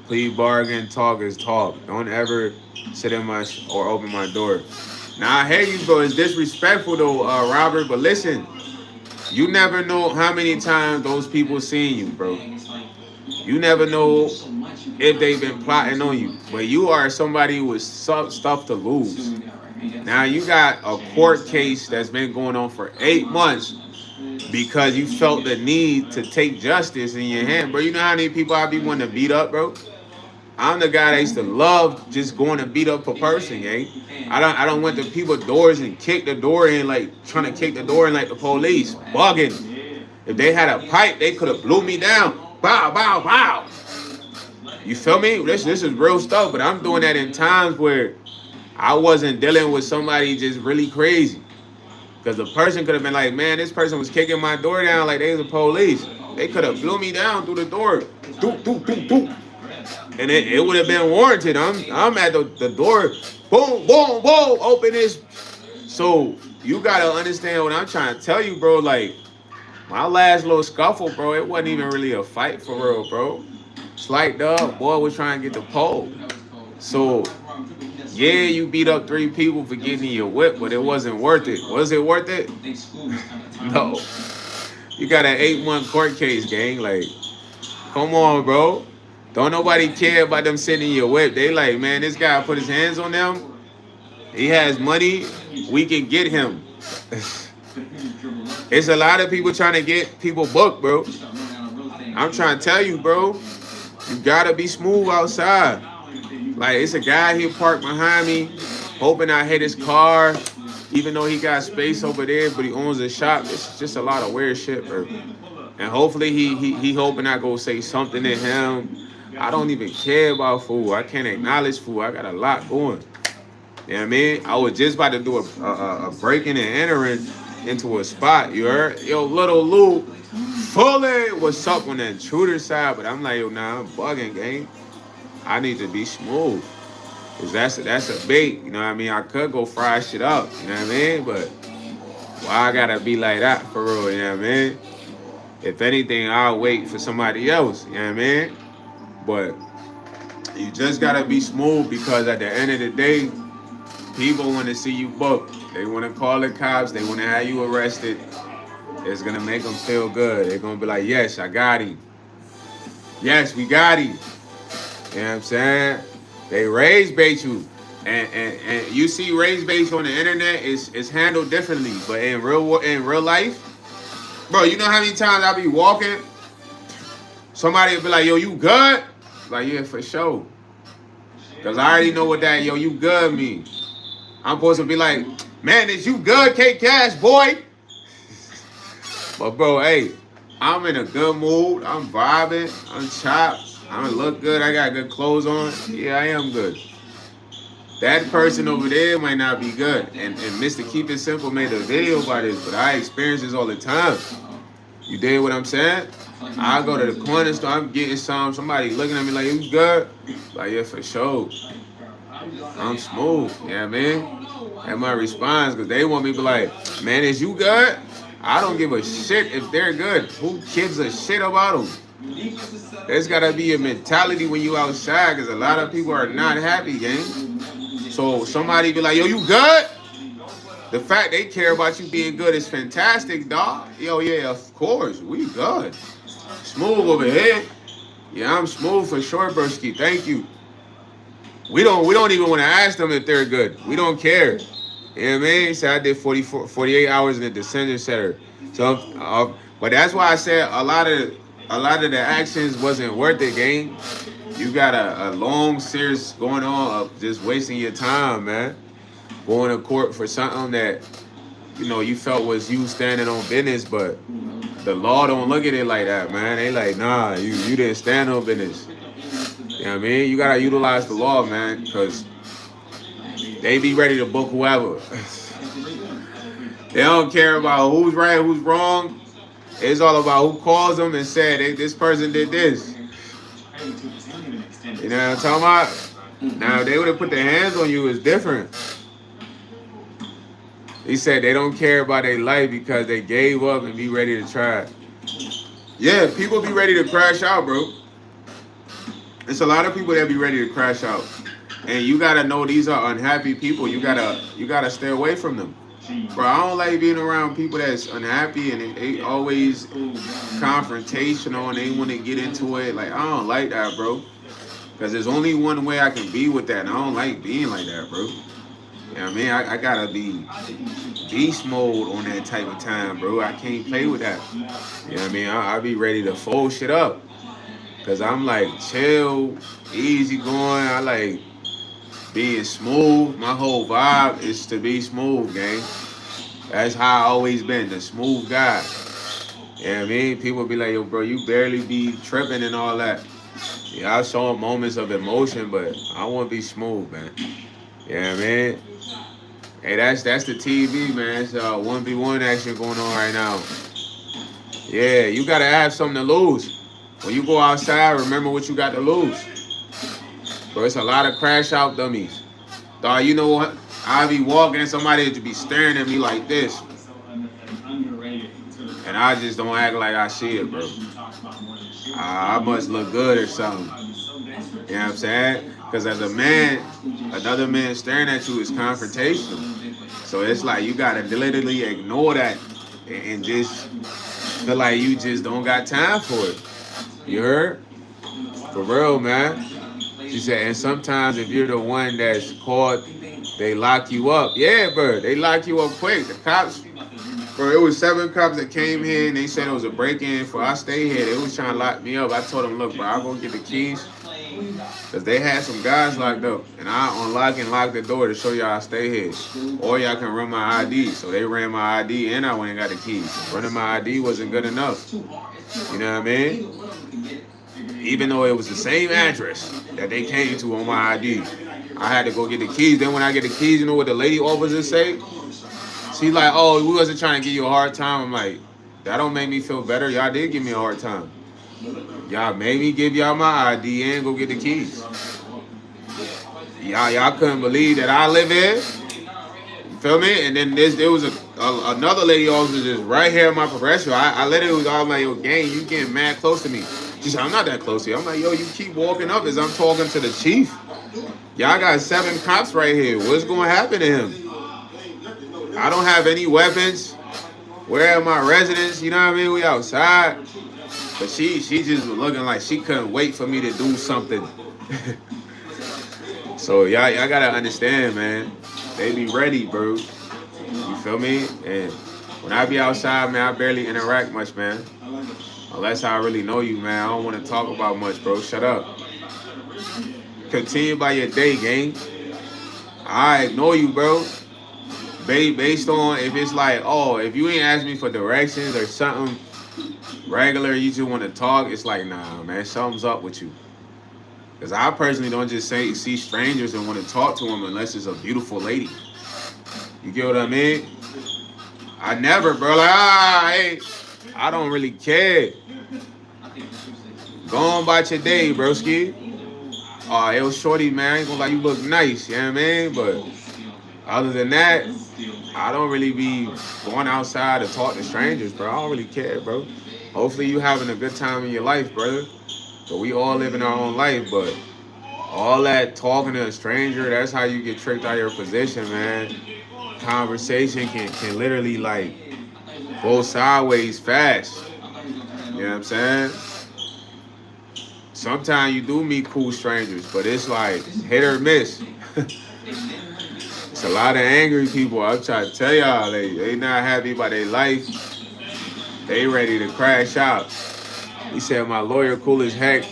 Plea bargain, talk is talk. Don't ever sit in my or open my door. Now I hear you, bro. It's disrespectful though, Robert. But listen, you never know how many times those people seen you, bro. You never know if they've been plotting on you. But you are somebody with stuff to lose. Now you got a court case that's been going on for 8 months because you felt the need to take justice in your hand, bro. You know how many people I be wanting to beat up, bro? I'm the guy that used to love just going to beat up a person, gang. I don't went to people's doors and kick the door in, like trying to kick the door in like the police, bugging. If they had a pipe, they could have blew me down. Bow, bow, bow. You feel me? This is real stuff, but I'm doing that in times where I wasn't dealing with somebody just really crazy. Because the person could have been like, man, this person was kicking my door down like they was the police. They could have blew me down through the door. Doop, doop, doop, doop. And it would have been warranted. I'm at the door. Boom, boom, boom. Open this. So you gotta understand what I'm trying to tell you, bro. Like my last little scuffle, bro, it wasn't even really a fight for real, bro. Slight dub, boy was trying to get the pole. So yeah, you beat up 3 people for getting your whip, but it wasn't worth it. Was it worth it? No. You got an 8-month court case, gang. Like, come on, bro. Don't nobody care about them sending your whip. They like, man, this guy put his hands on them. He has money. We can get him. It's a lot of people trying to get people booked, bro. I'm trying to tell you, bro. You gotta be smooth outside. Like, it's a guy here parked behind me, hoping I hit his car, even though he got space over there, but he owns a shop. It's just a lot of weird shit, bro. And hopefully he hoping I go say something to him. I don't even care about food. I can't acknowledge food. I got a lot going. You know what I mean? I was just about to do a breaking and entering into a spot. You heard? Yo, little Lou, fully what's up on the intruder side, but I'm like, yo, nah, I'm bugging, gang. I need to be smooth. Cause that's a bait, you know what I mean? I could go fry shit up, you know what I mean? But why I gotta be like that for real, you know what I mean? If anything, I'll wait for somebody else, you know what I mean? But you just gotta be smooth because at the end of the day, people want to see you booked. They want to call the cops. They want to have you arrested. It's gonna make them feel good. They're gonna be like, yes, I got him. Yes, we got him. You know what I'm saying? They raise bait you. And you see raise bait on the internet is handled differently. But in real life, bro, you know how many times I be walking? Somebody will be like, yo, you good? Like, yeah, for sure. Because I already know what that, yo, you good means. I'm supposed to be like, man, is you good, K Cash, boy? But, bro, hey, I'm in a good mood. I'm vibing. I'm chopped. I look good. I got good clothes on. Yeah, I am good. That person over there might not be good. And Mr. Keep It Simple made a video about this, but I experience this all the time. You dig what I'm saying? I go to the corner store, I'm getting somebody looking at me like, you good? Like, yeah, for sure. I'm smooth, you know what I mean? And my response, because they want me to be like, man, is you good? I don't give a shit if they're good. Who gives a shit about them? There's got to be a mentality when you outside, because a lot of people are not happy, gang. So somebody be like, yo, you good? The fact they care about you being good is fantastic, dog. Yo, yeah, of course, we good. Smooth over here. Yeah, I'm smooth for sure, broski. Thank you. We don't even want to ask them if they're good. We don't care. You know what I mean? So I did 48 hours in the Descender Center. So, but that's why I said a lot of the actions wasn't worth it, gang. You got a long series going on of just wasting your time, man. Going to court for something that, you know, you felt was you standing on business, but the law don't look at it like that, man. They like, nah, you didn't stand up in this. You know what I mean? You gotta utilize the law, man, because they be ready to book whoever. They don't care about who's right, who's wrong. It's all about who calls them and said, hey, this person did this. You know what I'm talking about? Now, if they would have put their hands on you, it's different. He said they don't care about their life because they gave up and be ready to try. Yeah, people be ready to crash out, bro. It's a lot of people that be ready to crash out. And you gotta know these are unhappy people. You gotta stay away from them. Bro, I don't like being around people that's unhappy and they always confrontational and they want to get into it. Like, I don't like that, bro. Because there's only one way I can be with that, and I don't like being like that, bro. You know what I mean? I gotta be beast mode on that type of time, bro. I can't play with that. You know what I mean? I be ready to fold shit up. Because I'm like chill, easy going. I like being smooth. My whole vibe is to be smooth, gang. That's how I always been, the smooth guy. You know what I mean? People be like, yo, bro, you barely be tripping and all that. Yeah, I saw moments of emotion, but I want to be smooth, man. You know what I mean? Hey, that's the TV, man. It's 1v1 action going on right now. Yeah, you got to have something to lose. When you go outside, remember what you got to lose. Bro, it's a lot of crash out dummies. Dog, you know what? I be walking, somebody to be staring at me like this. And I just don't act like I see it, bro. I must look good or something. You know what I'm saying? Because as a man, another man staring at you is confrontational. So it's like you gotta literally ignore that and just feel like you just don't got time for it. You heard? For real, man. She said, and sometimes if you're the one that's caught, they lock you up. Yeah, bro, they lock you up quick. The cops, bro, it was 7 cops that came here and they said it was a break-in. For I stay here, they was trying to lock me up. I told them, look, bro, I'll go get the keys. Because they had some guys locked up. And I unlock and lock the door to show y'all I stay here. Or y'all can run my ID. So they ran my ID and I went and got the keys. Running my ID wasn't good enough. You know what I mean? Even though it was the same address that they came to on my ID. I had to go get the keys. Then when I get the keys, you know what the lady officer say? She's like, oh, we wasn't trying to give you a hard time. I'm like, that don't make me feel better. Y'all did give me a hard time. Y'all made me give y'all my ID and go get the keys. Y'all couldn't believe that I live here. You feel me? And then there was another lady officer just right here in my progression. I literally was all like, yo, gang, you getting mad close to me. She said, I'm not that close to you. I'm like, yo, you keep walking up as I'm talking to the chief. Y'all got 7 cops right here. What's going to happen to him? I don't have any weapons. Where are my residents? You know what I mean? We outside. But she just was looking like she couldn't wait for me to do something. So y'all got to understand, man. They be ready, bro. You feel me? And when I be outside, man, I barely interact much, man. Unless I really know you, man. I don't want to talk about much, bro. Shut up. Continue by your day, gang. I ignore you, bro. Based on if it's like, oh, if you ain't ask me for directions or something regular, you just want to talk, it's like, nah, man, something's up with you. Because I personally don't just see strangers and want to talk to them unless it's a beautiful lady. You get what I mean? I never, bro. Like, hey, I don't really care. Go on about your day, broski. Yo, shorty, man, I ain't gonna lie, you look nice, you know what I mean? But other than that, I don't really be going outside to talk to strangers, bro. I don't really care, bro. Hopefully you having a good time in your life, brother. But we all living our own life, but all that talking to a stranger, that's how you get tricked out of your position, man. Conversation can literally, like, go sideways fast. You know what I'm saying? Sometimes you do meet cool strangers, but it's like hit or miss. It's a lot of angry people. I'm trying to tell y'all, they not happy about their life. They ready to crash out. He said, my lawyer cool as heck.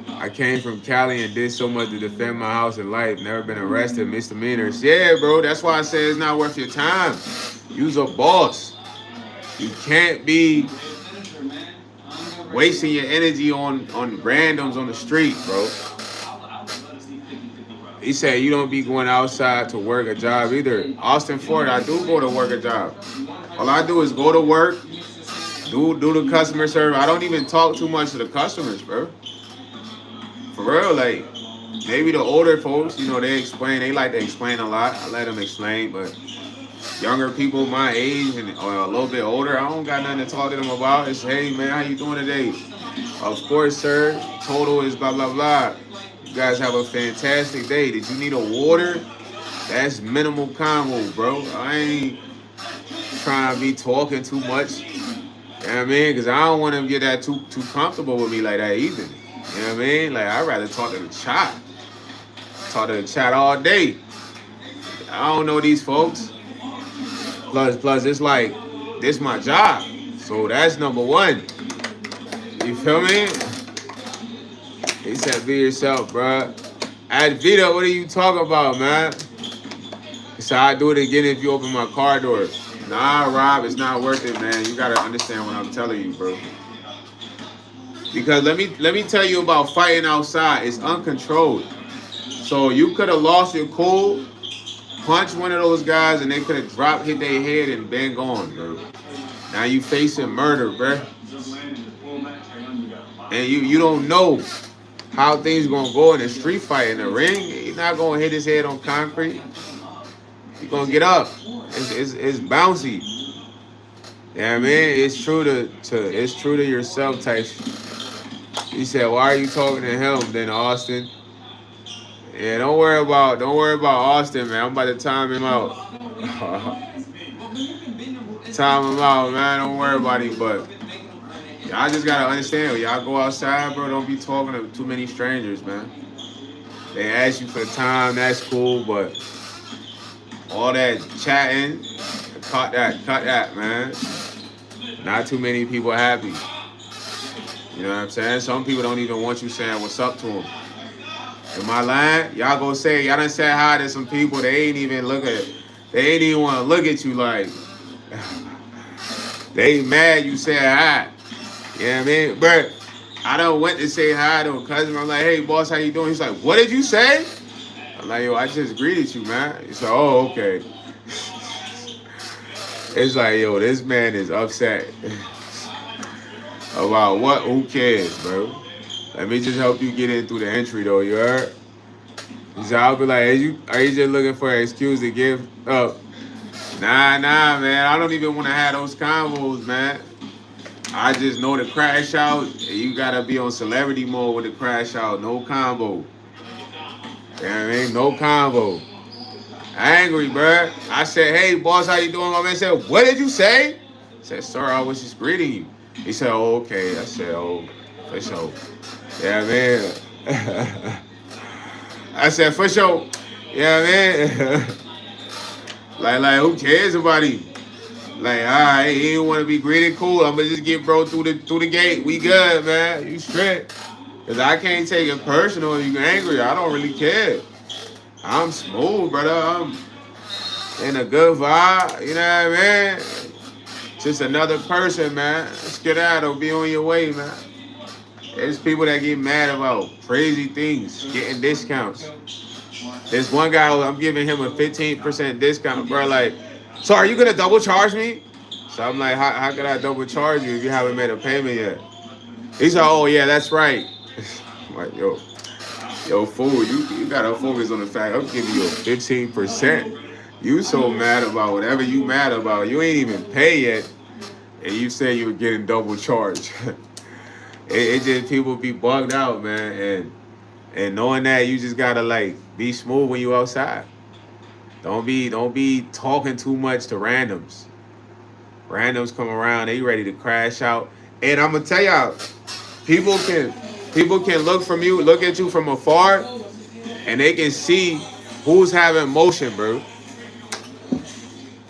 I came from Cali and did so much to defend my house and life. Never been arrested, misdemeanors. Yeah, bro, that's why I say it's not worth your time. You's a boss. You can't be wasting your energy on randoms on the street, bro. He said you don't be going outside to work a job either. Austin Ford, I do go to work a job. All I do is go to work, do the customer service. I don't even talk too much to the customers, bro. For real, like maybe the older folks, you know, they like to explain a lot. I let them explain, but younger people my age and or a little bit older, I don't got nothing to talk to them about. It's hey man, how you doing today? Of course, sir. Total is blah blah blah. You guys have a fantastic day. Did you need a water? That's minimal combo, bro. I ain't trying to be talking too much. You know what I mean? Because I don't want them to get that too comfortable with me like that either. You know what I mean? Like I'd rather talk to the chat. Talk to the chat all day. I don't know these folks. Plus, it's like this my job, so that's number one. You feel me? He said, "Be yourself, bro." At Vita, what are you talking about, man? He said, "I do it again if you open my car door." Nah, Rob, it's not worth it, man. You gotta understand what I'm telling you, bro. Because let me tell you about fighting outside. It's uncontrolled. So you could have lost your cool, punch one of those guys, and they could have hit their head, and been gone, bro. Now you facing murder, bro. And you don't know how things gonna go in a street fight in the ring. He's not gonna hit his head on concrete. He's gonna get up. It's bouncy. Yeah, man. It's true to yourself type. He said, "Why are you talking to him?" Then Austin. Yeah, don't worry about Austin, man. I'm about to time him out. Time him out, man. Don't worry about him, but y'all just gotta understand. When y'all go outside, bro, don't be talking to too many strangers, man. They ask you for the time, that's cool, but all that chatting, cut that, man. Not too many people happy. You know what I'm saying? Some people don't even want you saying what's up to them. In my line, y'all go say, y'all done said hi to some people, they ain't even want to look at you like, they mad you said hi. You know what I mean? But I don't went to say hi to a cousin. I'm like, hey, boss, how you doing? He's like, what did you say? I'm like, yo, I just greeted you, man. He's like, oh, okay. It's like, yo, this man is upset about what? Who cares, bro? Let me just help you get in through the entry, though. You heard? So I'll be like, are you just looking for an excuse to give up? Nah, man. I don't even want to have those combos, man. I just know the crash out. You gotta be on celebrity mode with the crash out. No combo. You know what I mean? No combo. Angry, bruh. I said, hey, boss, how you doing? My man said, what did you say? I said, sir, I was just greeting you. He said, oh, okay. I said, oh, for sure. Yeah, man. I said, for sure. Yeah, man. like, who cares about him? Like, all right, he didn't want to be greeted. Cool. I'm gonna just get bro through the gate. We good, man. You straight. Cause I can't take it personal if you angry. I don't really care. I'm smooth, brother. I'm in a good vibe. You know what I mean? Just another person, man. Skedaddle, be on your way, man. There's people that get mad about crazy things, getting discounts. There's one guy, I'm giving him a 15% discount, bro. Like, so are you gonna double charge me? So I'm like, how could I double charge you if you haven't made a payment yet? He's like, oh yeah, that's right. I'm like, yo, fool, you gotta focus on the fact I'm giving you a 15%. You so mad about whatever you mad about. You ain't even pay yet, and you say you're getting double charged. it just people be bugged out, man, and knowing that you just gotta like be smooth when you outside. Don't be talking too much to randoms. Randoms come around, they ready to crash out. And I'm gonna tell y'all, people can look at you from afar, and they can see who's having motion, bro.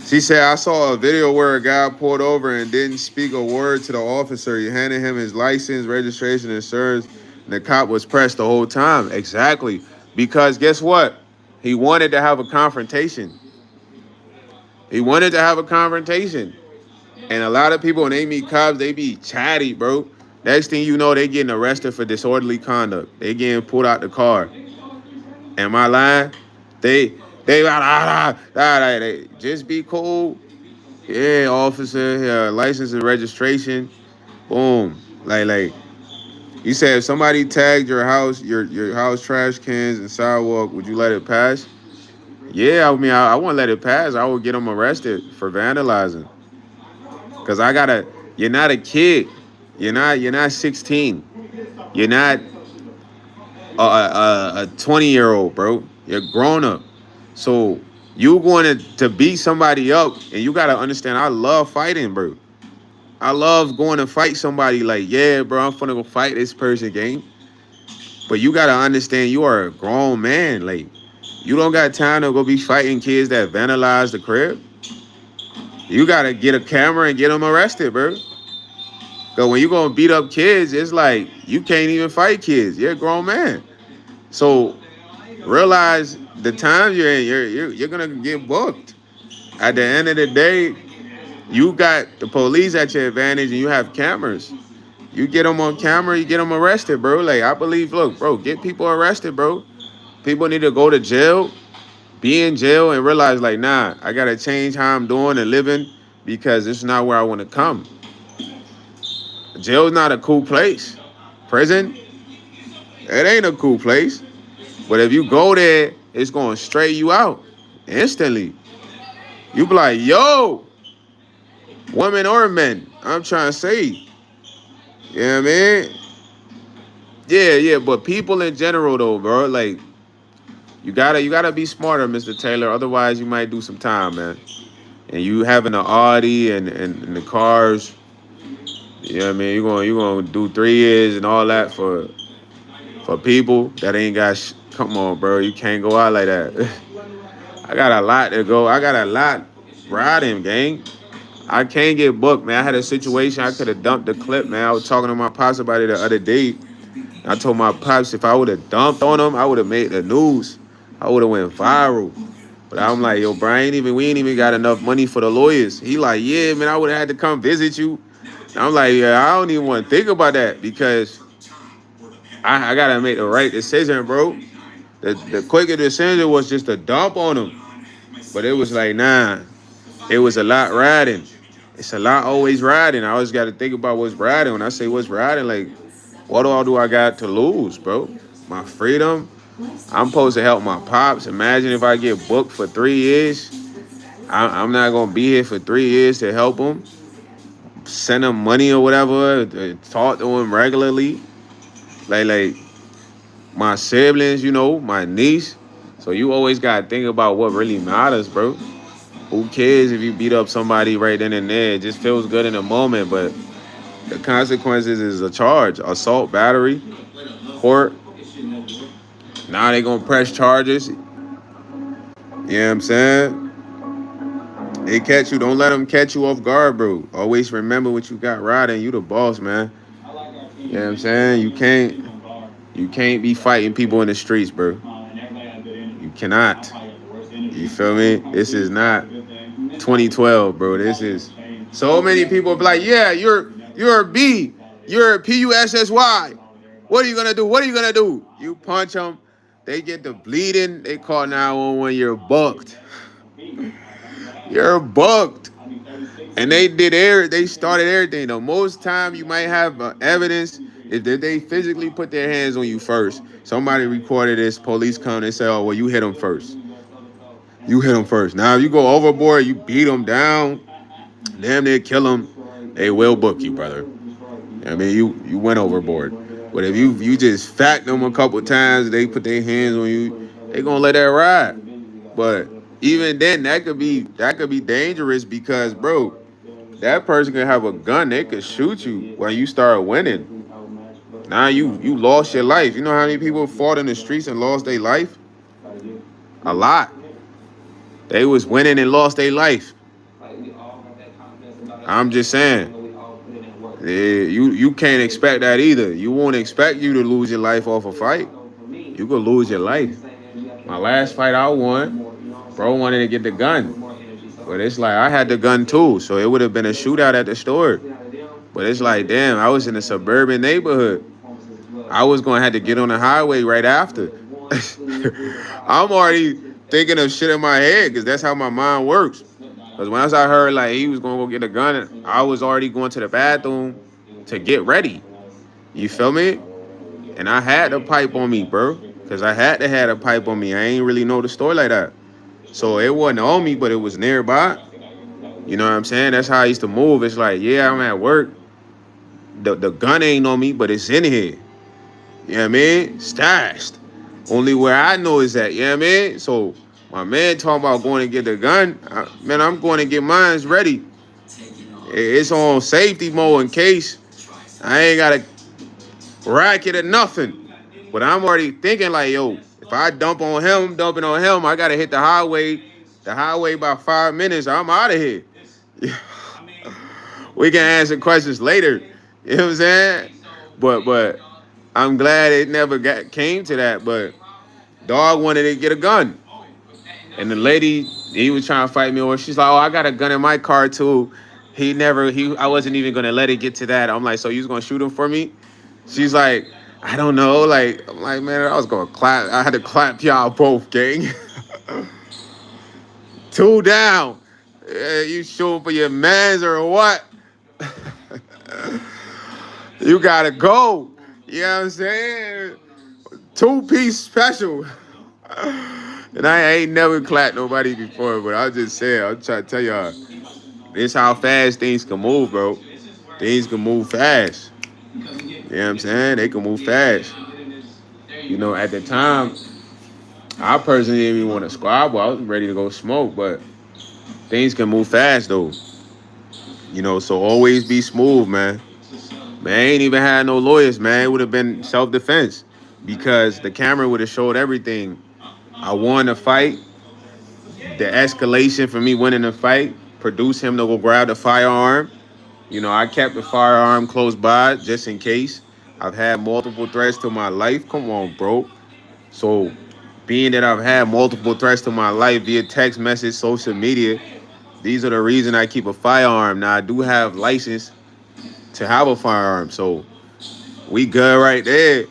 She said, I saw a video where a guy pulled over and didn't speak a word to the officer. He handed him his license, registration, insurance, and the cop was pressed the whole time. Exactly. Because guess what? He wanted to have a confrontation. He wanted to have a confrontation. And a lot of people, when they meet cops, they be chatty, bro. Next thing you know, they getting arrested for disorderly conduct. They getting pulled out the car. Am I lying? They they just be cool. Yeah, officer, license and registration. Boom. Like you said, if somebody tagged your house, your house trash cans and sidewalk, would you let it pass? Yeah, I mean, I wouldn't let it pass. I would get them arrested for vandalizing. Cause I gotta. You're not a kid. You're not 16. You're not a 20-year-old, bro. You're grown up. So you going to beat somebody up, and you gotta understand. I love fighting, bro. I love going to fight somebody. Like, yeah, bro, I'm finna go fight this person, gang. But you gotta understand, you are a grown man. Like, you don't got time to go be fighting kids that vandalize the crib. You gotta get a camera and get them arrested, bro. Cause when you gonna beat up kids, it's like you can't even fight kids. You're a grown man. So realize the time you're in, you're gonna get booked. At the end of the day, you got the police at your advantage, and you have cameras. You get them on camera, you get them arrested, bro. Like, I believe, look, bro, get people arrested, bro. People need to go to jail, be in jail, and realize, like, nah, I gotta change how I'm doing and living because this is not where I want to come. Jail's not a cool place. Prison, it ain't a cool place. But if you go there, it's gonna straight you out instantly. You be like, yo, women or men, I'm trying to say, you know what I mean? Yeah, but people in general though, bro, like you gotta be smarter, Mr. Taylor. Otherwise, you might do some time, man. And you having an Audi and the cars, you know what I mean? You gonna do 3 years and all that for people that ain't got. Come on, bro, you can't go out like that. I got a lot to go. I got a lot riding, gang. I can't get booked, man. I had a situation. I could have dumped the clip, man. I was talking to my pops about it the other day. I told my pops if I would have dumped on him, I would have made the news. I would have went viral. But I'm like, yo, Brian, we ain't even got enough money for the lawyers. He like, yeah, man, I would have had to come visit you. And I'm like, yeah, I don't even want to think about that because I gotta make the right decision, bro. The quicker decision was just to dump on him. But it was like, nah, it was a lot riding. It's a lot always riding. I always got to think about what's riding. When I say what's riding, like, what all do I got to lose, bro? My freedom. I'm supposed to help my pops. Imagine if I get booked for 3 years. I'm not going to be here for 3 years to help him. Send him money or whatever. Talk to him regularly. Like my siblings, my niece. So you always got to think about what really matters, bro. Who cares if you beat up somebody right then and there? It just feels good in the moment, but the consequences is a charge, assault, battery, court. Now they gonna press charges. You know what I'm saying? They catch you. Don't let them catch you off guard, bro. Always remember what you got riding. You the boss, man. You know what I'm saying? You can't be fighting people in the streets, bro. You cannot. You feel me? This is not 2012, bro. This is so many people be like, yeah, you're a B, you're a PUSSY. What are you gonna do? What are you gonna do? You punch them, they get the bleeding. They call 911. You're bucked. You're bucked. And they started everything. The most time you might have evidence is that they physically put their hands on you first. Somebody recorded this. Police come. They say, oh well, you hit them first. You hit them first. Now if you go overboard, you beat them down. Damn near kill them. They will book you, brother. I mean, you went overboard. But if you just fact them a couple times, they put their hands on you, they gonna let that ride. But even then, that could be dangerous because, bro, that person could have a gun. They could shoot you when you start winning. Now you lost your life. You know how many people fought in the streets and lost their life? A lot. They was winning and lost their life. I'm just saying. Yeah, you can't expect that either. You won't expect you to lose your life off a fight. You could lose your life. My last fight I won, bro wanted to get the gun. But it's like I had the gun too, so it would have been a shootout at the store. But it's like, damn, I was in a suburban neighborhood. I was gonna have to get on the highway right after. I'm already thinking of shit in my head because that's how my mind works. Because once I heard like he was gonna go get a gun, I was already going to the bathroom to get ready. You feel me? And I had the pipe on me, bro. Because I had to have a pipe on me. I ain't really know the story like that. So it wasn't on me, but it was nearby. You know what I'm saying? That's how I used to move. It's like, yeah, I'm at work. The gun ain't on me, but it's in here. You know what I mean? Stashed. Only where I know is that, you know what I mean? So my man talking about going to get the gun. Man, I'm going to get mines ready. It's on safety mode in case I ain't got to rack it or nothing. But I'm already thinking like, yo, if I dump on him, I'm dumping on him. I got to hit the highway. The highway by 5 minutes. I'm out of here. We can answer questions later. You know what I'm saying? But I'm glad it never came to that. But dog wanted to get a gun. And the lady, he was trying to fight me over. She's like, oh, I got a gun in my car too. I wasn't even gonna let it get to that. I'm like, so you was gonna shoot him for me? She's like, I don't know. Like, I'm like, man, I was gonna clap. I had to clap y'all both, gang. Two down. You shooting for your mans or what? You gotta go. You know what I'm saying? Two-piece special. And I ain't never clapped nobody before, but I'll just say, I'm trying to tell y'all, this how fast things can move, bro. Things can move fast. You know what I'm saying? They can move fast. You know, at the time, I personally didn't even want to squabble. I was ready to go smoke, but things can move fast, though. You know, so always be smooth, man. Man, I ain't even had no lawyers, man. It would have been self-defense because the camera would have showed everything. I won the fight. The escalation for me winning the fight produced him to go grab the firearm. You know, I kept the firearm close by just in case. I've had multiple threats to my life. Come on, bro. So, being that I've had multiple threats to my life via text message, social media, these are the reason I keep a firearm. Now, I do have license to have a firearm, so we good right there.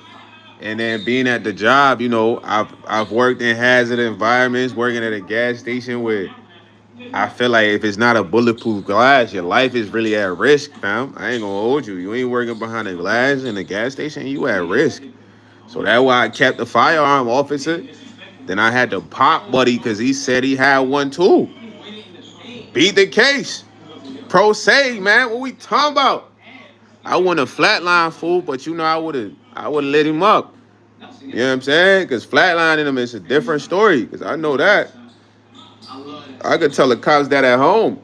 And then being at the job, you know, I've worked in hazard environments, working at a gas station where I feel like if it's not a bulletproof glass, your life is really at risk, fam. I ain't gonna hold you. You ain't working behind a glass in a gas station, you at risk. So that's why I kept the firearm officer. Then I had to pop buddy because he said he had one too. Beat the case. Pro se, man. What we talking about? I want a flatline fool, but you know I would have lit him up. You know what I'm saying? Because flatlining him is a different story. Because I know that. I could tell the cops that at home.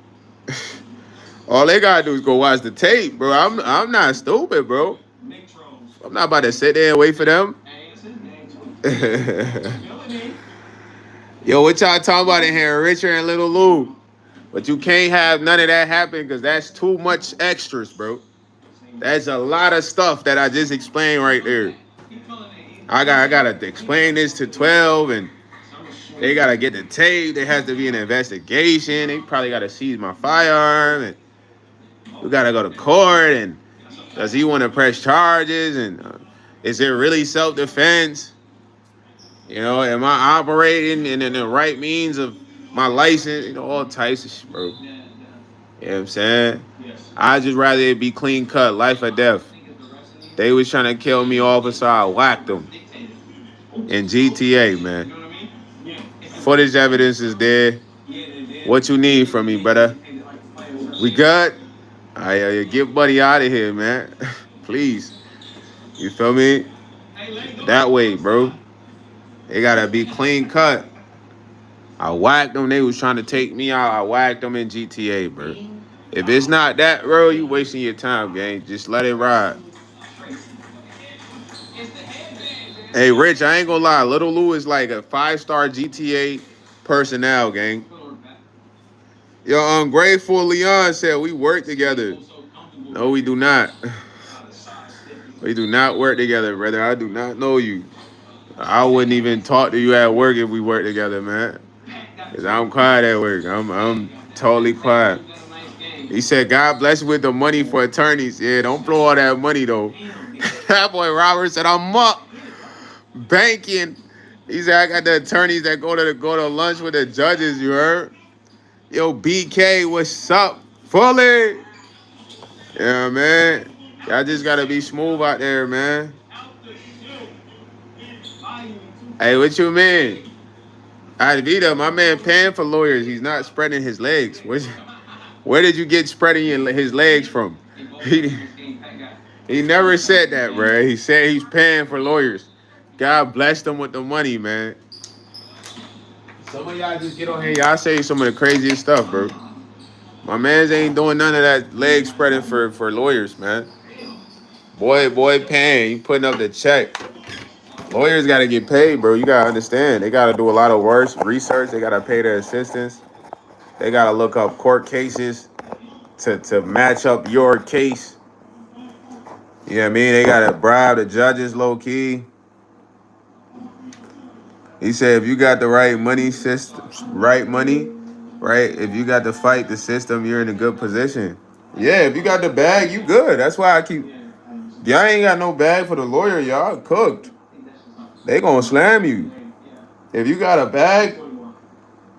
All they gotta do is go watch the tape, bro. I'm not stupid, bro. I'm not about to sit there and wait for them. Yo, what y'all talking about in here, Richard and Little Lou? But you can't have none of that happen because that's too much extras, bro. That's a lot of stuff that I just explained right there. I gotta explain this to 12 and they gotta get the tape. There has to be an investigation. They probably gotta seize my firearm and we gotta go to court. And does he want to press charges? And is it really self-defense? You know, am I operating in the right means of my license? You know, all types of shit, bro. You know what I'm saying? I just rather it be clean cut, life or death. They was trying to kill me off, so I whacked them. In GTA, man. Footage evidence is there. What you need from me, brother? We good? Get buddy out of here, man. Please. You feel me? That way, bro. They gotta be clean cut. I whacked them. They was trying to take me out. I whacked them in GTA, bro. If it's not that, bro, you wasting your time, gang. Just let it ride. Hey, Rich, I ain't gonna lie. Little Lou is like a 5-star GTA personnel, gang. Yo, Ungrateful Leon said we work together. No, we do not. We do not work together, brother. I do not know you. I wouldn't even talk to you at work if we worked together, man. Cause I'm quiet at work. I'm totally quiet. He said, God bless you with the money for attorneys. Yeah, don't blow all that money though. That boy Robert said, I'm up banking. He said, I got the attorneys that go to lunch with the judges, you heard? Yo, BK, what's up? Fully. Yeah, man. Y'all just gotta be smooth out there, man. Hey, what you mean? Advita, my man paying for lawyers. He's not spreading his legs. Where did you get spreading his legs from? He, he never said that, bro. He said he's paying for lawyers. God bless them with the money, man. Some of y'all just get on here. Y'all say some of the craziest stuff, bro. My mans ain't doing none of that leg spreading for lawyers, man. Boy paying. You putting up the check. Lawyers got to get paid, bro. You got to understand. They got to do a lot of work, research. They got to pay their assistants. They got to look up court cases to match up your case. You know what I mean? They got to bribe the judges low key. He said if you got the right money system, right money, right? If you got to fight the system, you're in a good position. Yeah, if you got the bag, you good. That's why I keep. Y'all ain't got no bag for the lawyer. Y'all cooked. They gonna slam you. If you got a bag,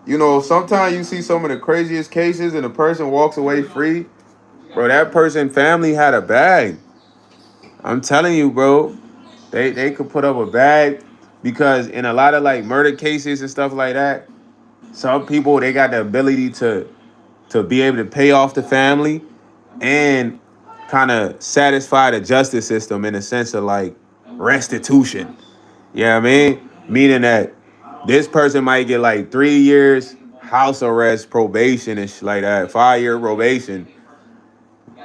you know, sometimes you see some of the craziest cases and a person walks away free. Bro, that person family had a bag. I'm telling you, bro. They could put up a bag because in a lot of like murder cases and stuff like that, some people they got the ability to be able to pay off the family and kind of satisfy the justice system in a sense of like restitution. You know what I mean? Meaning that this person might get like 3 years house arrest, probation, and shit like that, 5-year probation,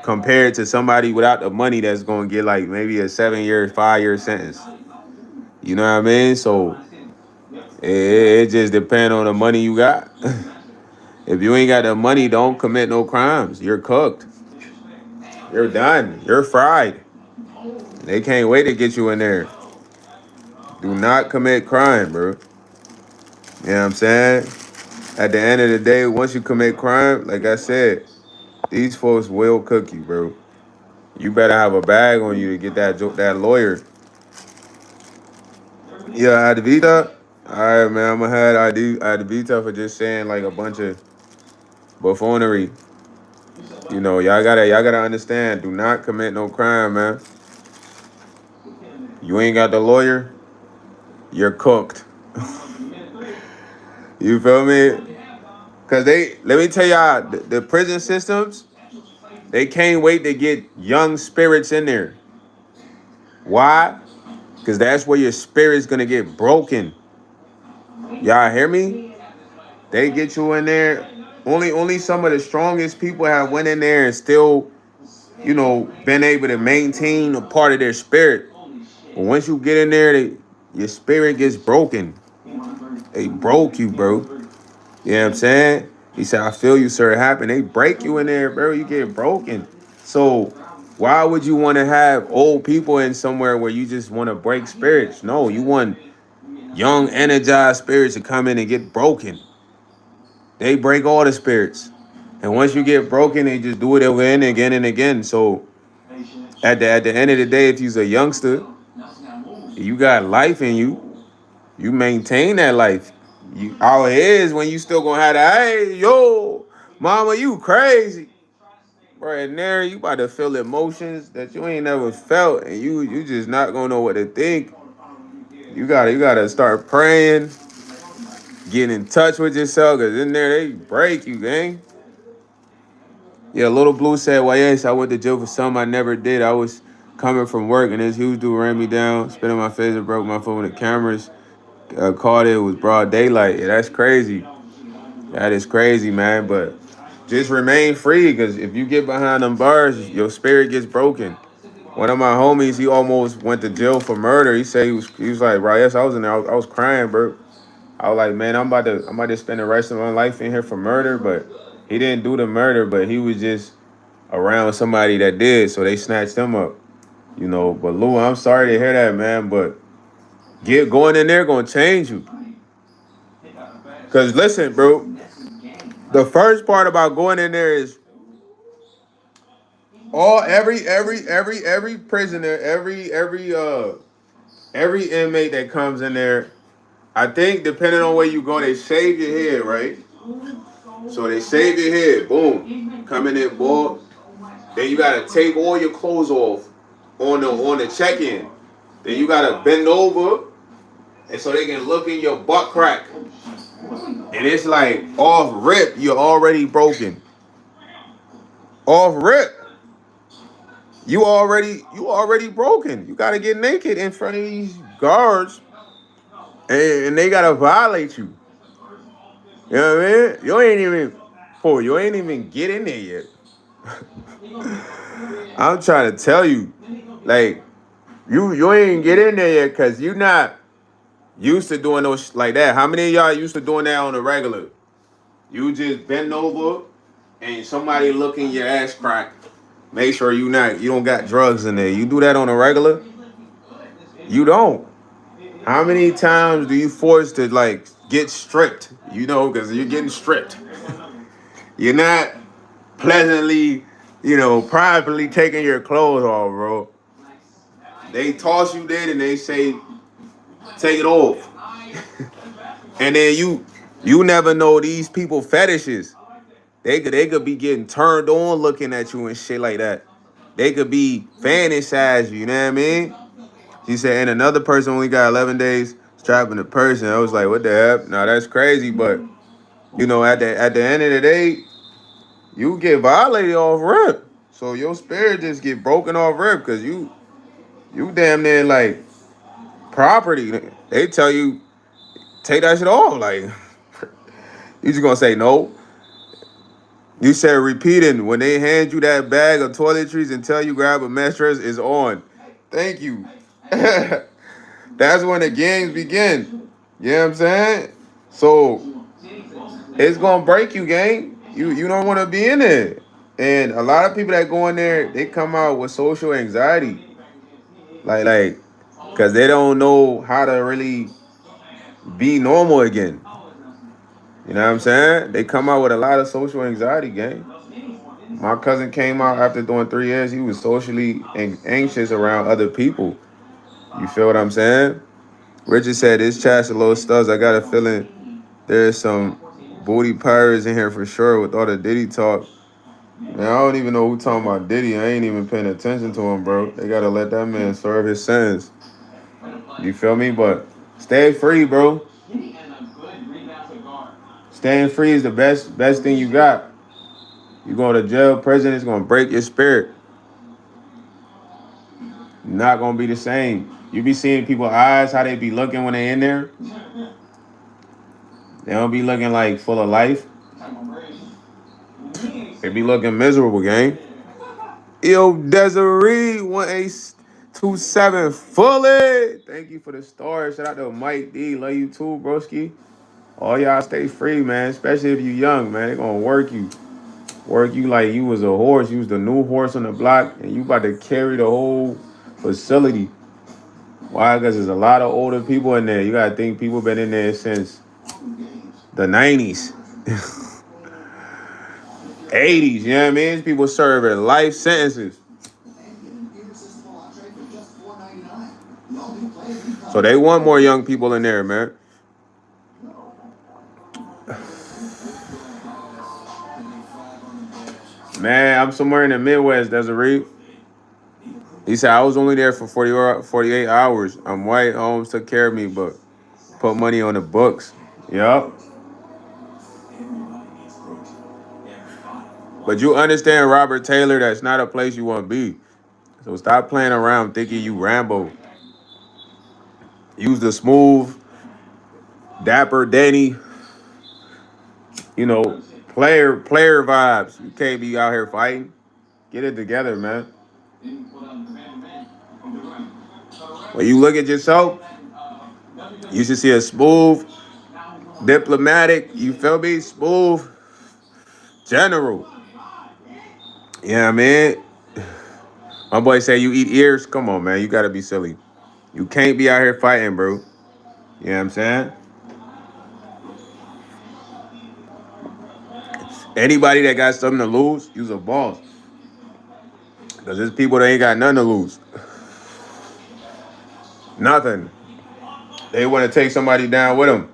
compared to somebody without the money that's going to get like maybe a 7-year, 5-year sentence. You know what I mean? So it just depends on the money you got. If you ain't got the money, don't commit no crimes. You're cooked. You're done. You're fried. They can't wait to get you in there. Do not commit crime, bro. You know what I'm saying? At the end of the day, once you commit crime, like I said, these folks will cook you, bro. You better have a bag on you to get that lawyer. Yeah, Advita. All right, man. I'm gonna have Advita for just saying like a bunch of buffoonery. You know, y'all gotta understand. Do not commit no crime, man. You ain't got the lawyer, you're cooked. You feel me? Cause let me tell y'all, the prison systems, they can't wait to get young spirits in there. Why? Cause that's where your spirit's gonna get broken. Y'all hear me? They get you in there. Only some of the strongest people have went in there and still, you know, been able to maintain a part of their spirit. But once you get in there, your spirit gets broken. They broke you, bro. You know what I'm saying? He said, I feel you, sir. It happened. They break you in there, bro. You get broken. So why would you want to have old people in somewhere where you just want to break spirits? No, you want young, energized spirits to come in and get broken. They break all the spirits. And once you get broken, they just do it again and again and again. So at the end of the day, if you're a youngster, you got life in you, you maintain that life. You all it is when you still gonna have that, hey, yo, mama, you crazy. Right in there, you about to feel emotions that you ain't never felt, and you just not gonna know what to think. You gotta start praying, getting in touch with yourself, cause in there they break you, gang. Yeah, Little Blue said, well, yes, I went to jail for something I never did. I was coming from work, and this huge dude ran me down, spit in my face, and broke my phone with the cameras. Caught it was broad daylight. Yeah, that's crazy. That is crazy, man. But just remain free, because if you get behind them bars, your spirit gets broken. One of my homies, he almost went to jail for murder. He said he was like, right, yes, I was in there. I was crying, bro. I was like, man, I'm about to spend the rest of my life in here for murder. But he didn't do the murder, but he was just around somebody that did, so they snatched him up. You know, but Lou, I'm sorry to hear that, man. But going in there gonna change you. Cause listen, bro, the first part about going in there is All every prisoner, every inmate that comes in there, I think depending on where you go, they shave your head, right? So they shave your head, boom, coming in, boy. Then you gotta take all your clothes off on the check-in. Then you gotta bend over, and so they can look in your butt crack. And it's like off rip, you're already broken. Off rip, you already broken. You gotta get naked in front of these guards, and they gotta violate you. You know what I mean? You ain't even get in there yet. I'm trying to tell you, like you ain't get in there yet because you not used to doing those like that. How many of y'all used to doing that on the regular? You just bend over and somebody looking your ass crack. Make sure you don't got drugs in there. You do that on a regular? You don't. How many times do you force to like get stripped? You know, because you're getting stripped. You're not pleasantly, privately taking your clothes off, bro. They toss you there and they say, take it off. And then you never know these people fetishes. They could be getting turned on looking at you and shit like that. They could be fantasize you know what I mean? He said, and another person only got 11 days strapping a person. I was like, what the heck? No, that's crazy. But at the end of the day, you get violated off rip. So your spirit just get broken off rip because you damn near like property. They tell you take that shit off. Like you just gonna say no. You said repeating when they hand you that bag of toiletries and tell you grab a mattress is on. Thank you. That's when the games begin. You know what I'm saying? So it's gonna break you, gang. You don't want to be in there. And a lot of people that go in there, they come out with social anxiety, like, cause they don't know how to really be normal again. You know what I'm saying? They come out with a lot of social anxiety, gang. My cousin came out after doing 3 years. He was socially anxious around other people. You feel what I'm saying? Richard said, this chat's a little studs. I got a feeling there's some booty pirates in here for sure with all the Diddy talk. Man, I don't even know who talking about Diddy. I ain't even paying attention to him, bro. They got to let that man serve his sentence. You feel me? But stay free, bro. Staying free is the best thing you got. You go to jail, prison, it's going to break your spirit. Not gonna be the same. You be seeing people's eyes, how they be looking when they in there. They don't be looking like full of life. They be looking miserable, gang. Yo, Desiree, 1827 fully. Thank you for the story. Shout out to Mike D. Love you too, broski. All y'all stay free, man. Especially if you young, man. They gonna work you. Work you like you was a horse. You was the new horse on the block, and you about to carry the whole facility. Why? Because there's a lot of older people in there. You gotta think people been in there since the 90s, 80s, you know what I mean? People serving life sentences. So they want more young people in there, man. Man, I'm somewhere in the Midwest, Desiree. He said, I was only there for 48 hours. I'm white, Holmes took care of me, but put money on the books. Yup. But you understand, Robert Taylor, that's not a place you want to be. So stop playing around thinking you Rambo. Use the smooth, dapper Danny, you know, player vibes. You can't be out here fighting. Get it together, man. When you look at yourself, you should see a smooth, diplomatic, you feel me? Smooth general. You know what I mean? My boy say you eat ears. Come on, man. You gotta be silly. You can't be out here fighting, bro. You know what I'm saying? Anybody that got something to lose, use a boss. Because there's people that ain't got nothing to lose. Nothing. They want to take somebody down with them.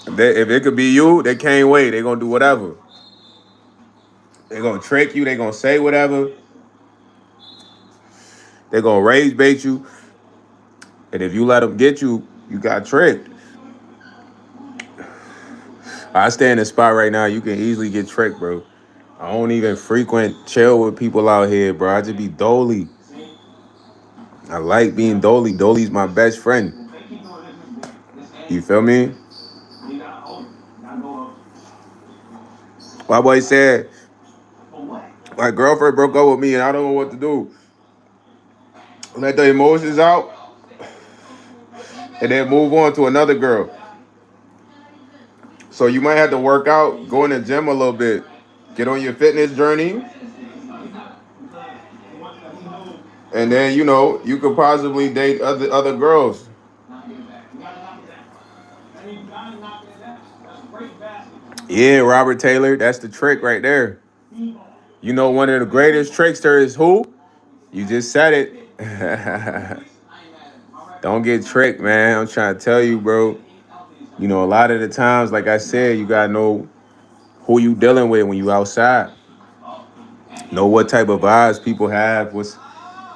If it could be you, they can't wait. They going to do whatever. They going to trick you. They going to say whatever. They going to rage bait you. And if you let them get you, you got tricked. I stay in a spot right now, you can easily get tricked, bro. I don't even frequent chill with people out here, bro. I just be dolly. I like being dolly. Dolly's my best friend. You feel me? My boy said, my girlfriend broke up with me and I don't know what to do. Let the emotions out and then move on to another girl. So you might have to work out, go in the gym a little bit, get on your fitness journey. And then, you could possibly date other girls. Yeah, Robert Taylor, that's the trick right there. You know, one of the greatest tricksters is who? You just said it. Don't get tricked, man. I'm trying to tell you, bro. You know, a lot of the times, like I said, you gotta know who you dealing with when you outside. Know what type of vibes people have. A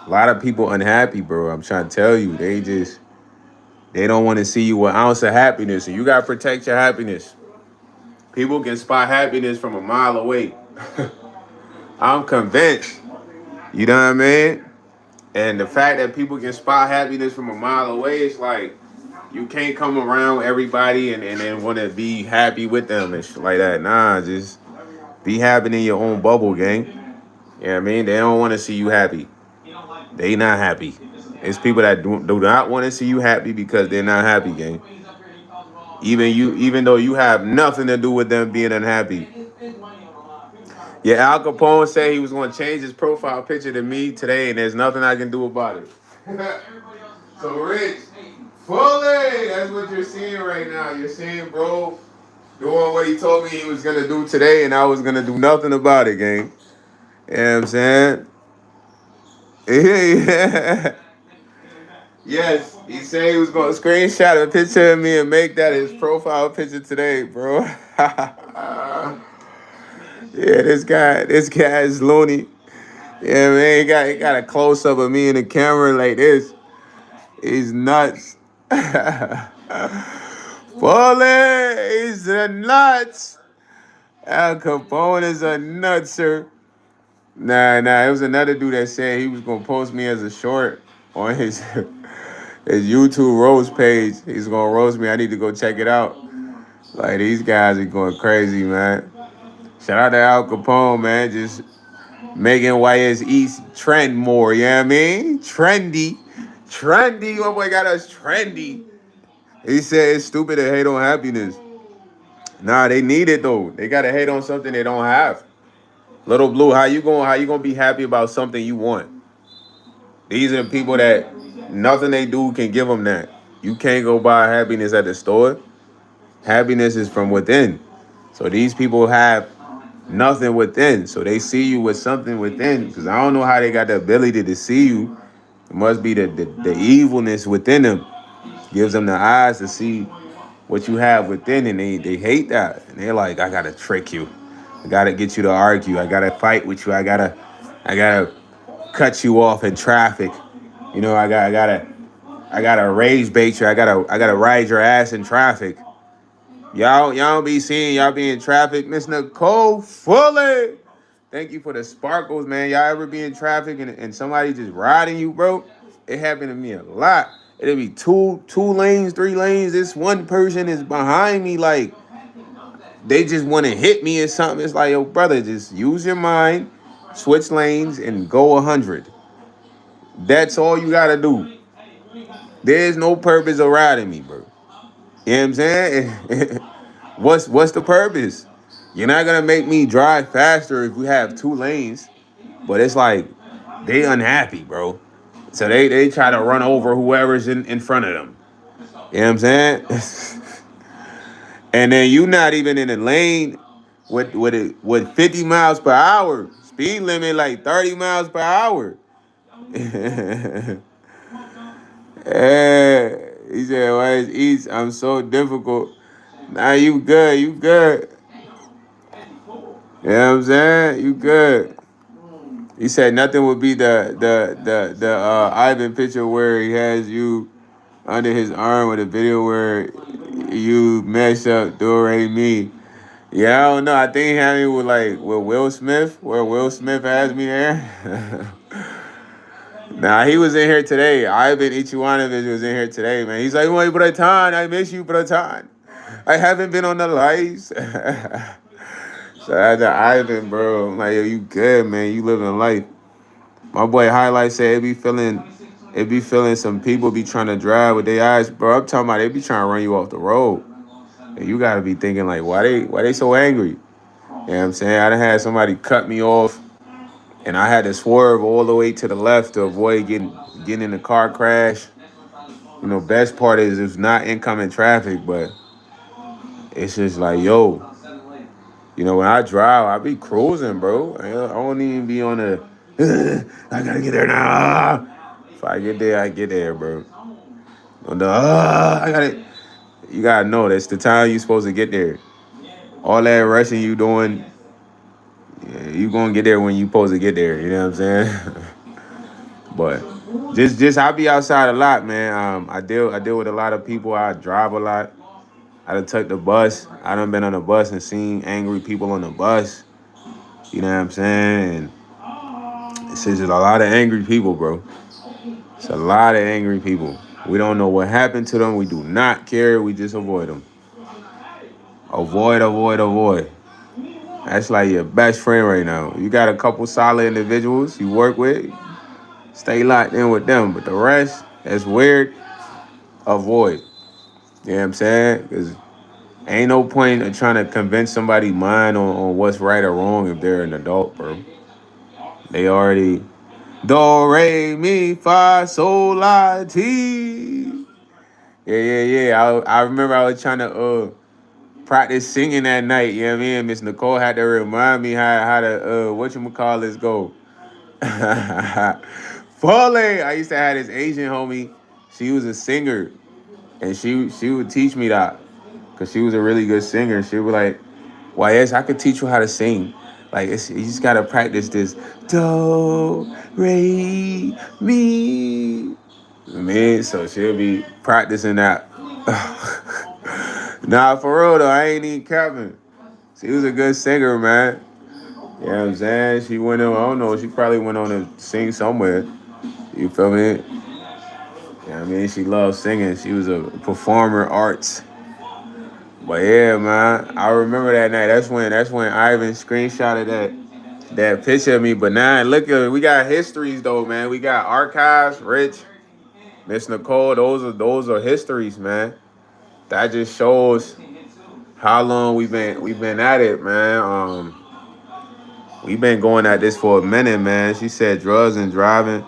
lot of people unhappy, bro. I'm trying to tell you, they don't want to see you with an ounce of happiness, and you gotta protect your happiness. People can spot happiness from a mile away. I'm convinced. You know what I mean? And the fact that people can spot happiness from a mile away, it's like you can't come around everybody and then want to be happy with them and shit like that. Nah, just be happy in your own bubble, gang. You know what I mean? They don't want to see you happy. They not happy. It's people that do not want to see you happy because they're not happy, gang. Even though you have nothing to do with them being unhappy. Yeah, Al Capone said he was going to change his profile picture to me today, and there's nothing I can do about it. So, Rich, fully, that's what you're seeing right now. You're seeing bro doing what he told me he was going to do today, and I was going to do nothing about it, gang. You know what I'm saying? Yeah. Yes, he said he was going to screenshot a picture of me and make that his profile picture today, bro. Yeah, this guy is loony. Yeah, man, he got a close up of me in the camera like this. He's nuts. Foley, he's a nuts. Al Capone is a nutser. Nah, it was another dude that said he was gonna post me as a short on his his YouTube roast page. He's gonna roast me. I need to go check it out. Like, these guys are going crazy, man. Shout out to Al Capone, man. Just making YsEats trend more, you know what I mean? Trendy. My boy got us trendy. He said it's stupid to hate on happiness. Nah, they need it though. They gotta hate on something they don't have. Little Blue, how you gonna be happy about something you want? These are the people that nothing they do can give them that. You can't go buy happiness at the store. Happiness is from within. So these people have nothing within. So they see you with something within. Because I don't know how they got the ability to see you. It must be the evilness within them. Gives them the eyes to see what you have within, and they hate that. And they're like, I gotta trick you. I gotta get you to argue. I gotta fight with you. I gotta cut you off in traffic. You know, I gotta rage bait you. I gotta ride your ass in traffic. Y'all be seeing y'all be in traffic. Miss Nicole Fuller. Thank you for the sparkles, man. Y'all ever be in traffic and somebody just riding you, bro? It happened to me a lot. It'll be two lanes, 3 lanes. This one person is behind me, like they just want to hit me or something. It's like, yo, brother, just use your mind, switch lanes, and go 100. That's all you gotta do. There's no purpose of riding me, bro. You know what I'm saying? What's the purpose? You're not gonna make me drive faster if we have 2 lanes. But it's like they unhappy, bro. So they try to run over whoever's in front of them. You know what I'm saying? And then you not even in the lane with 50 miles per hour speed limit like 30 miles per hour. Yeah, he said, YsEats, I'm so difficult. Nah, you good, you good. You know what I'm saying? You good. He said nothing would be the Ivan picture where he has you under his arm with a video where you mess up Do Re Mi. Yeah, I don't know. I think he had me with with Will Smith, where Will Smith has me there. Nah, he was in here today. Ivan Ichiwanovich was in here today, man. He's like, wait, Bratan, I miss you, Bratan. I haven't been on the lights. So after Ivan, bro, I'm like, yo, you good, man. You living life. My boy Highlight said it be feeling some people be trying to drive with their eyes, bro. I'm talking about they be trying to run you off the road. And you gotta be thinking like, why they so angry? You know what I'm saying? I done had somebody cut me off and I had to swerve all the way to the left to avoid getting in a car crash. You know, best part is it's not incoming traffic, but it's just like, yo, you know, when I drive, I be cruising, bro. I don't even be on the, I gotta get there now. If I get there, I get there, bro. On the, I gotta, you gotta know that's the time you supposed to get there. All that rushing you doing, yeah, you gonna get there when you supposed to get there. You know what I'm saying? But just I be outside a lot, man. I deal with a lot of people. I drive a lot. I done took the bus. I done been on the bus and seen angry people on the bus. You know what I'm saying? And it's just a lot of angry people, bro. It's a lot of angry people. We don't know what happened to them. We do not care. We just avoid them. Avoid, avoid, avoid. That's like your best friend right now. You got a couple solid individuals you work with. Stay locked in with them. But the rest, that's weird. Avoid. You know what I'm saying? Because ain't no point in trying to convince somebody's mind on what's right or wrong if they're an adult, bro. They already do re mi fa sol la ti. Yeah. I remember I was trying to practice singing that night. You know what I mean? Miss Nicole had to remind me how to whatchamacallit go. Foley. I used to have this Asian homie. She was a singer, and she would teach me that because she was a really good singer. She would be like, "YS, I could teach you how to sing. Like you just gotta practice this do re mi." Man, so she'll be practicing that. Nah, for real though, I ain't even capping. She was a good singer, man. You know what I'm saying? She went on, I don't know, she probably went on to sing somewhere. You feel me? You know what I mean? She loved singing. She was a performer arts. But yeah, man, I remember that night. That's when Ivan screenshotted that picture of me. But now look at it. We got histories though, man. We got archives, Rich, Miss Nicole. Those are histories, man. That just shows how long we've been at it, man. We've been going at this for a minute, man. She said drugs and driving,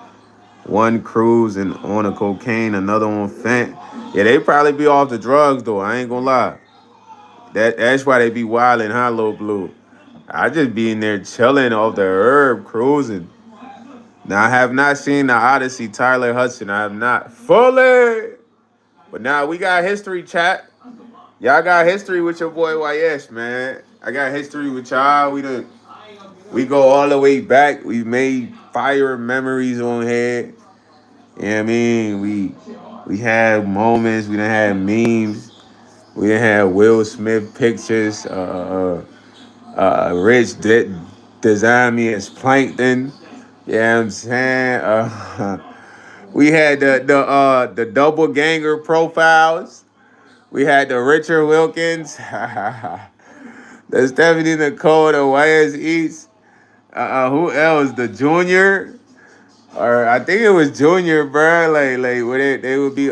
one cruise and on a cocaine, another on fent. Yeah, they probably be off the drugs though. I ain't gonna lie. That's why they be wildin', huh, Lil Blue? I just be in there chilling off the herb, cruising. Now I have not seen the Odyssey, Tyler Hudson. I have not fully. But now we got history, chat. Y'all got history with your boy YS, man. I got history with y'all. We go all the way back. We made fire memories on here. You know what I mean? We had moments. We done had memes. We done had Will Smith pictures. Rich designed me as Plankton. Yeah, I'm saying. We had the double ganger profiles. We had the Richard Wilkins, the Stephanie Nicole, the YsEats. Who else? The Junior, or I think it was Junior, bro. Like what they would be.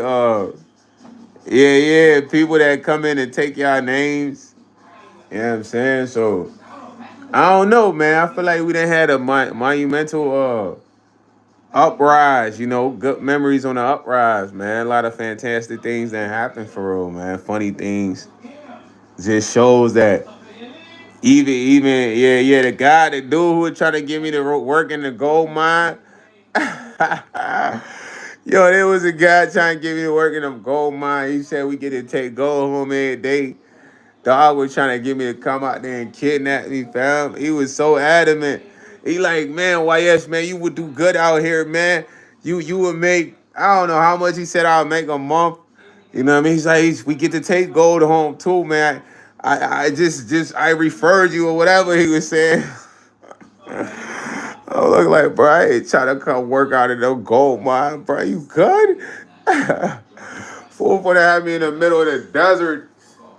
Yeah. People that come in and take y'all names. You know what I'm saying? So I don't know, man. I feel like we done had a monumental uprise. You know, good memories on the uprise, man. A lot of fantastic things that happened for real, man. Funny things. Just shows that Yeah, the guy, the dude who was trying to get me to work in the gold mine. Yo, there was a guy trying to get me to work in the gold mine. He said we get to take gold home every day. Dog was trying to get me to come out there and kidnap me, fam. He was so adamant. He like, man, YS, man, you would do good out here, man. You would make, I don't know how much he said I'll make a month. You know what I mean? He's like, we get to take gold home too, man. I just I referred you or whatever he was saying. I look like, bro, I ain't trying to come work out in no gold mine, bro. You good? Fool for to have me in the middle of the desert.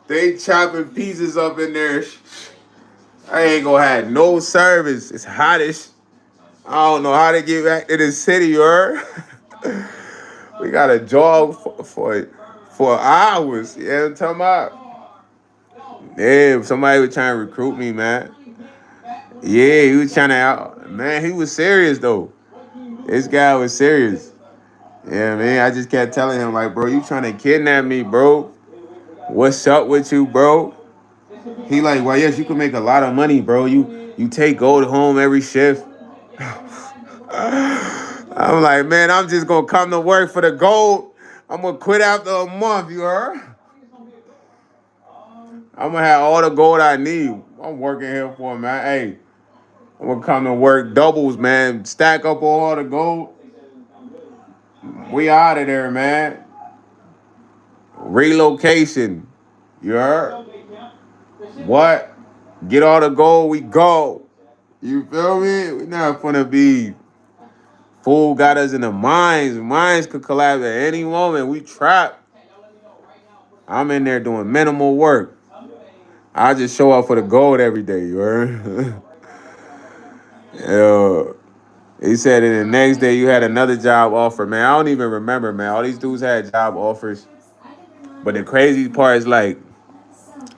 They chopping pieces up in there. I ain't gonna have no service. It's hottish. I don't know how to get back to the city, you heard? We got to jog for hours. You know what I'm talking about? Yeah, somebody was trying to recruit me, man. Yeah, he was trying to man, he was serious though. This guy was serious. Yeah, man. I just kept telling him, like, bro, you trying to kidnap me, bro. What's up with you, bro? He like, well, yes, you can make a lot of money, bro. You take gold home every shift. I'm like, man, I'm just gonna come to work for the gold. I'm gonna quit after a month, you heard? I'm gonna have all the gold I need. I'm working here for him, man. Hey, I'm gonna come to work doubles, man. Stack up all the gold. We out of there, man. Relocation. You heard? What? Get all the gold, we go. You feel me? We not gonna be fool got us in the mines. Mines could collapse at any moment. We trapped. I'm in there doing minimal work. I just show up for the gold every day, you heard? Yeah. He said in the next day you had another job offer, man. I don't even remember, man. All these dudes had job offers. But the crazy part is like,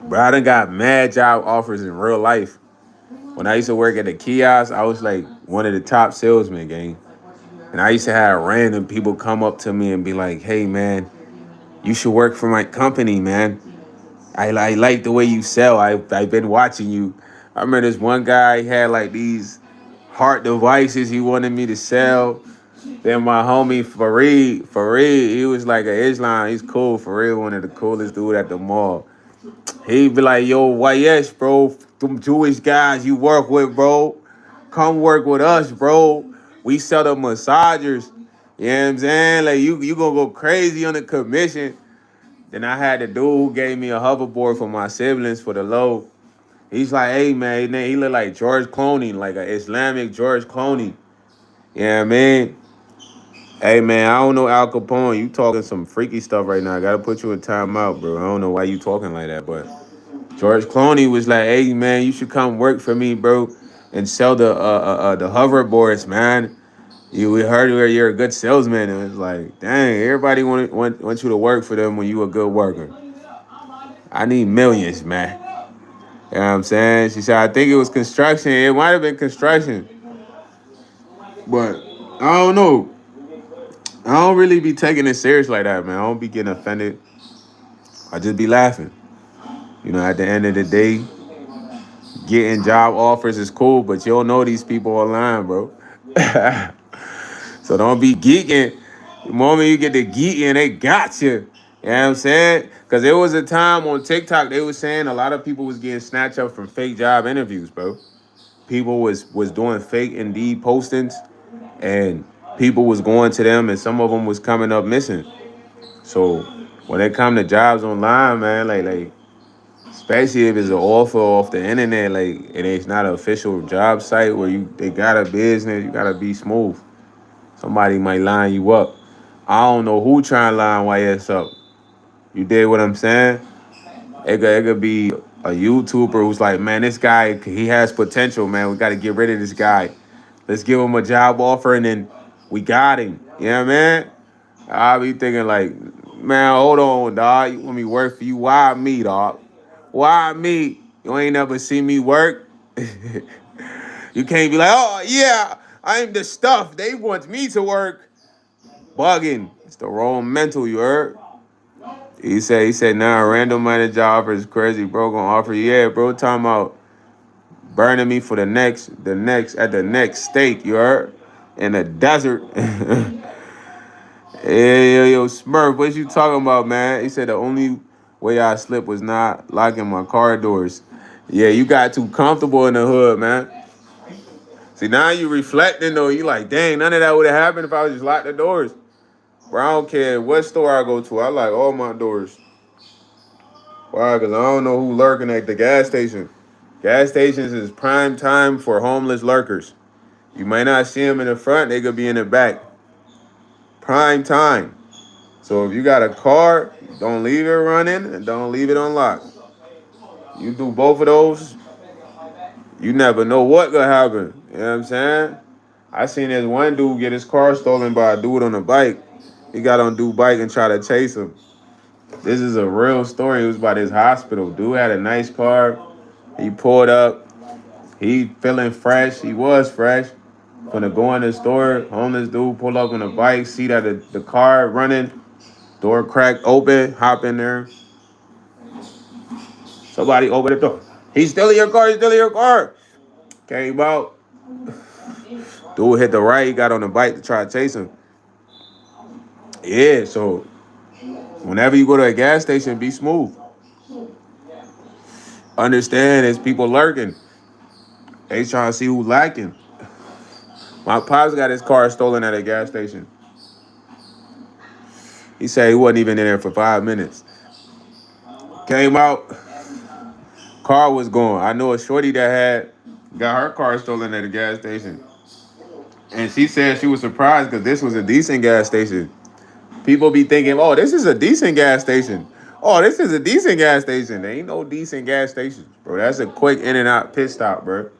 bro, I done got mad job offers in real life. When I used to work at the kiosk, I was like one of the top salesmen, gang. And I used to have random people come up to me and be like, hey, man, you should work for my company, man. I like the way you sell. I've been watching you. I remember this one guy had like these heart devices he wanted me to sell. Then my homie Fareed, he was like an Islam. He's cool. Fareed, one of the coolest dude at the mall. He'd be like, yo, YS, bro, them Jewish guys you work with, bro. Come work with us, bro. We sell the massagers. You know what I'm saying? Like you gonna go crazy on the commission. Then I had the dude who gave me a hoverboard for my siblings for the low. He's like, hey man, he look like George Clooney, like an Islamic George Clooney. You know what I mean? Hey man, I don't know Al Capone. You talking some freaky stuff right now. I gotta put you in timeout, bro. I don't know why you talking like that, but George Clooney was like, hey man, you should come work for me, bro, and sell the hoverboards, man. We heard you're a good salesman. And it's like, dang, everybody want you to work for them when you a good worker. I need millions, man. You know what I'm saying? She said, I think it was construction. It might have been construction. But I don't know. I don't really be taking it serious like that, man. I don't be getting offended. I just be laughing. You know, at the end of the day, getting job offers is cool, but you don't know these people online, bro. So don't be geeking. The moment you get to geeking, they got you. You know what I'm saying? Because there was a time on TikTok, they was saying a lot of people was getting snatched up from fake job interviews, bro. People was doing fake Indeed postings, and people was going to them, and some of them was coming up missing. So when it come to jobs online, man, like especially if it's an offer off the internet, like and it's not an official job site where they got a business, you gotta be smooth. Somebody might line you up. I don't know who trying to line YS up. You did what I'm saying? It could be a YouTuber who's like, man, this guy, he has potential, man. We got to get rid of this guy. Let's give him a job offer, and then we got him. You know what I mean? I'll be thinking like, man, hold on, dog. You want me to work for you? Why me, dog? Why me? You ain't never seen me work. You can't be like, oh, yeah, I'm the stuff. They want me to work. Bugging. It's the wrong mental, you heard? He said, nah, random money job offer is crazy, bro. Gonna offer you. Yeah, bro, talking about burning me for at the next stake, you heard? In the desert. Hey, yo, Smurf, what you talking about, man? He said the only way I slipped was not locking my car doors. Yeah, you got too comfortable in the hood, man. See, now you reflecting, though. You like, dang, none of that would have happened if I was just locked the doors. Bro, I don't care what store I go to. I like all my doors. Why? Because I don't know who lurking at the gas station. Gas stations is prime time for homeless lurkers. You might not see them in the front. They could be in the back. Prime time. So if you got a car, don't leave it running and don't leave it unlocked. You do both of those, you never know what could happen. You know what I'm saying? I seen this one dude get his car stolen by a dude on a bike. He got on dude bike and tried to chase him. This is a real story. It was about his hospital. Dude had a nice car. He pulled up. He feeling fresh. He was fresh. Gonna go in the store. Homeless dude pull up on a bike. See that the car running. Door cracked open. Hop in there. Somebody open the door. He's stealing your car. He's stealing your car. Came out. Dude hit the right. He got on the bike to try to chase him. Yeah, so whenever you go to a gas station, be smooth. Understand there's people lurking. They trying to see who's lacking. My pops got his car stolen at a gas station. He said he wasn't even in there for 5 minutes. Came out, car was gone. I know a shorty that got her car stolen at a gas station. And she said she was surprised because this was a decent gas station. People be thinking, oh, this is a decent gas station. Oh, this is a decent gas station. There ain't no decent gas stations, bro. That's a quick in and out pit stop, bro.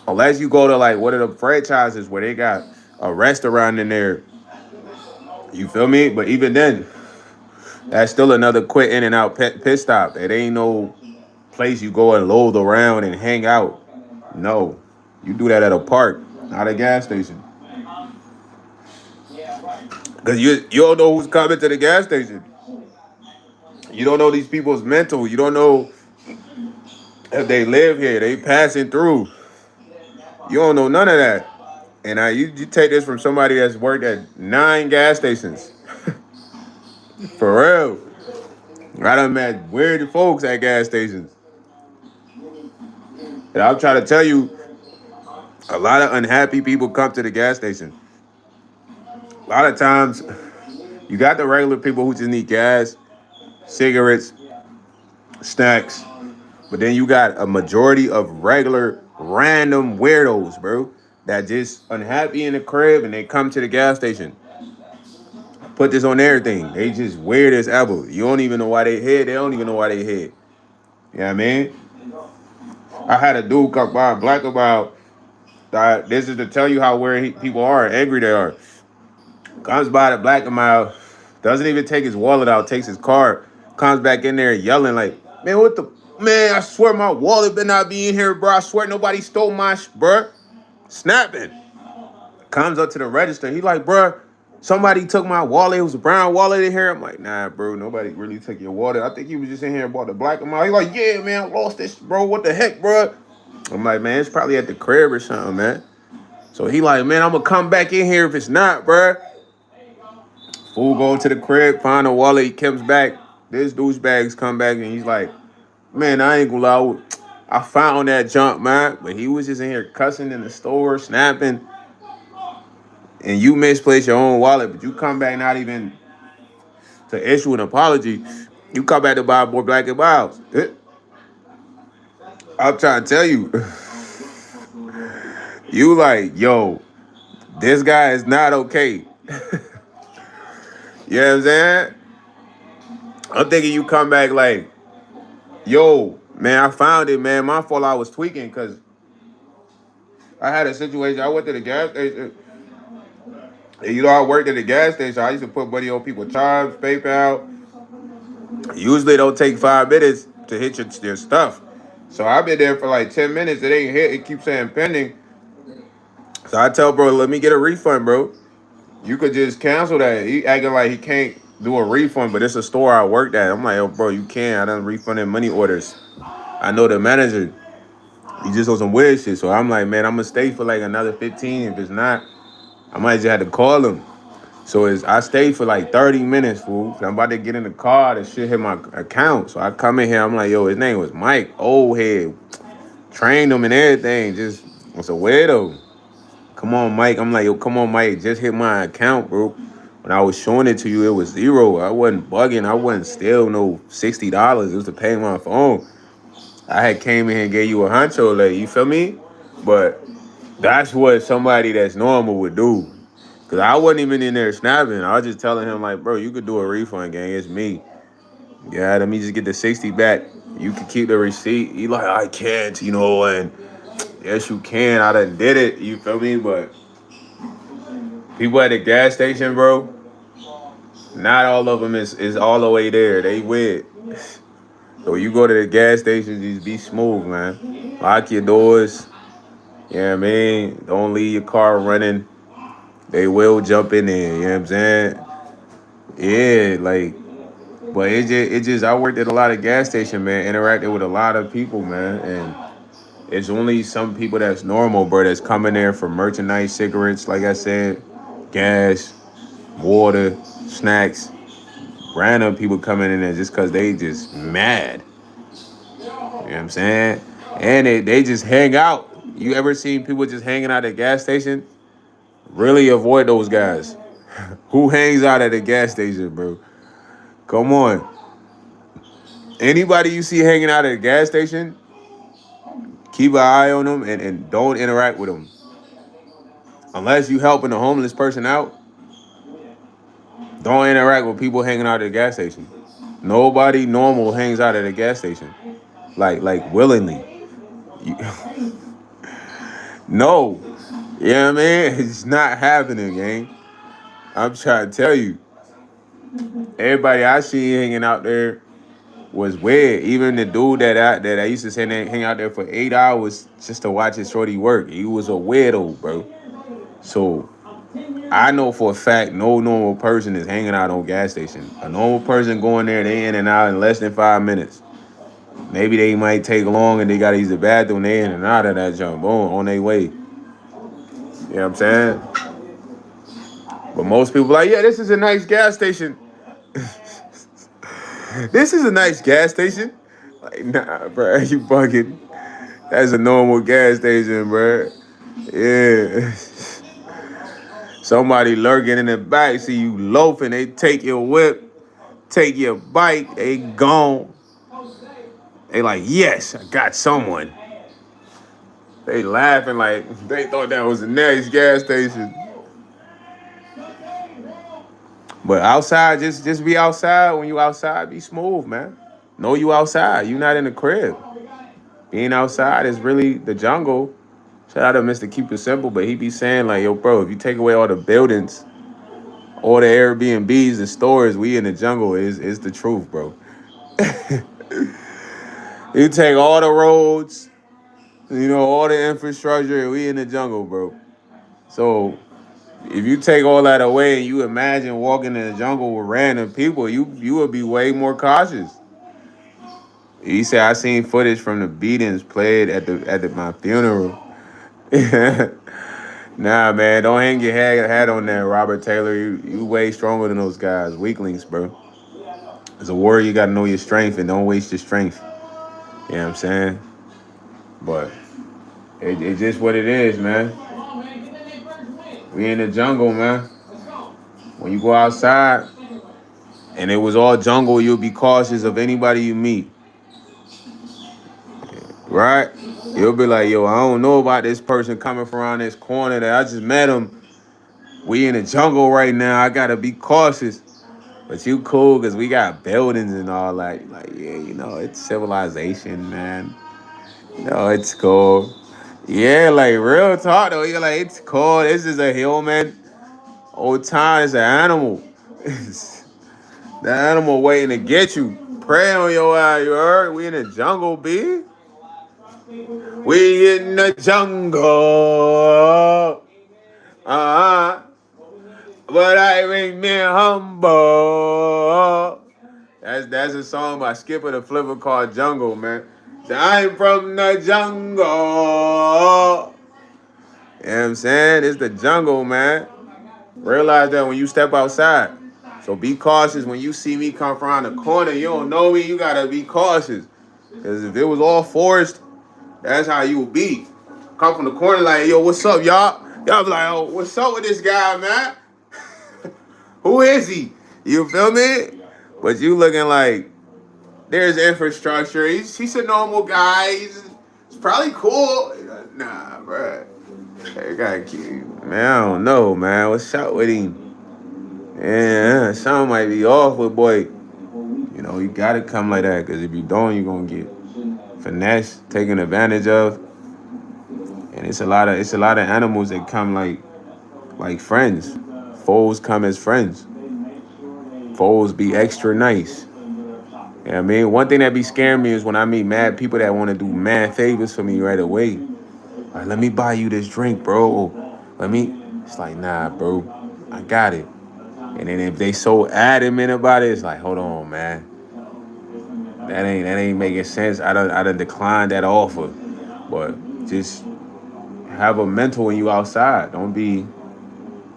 Unless you go to like one of the franchises where they got a restaurant in there. You feel me? But even then, that's still another quick in and out pit stop. It ain't no place you go and load around and hang out. No. You do that at a park, not a gas station. Because you don't know who's coming to the gas station. You don't know these people's mental. You don't know if they live here. They passing through. You don't know none of that. And you take this from somebody that's worked at 9 gas stations. For real. I done met weird folks at gas stations. And I'm trying to tell you, a lot of unhappy people come to the gas station. A lot of times, you got the regular people who just need gas, cigarettes, snacks. But then you got a majority of regular, random weirdos, bro, that just unhappy in the crib and they come to the gas station. Put this on everything. They just weird as ever. You don't even know why they here. They don't even know why they here. You know what I mean? I had a dude come by, black about. This is to tell you how weird people are, angry they are. Comes by the black him out, doesn't even take his wallet out, takes his card, comes back in there yelling like, man, what the, man, I swear my wallet better not be in here, bro. I swear nobody stole my, bro. Snapping. Comes up to the register. He like, bro, somebody took my wallet. It was a brown wallet in here. I'm like, nah, bro, nobody really took your wallet. I think he was just in here and bought the black amount. He like, yeah, man, I lost this, bro. What the heck, bro? I'm like, man, it's probably at the crib or something, man. So he like, man, I'm going to come back in here if it's not, bro. Fool go to the crib, find a wallet. He comes back. This douchebags come back and he's like, man, I ain't gonna lie. I found that junk, man. But he was just in here cussing in the store, snapping. And you misplaced your own wallet, but you come back not even to issue an apology. You come back to buy more black and miles. I'm trying to tell you. You like, yo, this guy is not okay. You know what I'm saying? I'm thinking you come back like, yo, man, I found it, man. My fault I was tweaking because I had a situation. I went to the gas station. And you know, I worked at the gas station. I used to put money on people's charms, PayPal. Usually it don't take 5 minutes to hit your stuff. So I've been there for like 10 minutes. It ain't hit. It keeps saying pending. So I tell bro, let me get a refund, bro. You could just cancel that. He acting like he can't do a refund, but it's a store I worked at. I'm like, oh, bro, you can. I done refunded money orders. I know the manager. He just on some weird shit. So I'm like, man, I'm gonna stay for like another 15. If it's not, I might just have to call him. So I stayed for like 30 minutes, fool. I'm about to get in the car. The shit hit my account. So I come in here. I'm like, yo, his name was Mike. Old head. Trained him and everything. Just was a weirdo. Come on, Mike. I'm like, yo, come on, Mike. Just hit my account, bro. When I was showing it to you, it was zero. I wasn't bugging. I wasn't still no $60. It was to pay my phone. I had came in here and gave you a honcho, like, you feel me? But that's what somebody that's normal would do. Cause I wasn't even in there snapping. I was just telling him like, bro, you could do a refund, gang. It's me. Yeah, let me just get the 60 back. You can keep the receipt. He like, I can't, and yes you can. I done did it. You feel me? But people at the gas station, bro, not all of them is all the way there. They weird. So you go to the gas station, just be smooth, man. Lock your doors. Yeah, what I mean, don't leave your car running. They will jump in there. You know what I'm saying? Yeah, like, but it just I worked at a lot of gas station, man. Interacted with a lot of people, man, and it's only some people that's normal, bro. That's coming there for merchandise, cigarettes, like I said, gas, water, snacks. Random people coming in there just cause they just mad. You know what I'm saying? And they just hang out. You ever seen people just hanging out at gas station? Really avoid those guys. Who hangs out at a gas station, bro? Come on. Anybody you see hanging out at a gas station, keep an eye on them and don't interact with them. Unless you helping a homeless person out, don't interact with people hanging out at a gas station. Nobody normal hangs out at a gas station. Like willingly. You, no. You know what I mean? It's not happening, gang. I'm trying to tell you. Everybody I see hanging out there was weird. Even the dude that I used to hang out there for 8 hours just to watch his shorty work. He was a weirdo, bro. So I know for a fact no normal person is hanging out on gas station. A normal person going there, they in and out in less than 5 minutes. Maybe they might take long and they gotta use the bathroom. They in and out of that jump. Boom, on their way. You know what I'm saying? But most people like, yeah, this is a nice gas station. This is a nice gas station. Like, nah, bro, you bugging. That's a normal gas station, bro. Yeah. Somebody lurking in the back, see you loafing, they take your whip, take your bike, they gone. They like, yes, I got someone. They laughing like they thought that was the next gas station. But outside, just be outside. When you outside, be smooth, man. Know you outside. You not in the crib. Being outside is really the jungle. Shout out to Mr. Keep It Simple, but he be saying like, yo, bro, if you take away all the buildings, all the Airbnbs and stores, we in the jungle is the truth, bro. You take all the roads, all the infrastructure, we in the jungle, bro. So if you take all that away and you imagine walking in the jungle with random people, you would be way more cautious. He said I seen footage from the beatings played at my funeral. Nah, man, don't hang your hat on there, Robert Taylor. You way stronger than those guys, weaklings, bro. As a warrior, you gotta know your strength and don't waste your strength. You know what I'm saying? But it's just what it is, man. We in the jungle, man. When you go outside and it was all jungle, you'll be cautious of anybody you meet. Right? You'll be like, yo, I don't know about this person coming from around this corner that I just met him. We in the jungle right now. I gotta be cautious. But you cool because we got buildings and all that. Like, yeah, it's civilization, man. It's cool. Yeah, like real talk though. You're like, it's cool. This is a human. Old time is an animal. The animal waiting to get you. Prey on your eye, you heard? We in the jungle, B. We in the jungle. Uh-huh. But I remain humble. That's a song by Skipper the Flipper called Jungle, man. So I'm from the jungle. You know what I'm saying? It's the jungle, man. Realize that when you step outside. So be cautious when you see me come around the corner. You don't know me, you gotta be cautious. Because if it was all forced, that's how you would be. Come from the corner like, yo, what's up, y'all? Y'all be like, oh, what's up with this guy, man? Who is he? You feel me? But you looking like there's infrastructure. He's a normal guy. He's probably cool. Nah, bro. Hey, gotta keep, man, I don't know, man. What's up with him? Yeah, something might be off with boy. You know, you gotta come like that, because if you don't, you're gonna get finesse, taken advantage of. And it's a lot of animals that come like friends. Foes come as friends. Foes be extra nice. You know what I mean? One thing that be scaring me is when I meet mad people that want to do mad favors for me right away. All right, let me buy you this drink, bro. Let me. It's like, nah, bro. I got it. And then if they so adamant about it, it's like, hold on, man. That ain't making sense. I done declined that offer. But just have a mental when you outside. Don't be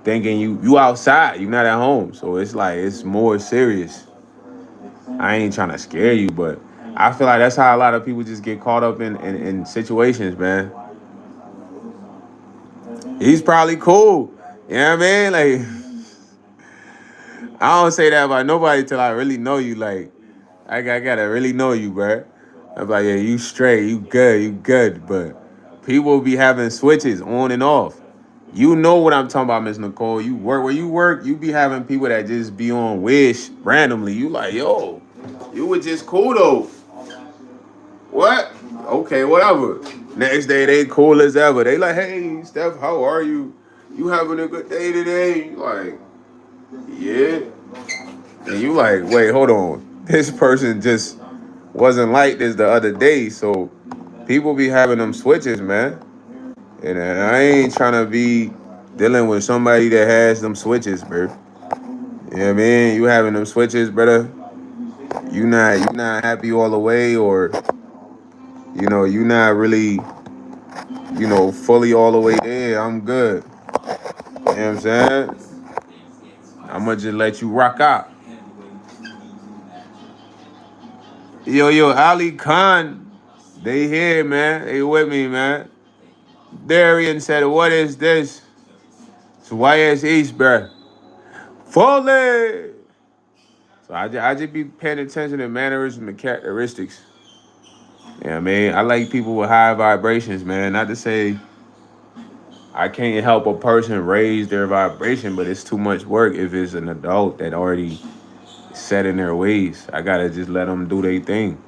thinking you outside. You not at home. So it's like it's more serious. I ain't trying to scare you, but I feel like that's how a lot of people just get caught up in situations, man. He's probably cool. You know what I mean? Like, I don't say that about nobody till I really know you. Like, I gotta really know you, bro. I'm like, yeah, you straight, you good. But people be having switches on and off. You know what I'm talking about, Miss Nicole. You work where you work, you be having people that just be on wish randomly. You like, yo, you were just cool though. What? Okay, whatever. Next day they cool as ever. They like, hey, Steph, how are you? You having a good day today? You like, yeah. And you like, wait, hold on. This person just wasn't like this the other day. So people be having them switches, man. And I ain't trying to be dealing with somebody that has them switches, bro. You know what I mean? You having them switches, brother. You not happy all the way, or you not really, fully all the way there. I'm good. You know what I'm saying? I'ma just let you rock out. Yo, Ali Khan, they here, man. They with me, man. Darian said, what is this? It's YsEats, bruh. Fully. So I just be paying attention to mannerisms and characteristics. You know what I mean? I like people with high vibrations, man. Not to say I can't help a person raise their vibration, but it's too much work if it's an adult that already set in their ways. I gotta just let them do their thing.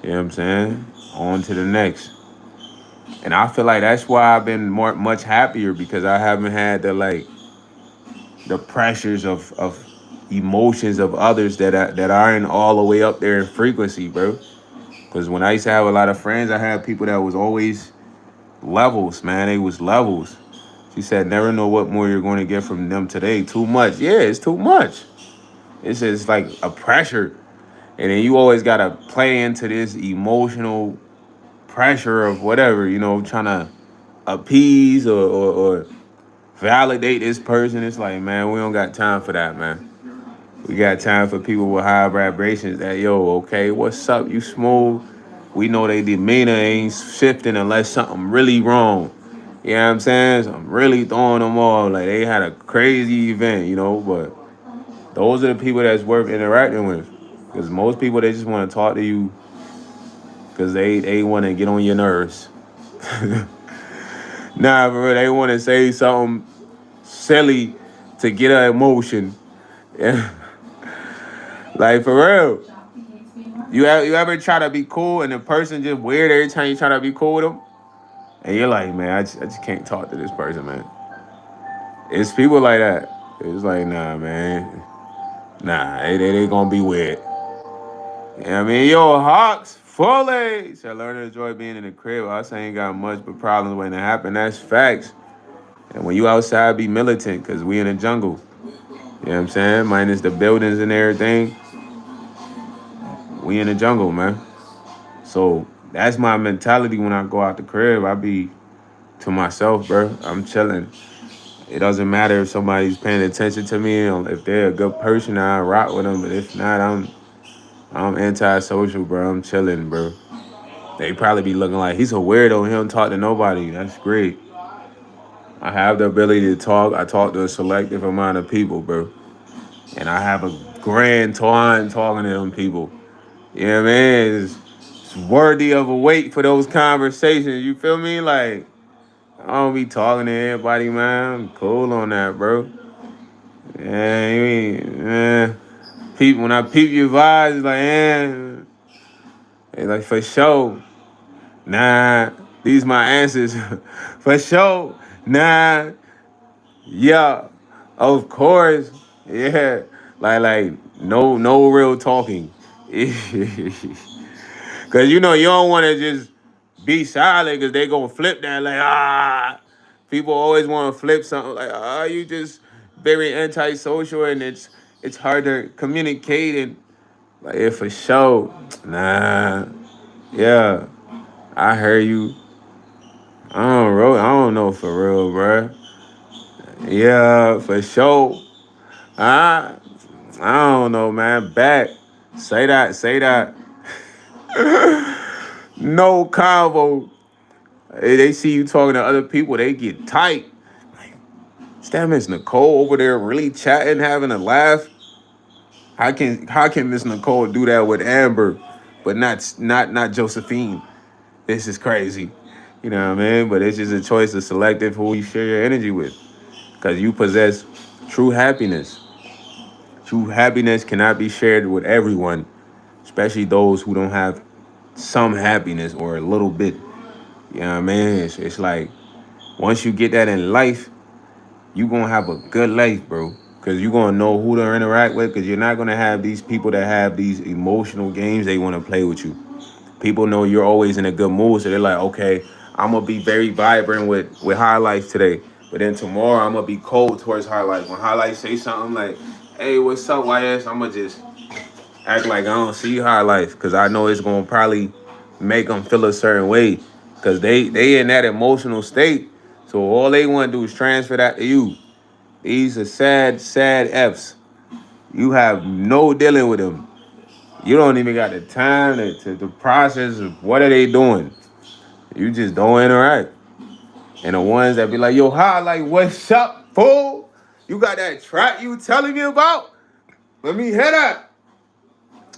You know what I'm saying? On to the next. And I feel like that's why I've been much happier, because I haven't had the pressures of emotions of others that aren't all the way up there in frequency, bro. Because when I used to have a lot of friends, I had people that was always levels, man. They was levels. She said, never know what more you're going to get from them today. Too much. Yeah, it's too much. It's just like a pressure. And then you always got to play into this emotional pressure of whatever, trying to appease or validate this person. It's like, man, we don't got time for that, man. We got time for people with high vibrations that, yo, okay, what's up? You smooth? We know they demeanor ain't shifting unless something really wrong. You know what I'm saying? So I'm really throwing them off. Like, they had a crazy event, but those are the people that's worth interacting with. Because most people, they just want to talk to you because they want to get on your nerves. Nah, bro, they want to say something silly to get an emotion. Yeah. Like, for real. You ever try to be cool and the person just weird every time you try to be cool with them? And you're like, man, I just can't talk to this person, man. It's people like that. It's like, nah, man. Nah, they gonna be weird. You know what I mean? Yo, Hawks, fully. So I learned to enjoy being in the crib. I say ain't got much but problems waiting to happen. That's facts. And when you outside, be militant, because we in the jungle. You know what I'm saying? Minus the buildings and everything. We in the jungle, man. So That's my mentality when I go out the crib. I be to myself, bro. I'm chilling. It doesn't matter if somebody's paying attention to me. If they're a good person, I rock with them. But if not, I'm antisocial, bro. I'm chilling, bro. They probably be looking like he's a weirdo. He don't talk to nobody. That's great. I have the ability to talk. I talk to a selective amount of people, bro. And I have a grand time talking to them people. You know what I mean? It's worthy of a wait for those conversations. You feel me? Like, I don't be talking to everybody, man. I'm cool on that, bro. Yeah, you mean, people, when I peep your vibes, it's like, it's like, for sure. Nah, these my answers. For sure. Nah, yeah, of course. Yeah. Like no real talking. Cause you know you don't wanna just be silent because they gonna flip that like people always wanna flip something like you just very antisocial and it's hard to communicate and like yeah, for sure. Nah. Yeah. I heard you. I don't know for real, bruh. Yeah, for sure. I I don't know, man. Back. Say that. Say that. No convo. They see you talking to other people, they get tight. Is that Miss Nicole over there really chatting, having a laugh? How can Miss Nicole do that with Amber, but not Josephine? This is crazy. You know what I mean? But it's just a choice of selective who you share your energy with. Because you possess true happiness. True happiness cannot be shared with everyone, especially those who don't have some happiness or a little bit. You know what I mean? It's like once you get that in life, you gonna have a good life, bro. Cause you gonna know who to interact with. Cause you're not gonna have these people that have these emotional games they want to play with you. People know you're always in a good mood, so they're like, okay, I'm gonna be very vibrant with highlights today, but then tomorrow I'm gonna be cold towards highlights. When highlights say something like, hey, what's up, YS? I'm gonna just act like I don't see highlights because I know it's gonna probably make them feel a certain way because they in that emotional state. So all they want to do is transfer that to you. These are sad F's. You have no dealing with them. You don't even got the time to process of what are they doing. You just don't interact. And the ones that be like, yo, hi, like, what's up, fool? You got that track you telling me about? Let me hear that.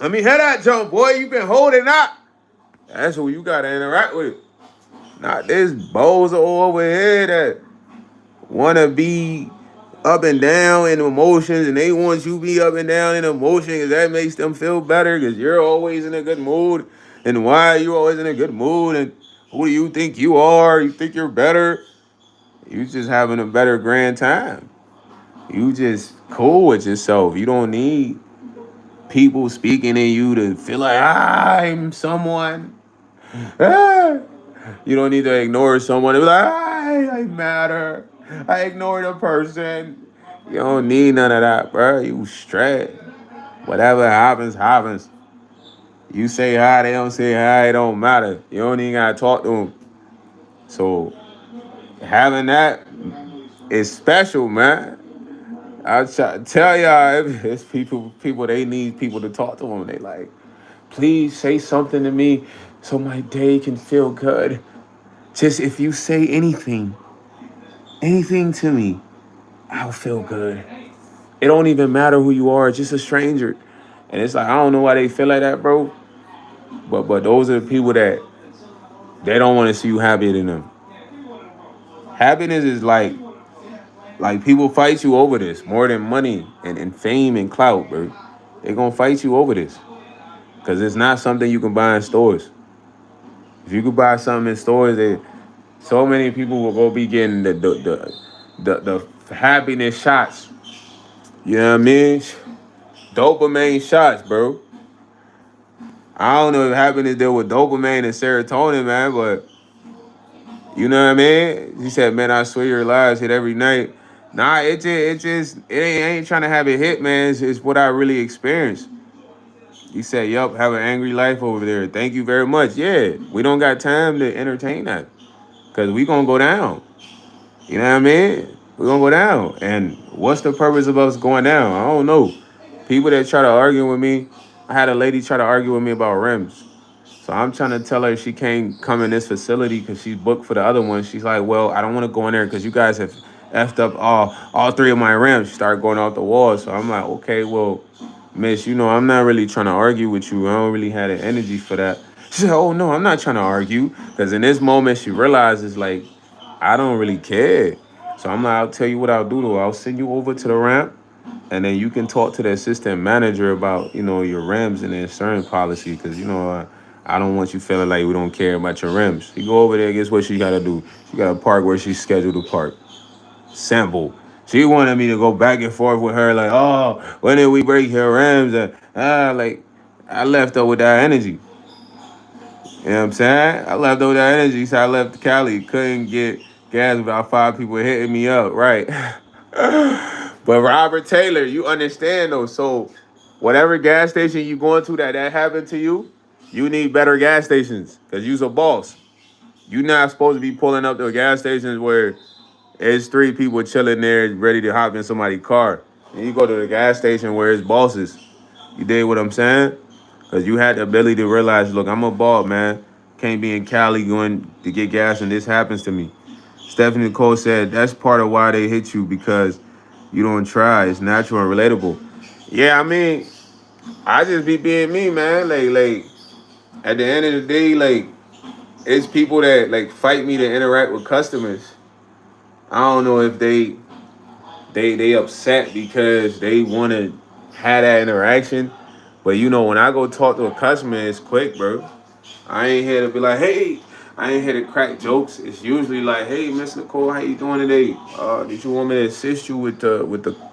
Let me hear that, jump, boy. You been holding out. That's who you gotta interact with. Not this bozo over here that wanna be up and down in emotions and they want you to be up and down in emotion because that makes them feel better because you're always in a good mood. And why are you always in a good mood? And who do you think you are? You think you're better? You just having a better grand time. You just cool with yourself. You don't need people speaking in you to feel like I'm someone. Ah. You don't need to ignore someone and be like, I matter. I ignore the person. You don't need none of that, bro. You straight. Whatever happens, happens. You say hi, they don't say hi, it don't matter. You don't even gotta talk to them. So having that is special, man. I try to tell y'all, it's people they need people to talk to them. They like, please say something to me so my day can feel good. Just if you say anything to me, I'll feel good. It don't even matter who you are, just a stranger. And it's like I don't know why they feel like that, bro. But those are the people that they don't want to see you happier than them. Happiness is like people fight you over this more than money and fame and clout, bro. They gonna fight you over this. Cause it's not something you can buy in stores. If you could buy something in stores, so many people will go be getting the happiness shots. You know what I mean? Dopamine shots, bro. I don't know if happiness deal with dopamine and serotonin, man, but you know what I mean? He said, man, I swear your lies hit every night. Nah, it ain't trying to have it hit, man. It's what I really experienced. You said, yup, have an angry life over there. Thank you very much. Yeah, we don't got time to entertain that because we going to go down. You know what I mean? We're going to go down. And what's the purpose of us going down? I don't know. People that try to argue with me, I had a lady try to argue with me about rims. So I'm trying to tell her she can't come in this facility because she's booked for the other one. She's like, well, I don't want to go in there because you guys have effed up all three of my rims. She started going off the wall. So I'm like, okay, well, miss, I'm not really trying to argue with you. I don't really have the energy for that. She said, oh, no, I'm not trying to argue. Because in this moment, she realizes, like, I don't really care. So I'm like, I'll tell you what I'll do, though. I'll send you over to the ramp and then you can talk to the assistant manager about your rims and the insurance policy because I don't want you feeling like we don't care about your rims. You go over there, guess what she gotta do? She gotta park where she's scheduled to park. Simple. She wanted me to go back and forth with her like, oh, when did we break your rims? Like I left her with that energy. You know what I'm saying? I left her with that energy, so I left Cali. Couldn't get gas without 5 people hitting me up, right? But Robert Taylor, you understand though. So whatever gas station you going to that happened to you, you need better gas stations because you's a boss. You not supposed to be pulling up to gas stations where it's 3 people chilling there ready to hop in somebody's car. And you go to the gas station where it's bosses. You dig what I'm saying? Because you had the ability to realize, look, I'm a ball, man. Can't be in Cali going to get gas and this happens to me. Stephanie Nicole said that's part of why they hit you because you don't try. It's natural and relatable. Yeah, I mean, I just be being me, man. Like at the end of the day, like it's people that like fight me to interact with customers. I don't know if they upset because they want to have that interaction, but when I go talk to a customer, it's quick, bro. I ain't here to be like, hey. I ain't here to crack jokes. It's usually like, hey, Miss Nicole, how you doing today? Did you want me to assist you with the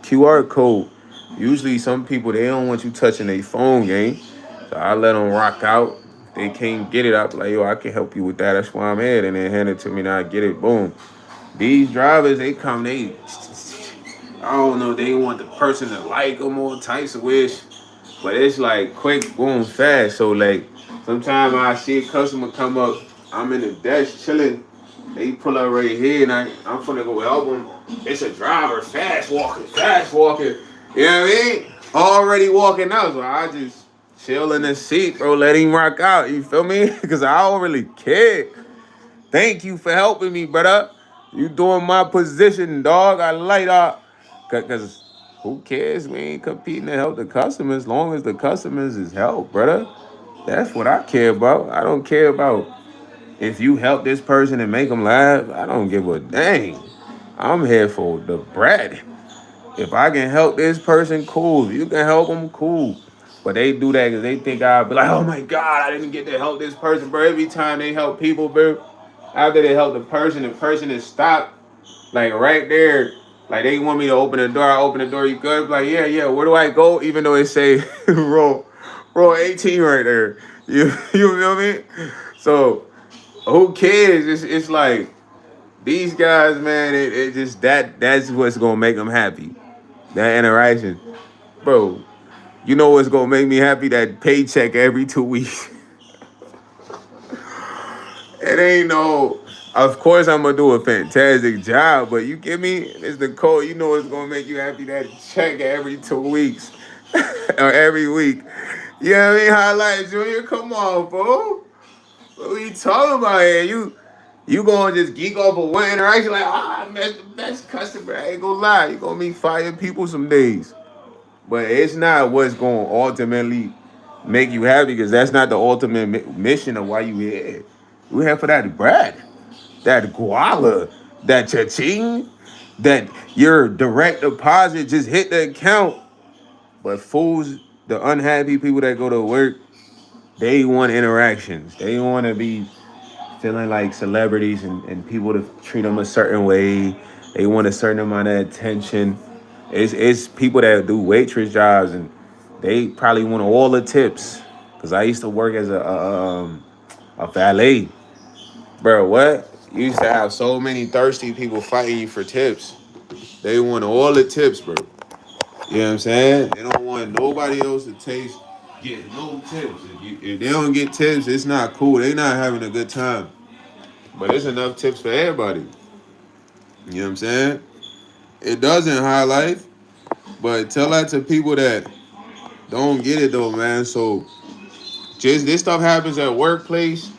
QR code? Usually, some people they don't want you touching their phone, gang. So I let them rock out. They can't get it up. Like, yo, I can help you with that. That's why I'm here. And then hand it to me. Now I get it. Boom. These drivers, they come. I don't know. They want the person to like them all types of wish. But it's like quick, boom, fast. So like sometimes I see a customer come up, I'm in the desk chilling. They pull up right here and I'm finna go help them. It's a driver, fast walking, fast walking. You know what I mean? Already walking out. So I just chill in the seat, bro. Let him rock out. You feel me? Because I don't really care. Thank you for helping me, brother. You doing my position, dog. I like that. Cause who cares? We ain't competing to help the customers as long as the customers is help, brother. That's what I care about. I don't care about if you help this person and make them laugh. I don't give a dang. I'm here for the bread. If I can help this person, cool. If you can help them, cool. But they do that because they think I'll be like, oh my God, I didn't get to help this person, bro. Every time they help people, bro, after they help the person is stopped, like right there. Like they want me to open the door, I open the door, you good? Like, yeah, yeah, where do I go? Even though it say row 18 right there. You feel me? So who cares? It's like these guys, man, it just that's what's gonna make them happy. That interaction. Bro, you know what's gonna make me happy? That paycheck every 2 weeks. It ain't no. Of course, I'm gonna do a fantastic job, but you give me it's the code. You know what's gonna make you happy? That check every 2 weeks or every week. You know what I mean? Highlight Junior, come on, bro. What are you talking about here? You gonna just geek off of one interaction like, I met the best customer. I ain't gonna lie. You gonna meet fire people some days. But it's not what's going to ultimately make you happy because that's not the ultimate mission of why you here. You here for that bread, that guala, that cha-ching, that your direct deposit just hit the account. But fools, the unhappy people that go to work, they want interactions. They want to be feeling like celebrities and people to treat them a certain way. They want a certain amount of attention. It's people that do waitress jobs and they probably want all the tips. Cause I used to work as a valet, bro. What? You used to have so many thirsty people fighting you for tips. They want all the tips, bro. You know what I'm saying? They don't want nobody else to taste. get no tips. If they don't get tips, it's not cool. They not having a good time. But it's enough tips for everybody. You know what I'm saying? It does in high life, but tell that to people that don't get it though, man. So just this stuff happens at workplace,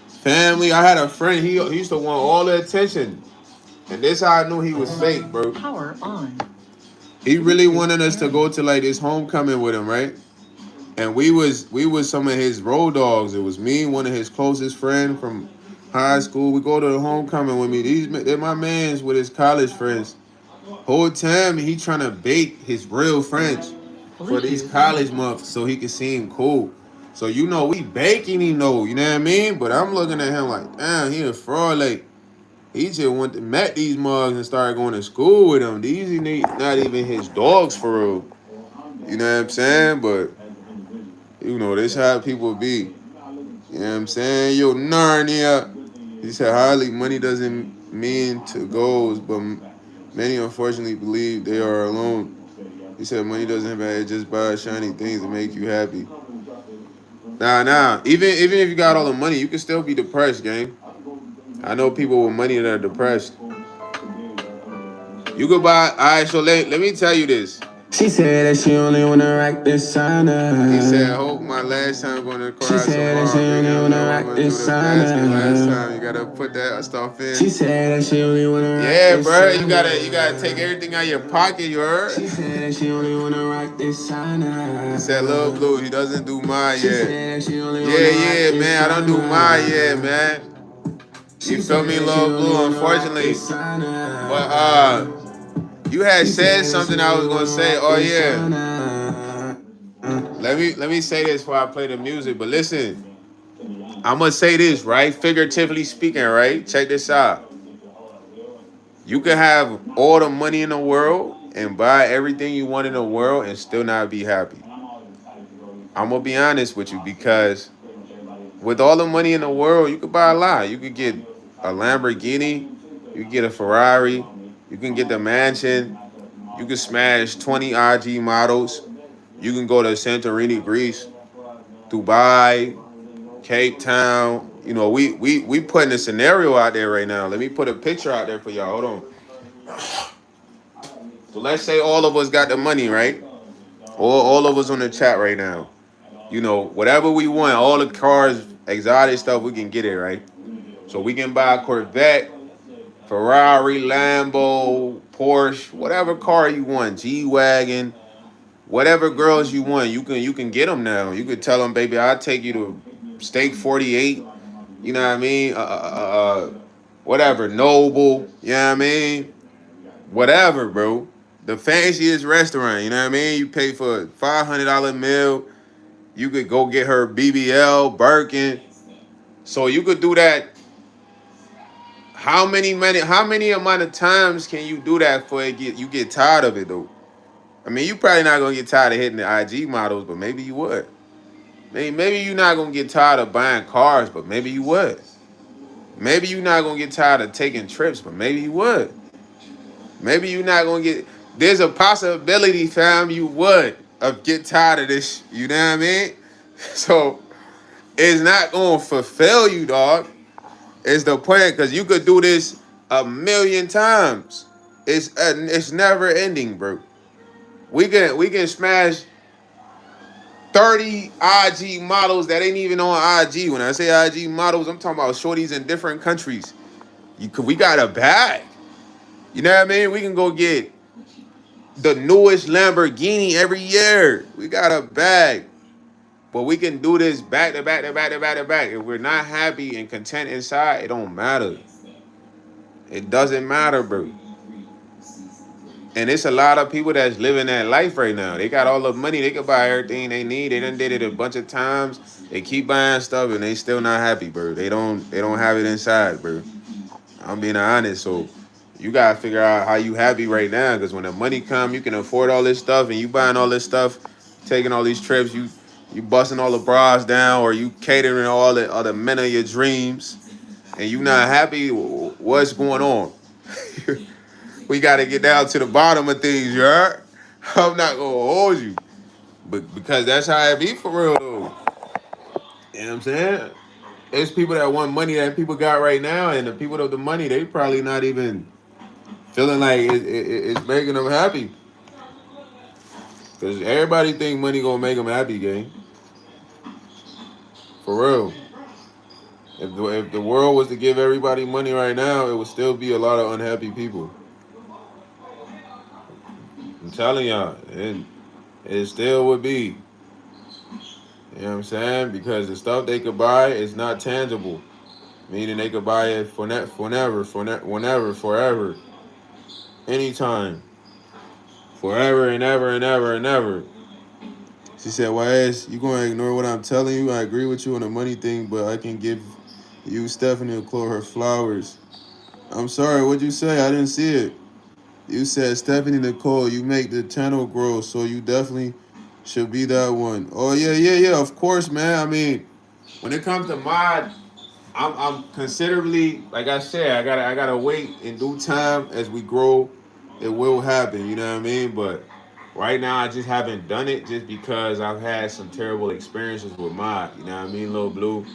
family. I had a friend. He used to want all the attention, and this how I knew he was fake, bro. Power on. He really wanted us to go to like this homecoming with him, right? And we was some of his road dogs. It was me, one of his closest friends from high school. We go to the homecoming with me. They're my mans with his college friends. Whole time he trying to bait his real friends for these college months so he can seem cool. So we baking him though, you know what I mean? But I'm looking at him like, damn, he a fraud. Like he just went to met these mugs and started going to school with them. These not even his dogs for real. You know what I'm saying? But this how people be. You know what I'm saying? Yo, Narnia. He said, highly money doesn't mean to goals, but many unfortunately believe they are alone. He said, money doesn't matter, just buy shiny things to make you happy. Nah. Even if you got all the money, you can still be depressed, gang. I know people with money that are depressed. You could buy. All right, so let me tell you this. She said that she only wanna rock this sauna. He said, I hope my last time going to cry She said that she tomorrow. only I wanna know I'm rock going to do this the basket last sauna. time. You got to put that stuff in. She said that she only wanna rock Yeah, this bro. sauna. You gotta take everything out of your pocket, you heard? She said that she only wanna rock this sauna. He said, Lil Blue, he doesn't do mine She yet. said that she only wanna rock Yeah, this man. I don't do sauna. mine yet, man. You feel me, Lil Blue? Unfortunately. But you had said something I was gonna say. Oh yeah. Let me say this before I play the music. But listen, I'm gonna say this, right? Figuratively speaking, right? Check this out. You can have all the money in the world and buy everything you want in the world and still not be happy. I'm gonna be honest with you because with all the money in the world, you could buy a lot. You could get a Lamborghini, you could get a Ferrari, you can get the mansion, you can smash 20 IG models, you can go to Santorini, Greece, Dubai, Cape Town. We putting a scenario out there right now. Let me put a picture out there for y'all. Hold on. So let's say all of us got the money, right? All of us on the chat right now. Whatever we want, all the cars, exotic stuff, we can get it, right? So we can buy a Corvette, Ferrari, Lambo, Porsche, whatever car you want, G-Wagon, whatever girls you want, you can get them now. You could tell them, baby, I'll take you to Steak 48, you know what I mean? Whatever, Noble, you know what I mean? Whatever, bro. The fanciest restaurant, you know what I mean? You pay for a $500 meal. You could go get her BBL, Birkin. So you could do that. How many amount of times can you do that before you get tired of it though? I mean, you probably not gonna get tired of hitting the IG models, but maybe you would. Maybe you're not gonna get tired of buying cars, but maybe you would. Maybe you're not gonna get tired of taking trips, but maybe you would. Maybe you're not gonna get. There's a possibility, fam, you would get tired of this. You know what I mean? So it's not gonna fulfill you, dog. It's the point because you could do this a million times. It's never ending, bro. We can smash 30 IG models that ain't even on IG. When I say IG models, I'm talking about shorties in different countries. We got a bag. You know what I mean? We can go get the newest Lamborghini every year. We got a bag. But we can do this back to back to back to back to back. If we're not happy and content inside, it don't matter. It doesn't matter, bro. And it's a lot of people that's living that life right now. They got all the money. They can buy everything they need. They done did it a bunch of times. They keep buying stuff and they still not happy, bro. They don't have it inside, bro. I'm being honest. So you gotta figure out how you happy right now. Because when the money come, you can afford all this stuff and you buying all this stuff, taking all these trips, you busting all the bras down or you catering all the men of your dreams and you not happy, what's going on? We got to get down to the bottom of things, you heard? I'm not going to hold you. But because that's how it be for real though. You know what I'm saying? It's people that want money that people got right now, and the people with the money, they probably not even feeling like it's making them happy. Cause everybody think money gonna make them happy, gang. For real. If the world was to give everybody money right now, it would still be a lot of unhappy people. I'm telling y'all, and it still would be. You know what I'm saying? Because the stuff they could buy is not tangible. Meaning they could buy it whenever, forever, anytime, forever and ever and ever and ever. She said, "YS, you gonna ignore what I'm telling you? I agree with you on the money thing, but I can give you Stephanie and Chloe her flowers." I'm sorry, what'd you say? I didn't see it. You said Stephanie Nicole, you make the channel grow, so you definitely should be that one. Oh yeah, of course, man. I mean, when it comes to mod, I'm considerably, like I said, I gotta wait in due time as we grow. It will happen, you know what I mean? But right now I just haven't done it just because I've had some terrible experiences with mod, you know what I mean, Lil Blue.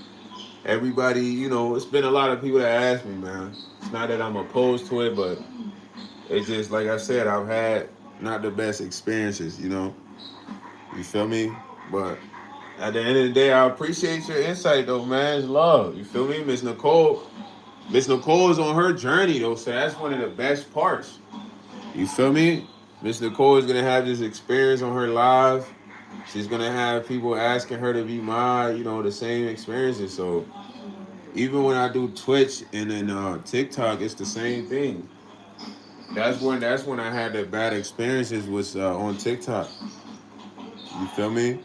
Everybody, it's been a lot of people that ask me, man. It's not that I'm opposed to it, but it's just like I said, I've had not the best experiences, you know. You feel me? But at the end of the day, I appreciate your insight though, man. It's love. You feel me? Miss Nicole. Miss Nicole is on her journey though, so that's one of the best parts. You feel me? Miss Nicole is gonna have this experience on her live. She's gonna have people asking her to be the same experiences. So even when I do Twitch and then TikTok, it's the same thing. That's when I had the bad experiences was on TikTok. You feel me?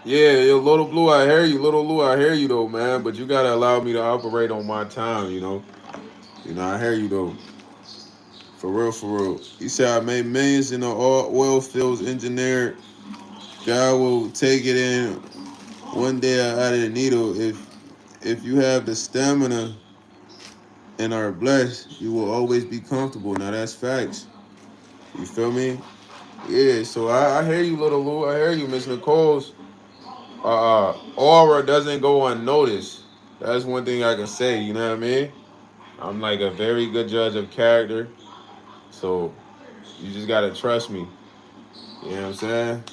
Yeah, yo, Little Blue, I hear you. Little Blue, I hear you though, man. But you gotta allow me to operate on my time, you know. I hear you though. For real, for real. You said I made millions in the oil fields engineered. God will take it in one day out of the needle. If you have the stamina and are blessed, you will always be comfortable. Now that's facts. You feel me? Yeah, so I hear you, Little Lou. I hear you, Miss Nicole's aura doesn't go unnoticed. That's one thing I can say, you know what I mean? I'm like a very good judge of character. So you just gotta trust me. You know what I'm saying?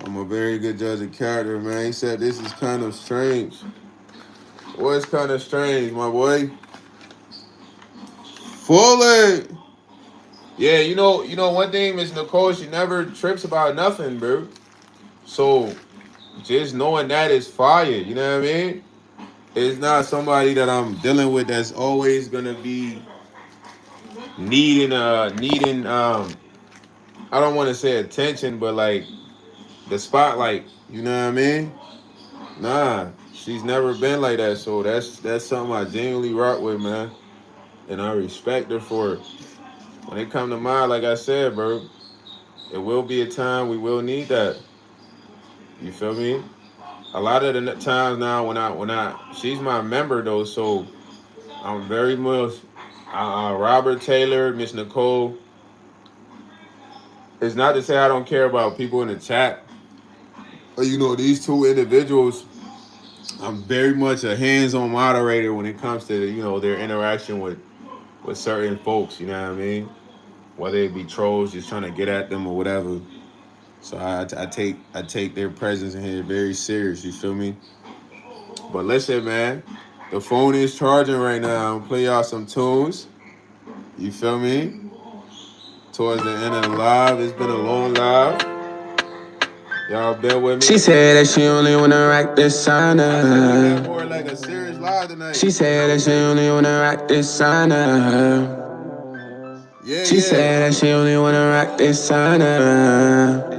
I'm a very good judge of character, man. He said this is kind of strange. What's kind of strange, my boy? Fully. Yeah, one thing, Miss Nicole, she never trips about nothing, bro. So just knowing that is fire, you know what I mean? It's not somebody that I'm dealing with that's always gonna be needing I don't want to say attention, but like the spotlight, you know what I mean? Nah, she's never been like that, so that's something I genuinely rock with, man, and I respect her for it. When it come to mine, like I said, bro, it will be a time we will need that. You feel me? A lot of the times now when I she's my member though, so I'm very much Robert Taylor, Miss Nicole. It's not to say I don't care about people in the chat. But these two individuals, I'm very much a hands-on moderator when it comes to their interaction with certain folks. You know what I mean? Whether it be trolls just trying to get at them or whatever. So I take their presence in here very serious. You feel me? But listen, man, the phone is charging right now. I'm play y'all some tunes. You feel me? Towards the end of the live, it's been a long live. Y'all bear with me. She said that she only wanna rock this I said we got sauna. more like a serious live tonight. She said that she only wanna rock this sauna. Yeah, She yeah. said that she only wanna rock this sauna.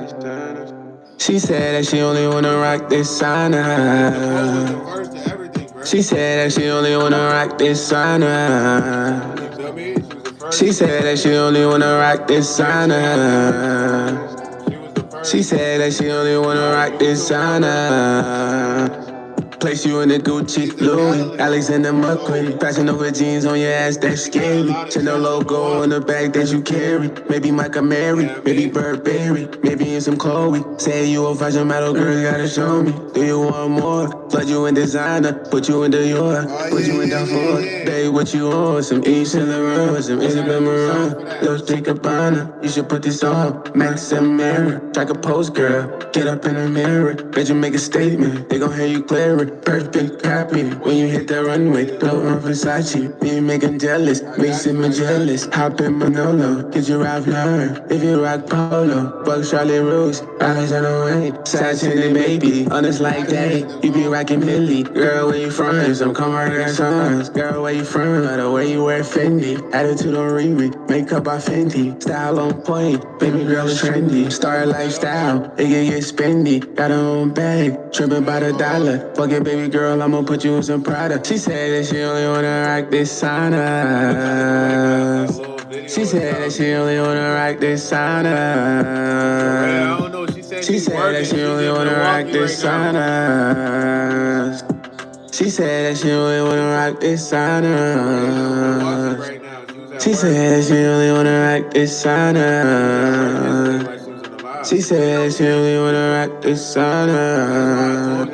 She said that she only wanna rock this Nicole was the sauna. first to everything, bro. She said that she only wanna rock this sauna. You feel me? She was the first. She said that she only wanna rock this sauna. She was the first. She said that she only wanna rock this YouTube member. sauna. Place you in the Gucci, Louis, Alexander McQueen. Fashion over jeans on your ass, that's scary. Chanel logo on the bag that you carry. Maybe Micah Mary, maybe Burberry, maybe in some Chloe. Say you a fashion model, girl, you gotta show me. Do you want more? Flood you in designer, put you in the York, put you in Darfur. Babe, what you want? Some Yves Saint Laurent, some Isabel Marant, Los Cabana. You should put this on, Max and Mary. Track a post, girl, get up in the mirror. Bet you make a statement, they gon' hear you clear it. Perfect copy, when you hit the runway. Blow on Versace, me make 'em jealous, makes him jealous. Hop in Manolo, get you Ralph Lauren. If you rock polo, fuck Charlie Rose, eyes on the way. Saturday baby, honest like that. You be rockin' Millie, girl, where you from? Some come right got sons. Girl, where you from? The way you wear Fendi, attitude on Riri, makeup by Fenty, style on point. Baby girl is trendy, star lifestyle, it can get spendy. Got her own bag, trippin' by the dollar. Fuck it, baby girl, I'ma put you in some Prada. She said that she only wanna rock this sauna. She said that she only wanna rock this sauna. She said that she only wanna rock this sauna. She said that she only wanna rock this sauna. She said that she only wanna rock this sauna. She said that she only wanna rock this sauna.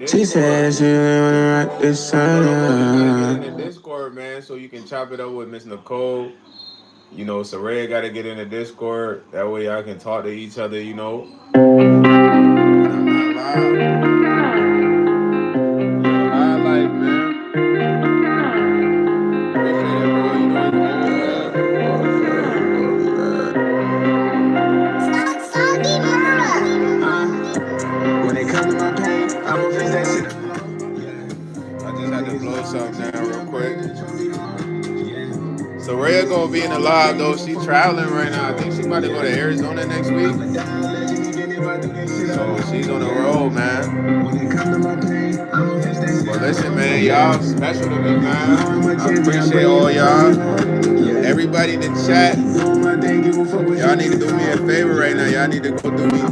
She said that she only wanna rock this sauna. In the Discord, man, so you can chop it up with Miss Nicole. You know, Soraya got to get in the Discord. That way y'all can talk to each other, you know. When I'm not live. Highlight, man. Appreciate it, bro. You know, when it comes to my pain, I'ma face that shit. I just had to blow something down real quick. So Rhea gonna be in the live though. She traveling right now. I think she about to go to Arizona next week. So she's on the road, man. Well, listen, man, y'all special to me, man. I appreciate all y'all. Everybody in the chat, y'all need to do me a favor right now. Y'all need to go do me a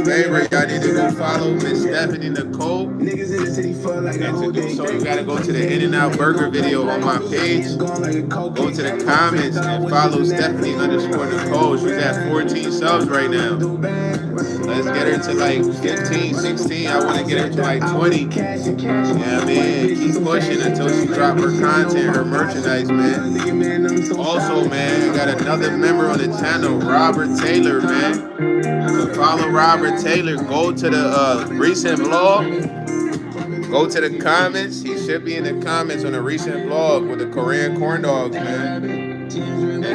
favor. Y'all need to go follow Miss Stephanie Nicole. And to do so, you gotta go to the In-N-Out Burger video on my page. Go to the comments and follow Stephanie_Nicole. She's at 14 subs right now. Let's get her to like 15, 16. I want to get her to like 20. Yeah, man. Keep pushing until she drop her content, her merchandise, man. Also, man, I got another member on the channel, Robert Taylor, man. So follow Robert Taylor. Go to the recent vlog. Go to the comments. He should be in the comments on the recent vlog with the Korean corn dogs, man. And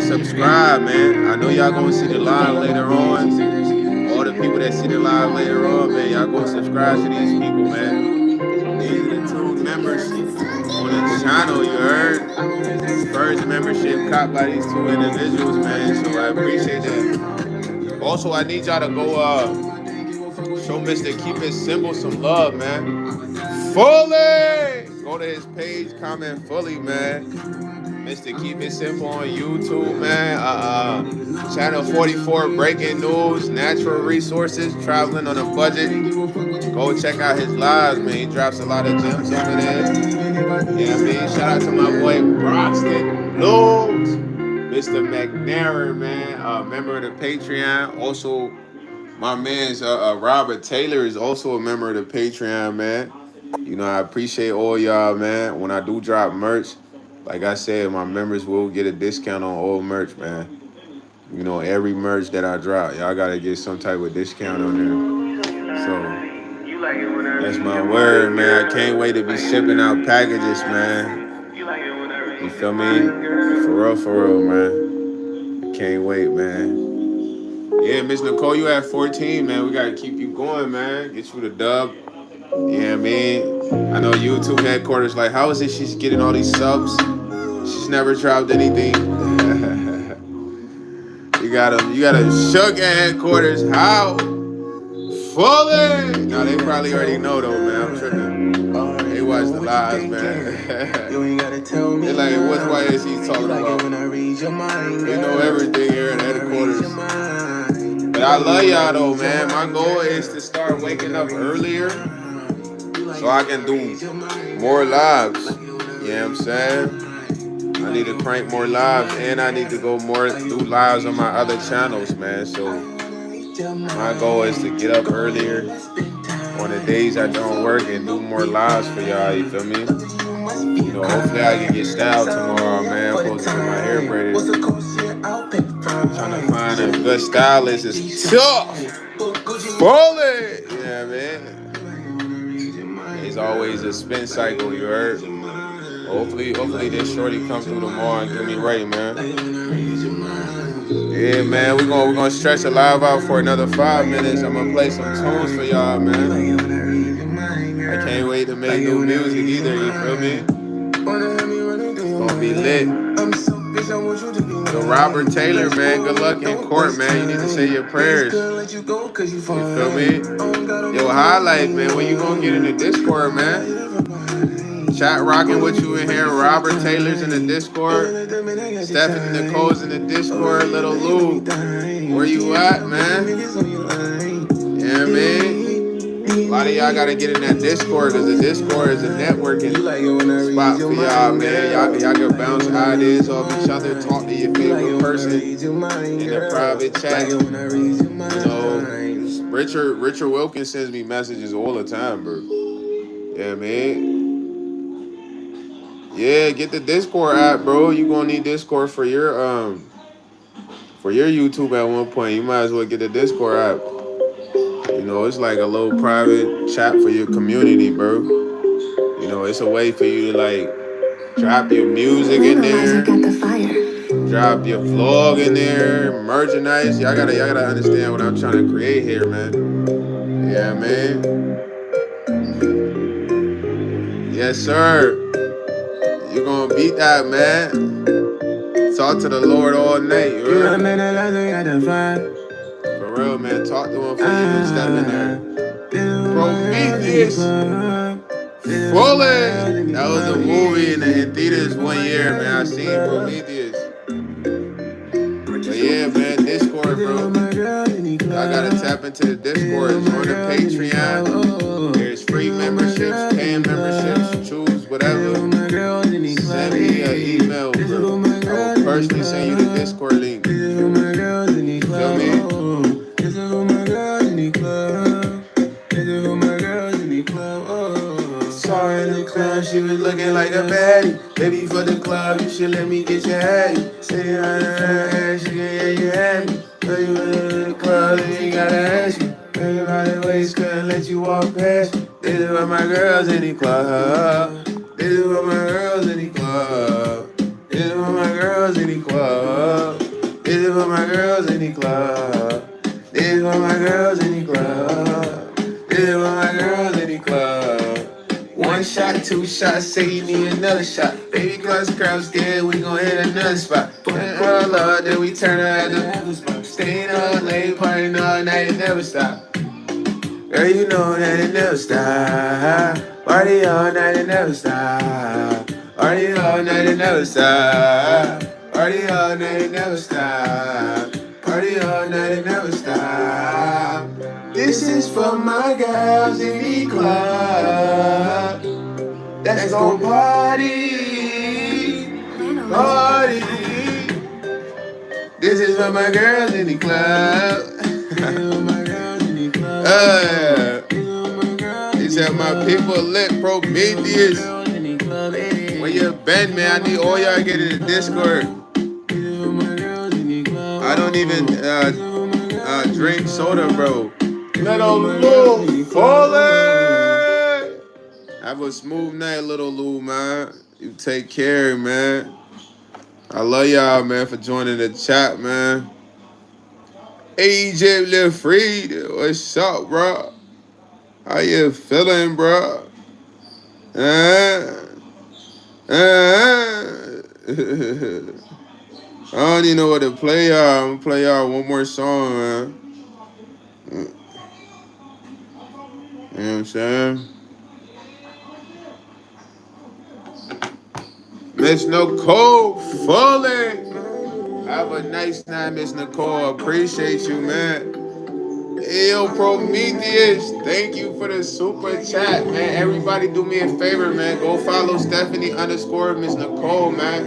subscribe, man. I know y'all gonna see the live later on. All the people that see the live later on, man, y'all go subscribe to these people, man. These are the 2 members on the channel, you heard? First membership caught by these 2 individuals, man, so I appreciate that. Also, I need y'all to go show Mr. Keep It Simple some love, man. Fully! Go to his page, comment fully, man. Mr. Keep It Simple on YouTube, man. Channel 44, breaking news, natural resources, traveling on a budget. Go check out his lives, man. He drops a lot of gems over there. Yeah, man. Shout out to my boy Broxton Blues, Mr. McNair, man. Member of the Patreon. Also, my man's Robert Taylor is also a member of the Patreon, man. You know, I appreciate all y'all, man. When I do drop merch, like I said, my members will get a discount on all merch, man. You know, every merch that I drop, y'all gotta get some type of discount on there. So that's my word, man. I can't wait to be shipping out packages, man. You feel me? For real, man. I can't wait, man. Yeah, Miss Nicole, you at 14, man. We gotta keep you going, man. Get you the dub. Yeah, man. I know YouTube headquarters like, how is it she's getting all these subs? She's never dropped anything. You got a sugar headquarters. How? Fully. No, they probably already know though, man. I'm tripping. They watch the lives, man. They're like, what's YsEats talking about? They know everything here at headquarters. But I love y'all though, man. My goal is to start waking up earlier so I can do more lives. You know what I'm saying? I need to crank more lives, and I need to go more do lives on my other channels, man. So my goal is to get up earlier on the days I don't work and do more lives for y'all. You feel me? You know, hopefully I can get styled tomorrow, man. Supposed to get my hair braided. Trying to find a good stylist is tough. Bullet. Yeah, man. It's always a spin cycle, you heard? Hopefully this shorty come through tomorrow and get me right, man. Yeah, man, we're gonna stretch the live out for another 5 minutes. I'm gonna play some tunes for y'all, man. I can't wait to make new music either, you feel me? It's gonna be lit. Yo, Robert Taylor, man, good luck in court, man. You need to say your prayers. You feel me? Yo, highlight, man, when you gonna get in the Discord, man? Chat rocking with you in here. Robert Taylor's in the Discord. Stephanie Nicole's in the Discord. Little Lou, where you at, man? Yeah, man. A lot of y'all gotta get in that Discord because the Discord is a networking spot for y'all, man. Y'all can bounce ideas off each other, talk to your favorite person in a private chat. You know, Richard Wilkins sends me messages all the time, bro. Yeah, man. Yeah, get the Discord app, bro. You gonna need Discord for your YouTube at one point. You might as well get the Discord app. You know, it's like a little private chat for your community, bro. You know, it's a way for you to like drop your music in there, drop your vlog in there, merchandise. Y'all gotta understand what I'm trying to create here, man. Yeah, man. Yes, sir. You gonna beat that, man. Talk to the Lord all night, you heard? For real, man. Talk to him for you and step in there. Prometheus. Fully. That was a movie in theaters 1 year, man. I seen Prometheus. But yeah, man, Discord, bro. Y'all gotta tap into the Discord. Join the Patreon. There's free memberships, paying memberships. Choose whatever. Send me an email, bro. I will personally send you the Discord link. Feel me? Saw her in the club, she was looking like a baddie. Baby, for the club, you should let me get your hattie. Say on her ass, she can hear you happy. Baby, for the club, you ain't gotta ask me. Baby, by the waist, couldn't let you walk past me. This is what my girls in the club. This is what my girls in the club. This is what my girls in the club. This is what my girls in the club. This is what my girls in the club. This is what my girls in the club. One shot, two shots, say you need another shot. Baby, cause crowd scared, we gon' hit another spot. Oh Lord, then we turn her at the spot. Staying all late, partying all night, it never stop. Girl, you know that it never stop. Party all night, it never stop. Party all night, it never stop. Party all night, it never stop. Party all night, it never stop. This is for my girls in the club. Let's go party. Party. This is for my girls in the club. He said my people lit Prometheus. Where you been, man? I need all y'all to get in the Discord. I don't even drink soda, bro. Little Lou, falling. Have a smooth night, little Lou, man. You take care, man. I love y'all, man, for joining the chat, man. AJ LaFreed, what's up, bro? How you feeling, bro? I don't even know what to play y'all. I'm gonna play y'all one more song, man. You know what I'm saying? Miss Nicole Foley. Have a nice night, Miss Nicole. Appreciate you, man. Yo, Prometheus, thank you for the super chat, man. Everybody do me a favor, man. Go follow Stephanie _ Miss Nicole, man.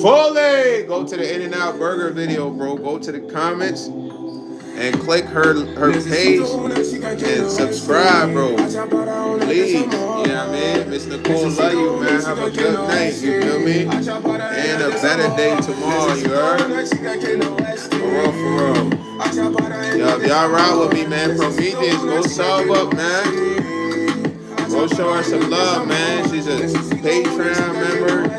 Fully go to the In-N-Out Burger video, bro. Go to the comments and click her page and subscribe, bro. Please, you know what I mean? Miss Nicole, love you, man. Have a good night, you feel me? And a better day tomorrow, you heard? For real, for real. Yo, if y'all ride with me, man, Prometheus, go sub up, man. Go show her some love, man. She's a Patreon member,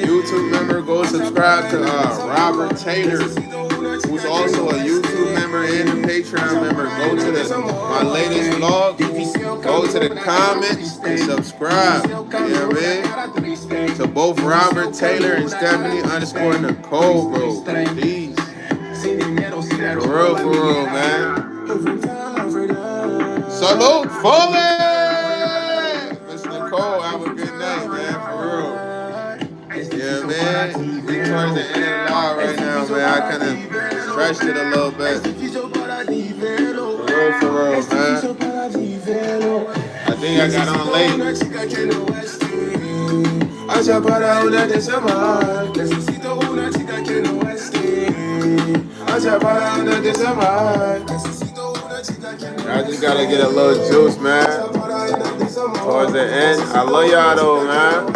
YouTube member. Go subscribe to Robert Taylor, who's also a YouTube member and a Patreon member. Go to my latest vlog. Go to the comments and subscribe. You know what I mean? To both Robert Taylor and Stephanie _ Nicole, bro. Peace. For real, man. Salute, Foley! Miss Nicole, have a good night, man. For real. Yeah, man. We towards the end of the live right now, man. I kind of stretched it a little bit. For real, man. I think I got on late. I just gotta get a little juice, man. Towards the end. I love y'all though, man.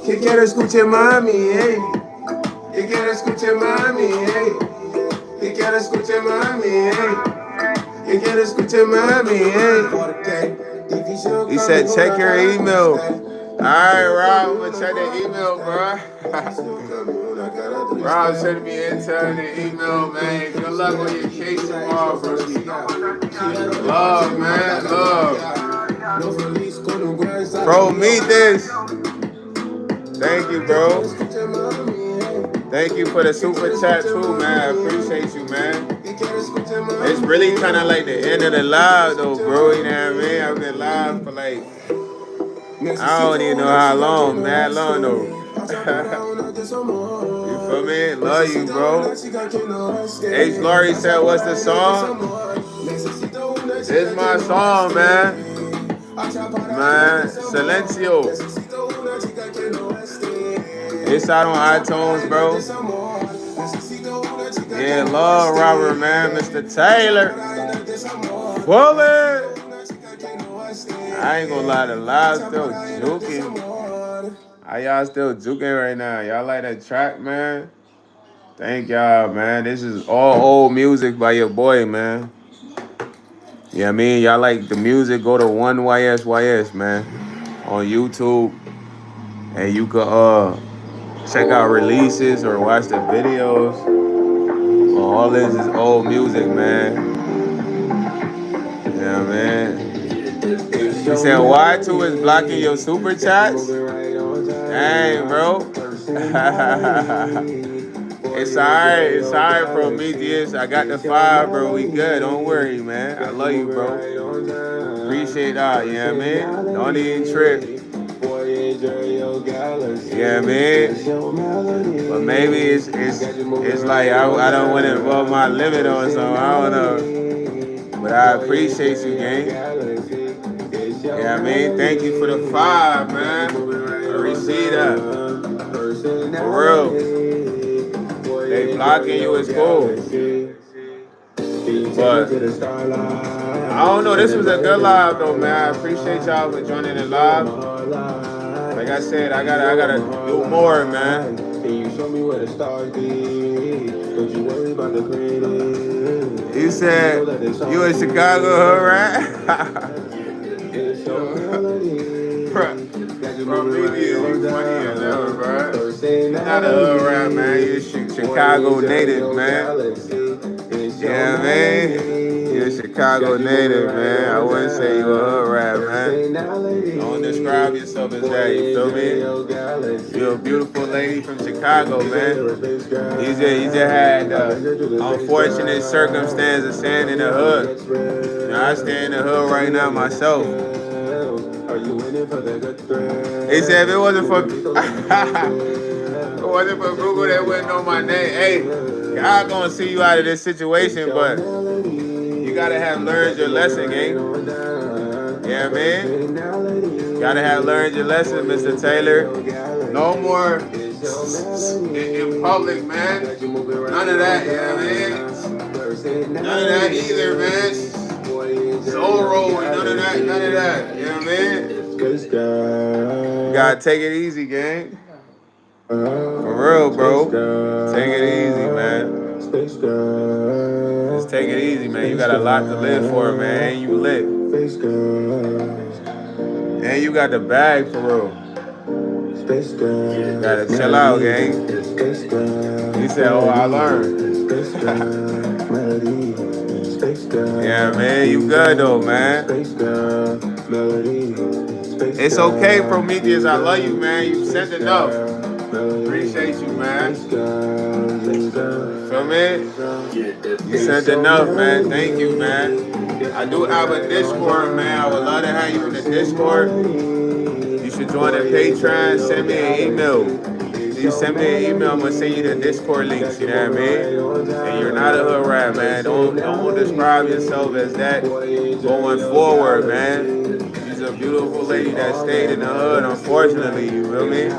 Que quiero escuchar mami, hey. Que quiero escuchar mami, hey. Que quiero escuchar mami, hey. Que quiero escuchar mami, hey. He said, check your email. Alright, Rob, I'm gonna check the email, bro. Rob sent me intel in the email, man. Good luck on your case tomorrow, bro. Love, man, love. Bro, meet this. Thank you, bro. Thank you for the super chat too, man. I appreciate you, man. It's really kind of like the end of the live, though, bro. You know what I mean? I've been live for like, I don't even know how long, man. Long though. You feel me? Love you, bro. H. Laurie said, what's the song? It's my song, man. Man, Silencio. It's out on iTunes, bro. Yeah, love Robert, man. Mr. Taylor. Bullet. I ain't gonna lie, the live still juking. How y'all still juking right now? Y'all like that track, man? Thank y'all, man. This is all old music by your boy, man. Yeah, I mean, y'all like the music, go to YsEats, man, on YouTube. And you could check out releases or watch the videos. All this is old music, man. Yeah, man. You said Y2 is blocking your super chats? Dang, bro. It's alright, Prometheus. I got the 5, bro. We good. Don't worry, man. I love you, bro. Appreciate that, you know what I mean? Don't even trip. Yeah, man. But maybe it's like I don't want to above my limit or something. I don't know. But I appreciate you, gang. Yeah, I mean, thank you for the 5, man. I receive that. For real. They blocking you is cool. But I don't know. This was a good live though, man. I appreciate y'all for joining the live. Like I said, I gotta do more, man. Can you show me where the stars be? Don't you worry about the credit. You said you in Chicago, huh, right? Bro, maybe it's funny as ever, bro. You're not a hood rat, man. You're a Chicago native, man. Yeah, man. You're a Chicago native, man. I wouldn't say you're a hood rat, man. Don't describe yourself as that, you feel me? You're a beautiful lady from Chicago, man. You just had unfortunate circumstance of staying in the hood. You know, I stay in the hood right now myself. He said if it wasn't for wasn't for Google, they wouldn't know my name. Hey, God gonna see you out of this situation, but you gotta have learned your lesson, gang. Yeah, man. Gotta have learned your lesson, Mr. Taylor. No more in public, man. None of that, yeah, man. None of that either, man. Soul roll, none of that, none of that. You know what I mean? You gotta take it easy, gang. For real, bro. Take it easy, man. Just take it easy, man. You got a lot to live for, man. And you lit. And you got the bag, for real. You gotta chill out, gang. He said, oh, I learned. Yeah, man, you good though, man. It's okay, Prometheus. I love you, man. You sent enough. Appreciate you, man. Feel me? You sent enough, man. Thank you, man. I do have a Discord, man. I would love to have you in the Discord. You should join the Patreon. Send me an email. You send me an email, I'm gonna send you the Discord links, you know what I mean? And you're not a hood rat, man. Don't describe yourself as that going forward, man. She's a beautiful lady that stayed in the hood, unfortunately, you feel me?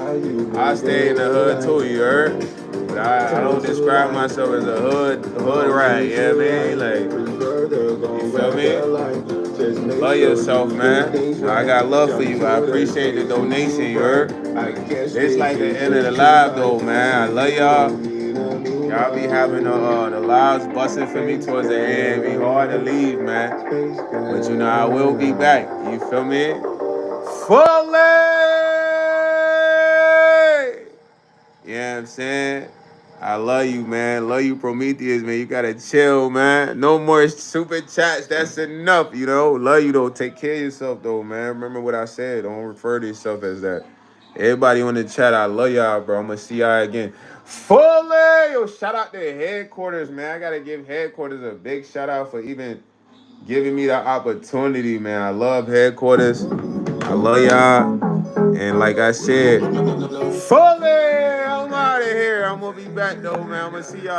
I stayed in the hood too, you heard? But I don't describe myself as a hood rat, you know what I mean? Like, you feel me? Love yourself, man. I got love for you. I appreciate the donation, you heard? It's like the end of the live, though, man. I love y'all. Y'all be having the lives busting for me towards the end. It be hard to leave, man. But you know, I will be back. You feel me? Fully! You know what I'm saying? I love you, man. Love you, Prometheus, man. You gotta chill, man. No more super chats. That's enough, you know. Love you, though. Take care of yourself, though, man. Remember what I said. Don't refer to yourself as that. Everybody on the chat, I love y'all, bro. I'm gonna see y'all again. Fully! Yo, shout out to headquarters, man. I gotta give headquarters a big shout out for even giving me the opportunity, man. I love headquarters. I love y'all. And like I said, fully, I'm out of here. I'm gonna be back though, man. I'm gonna see y'all.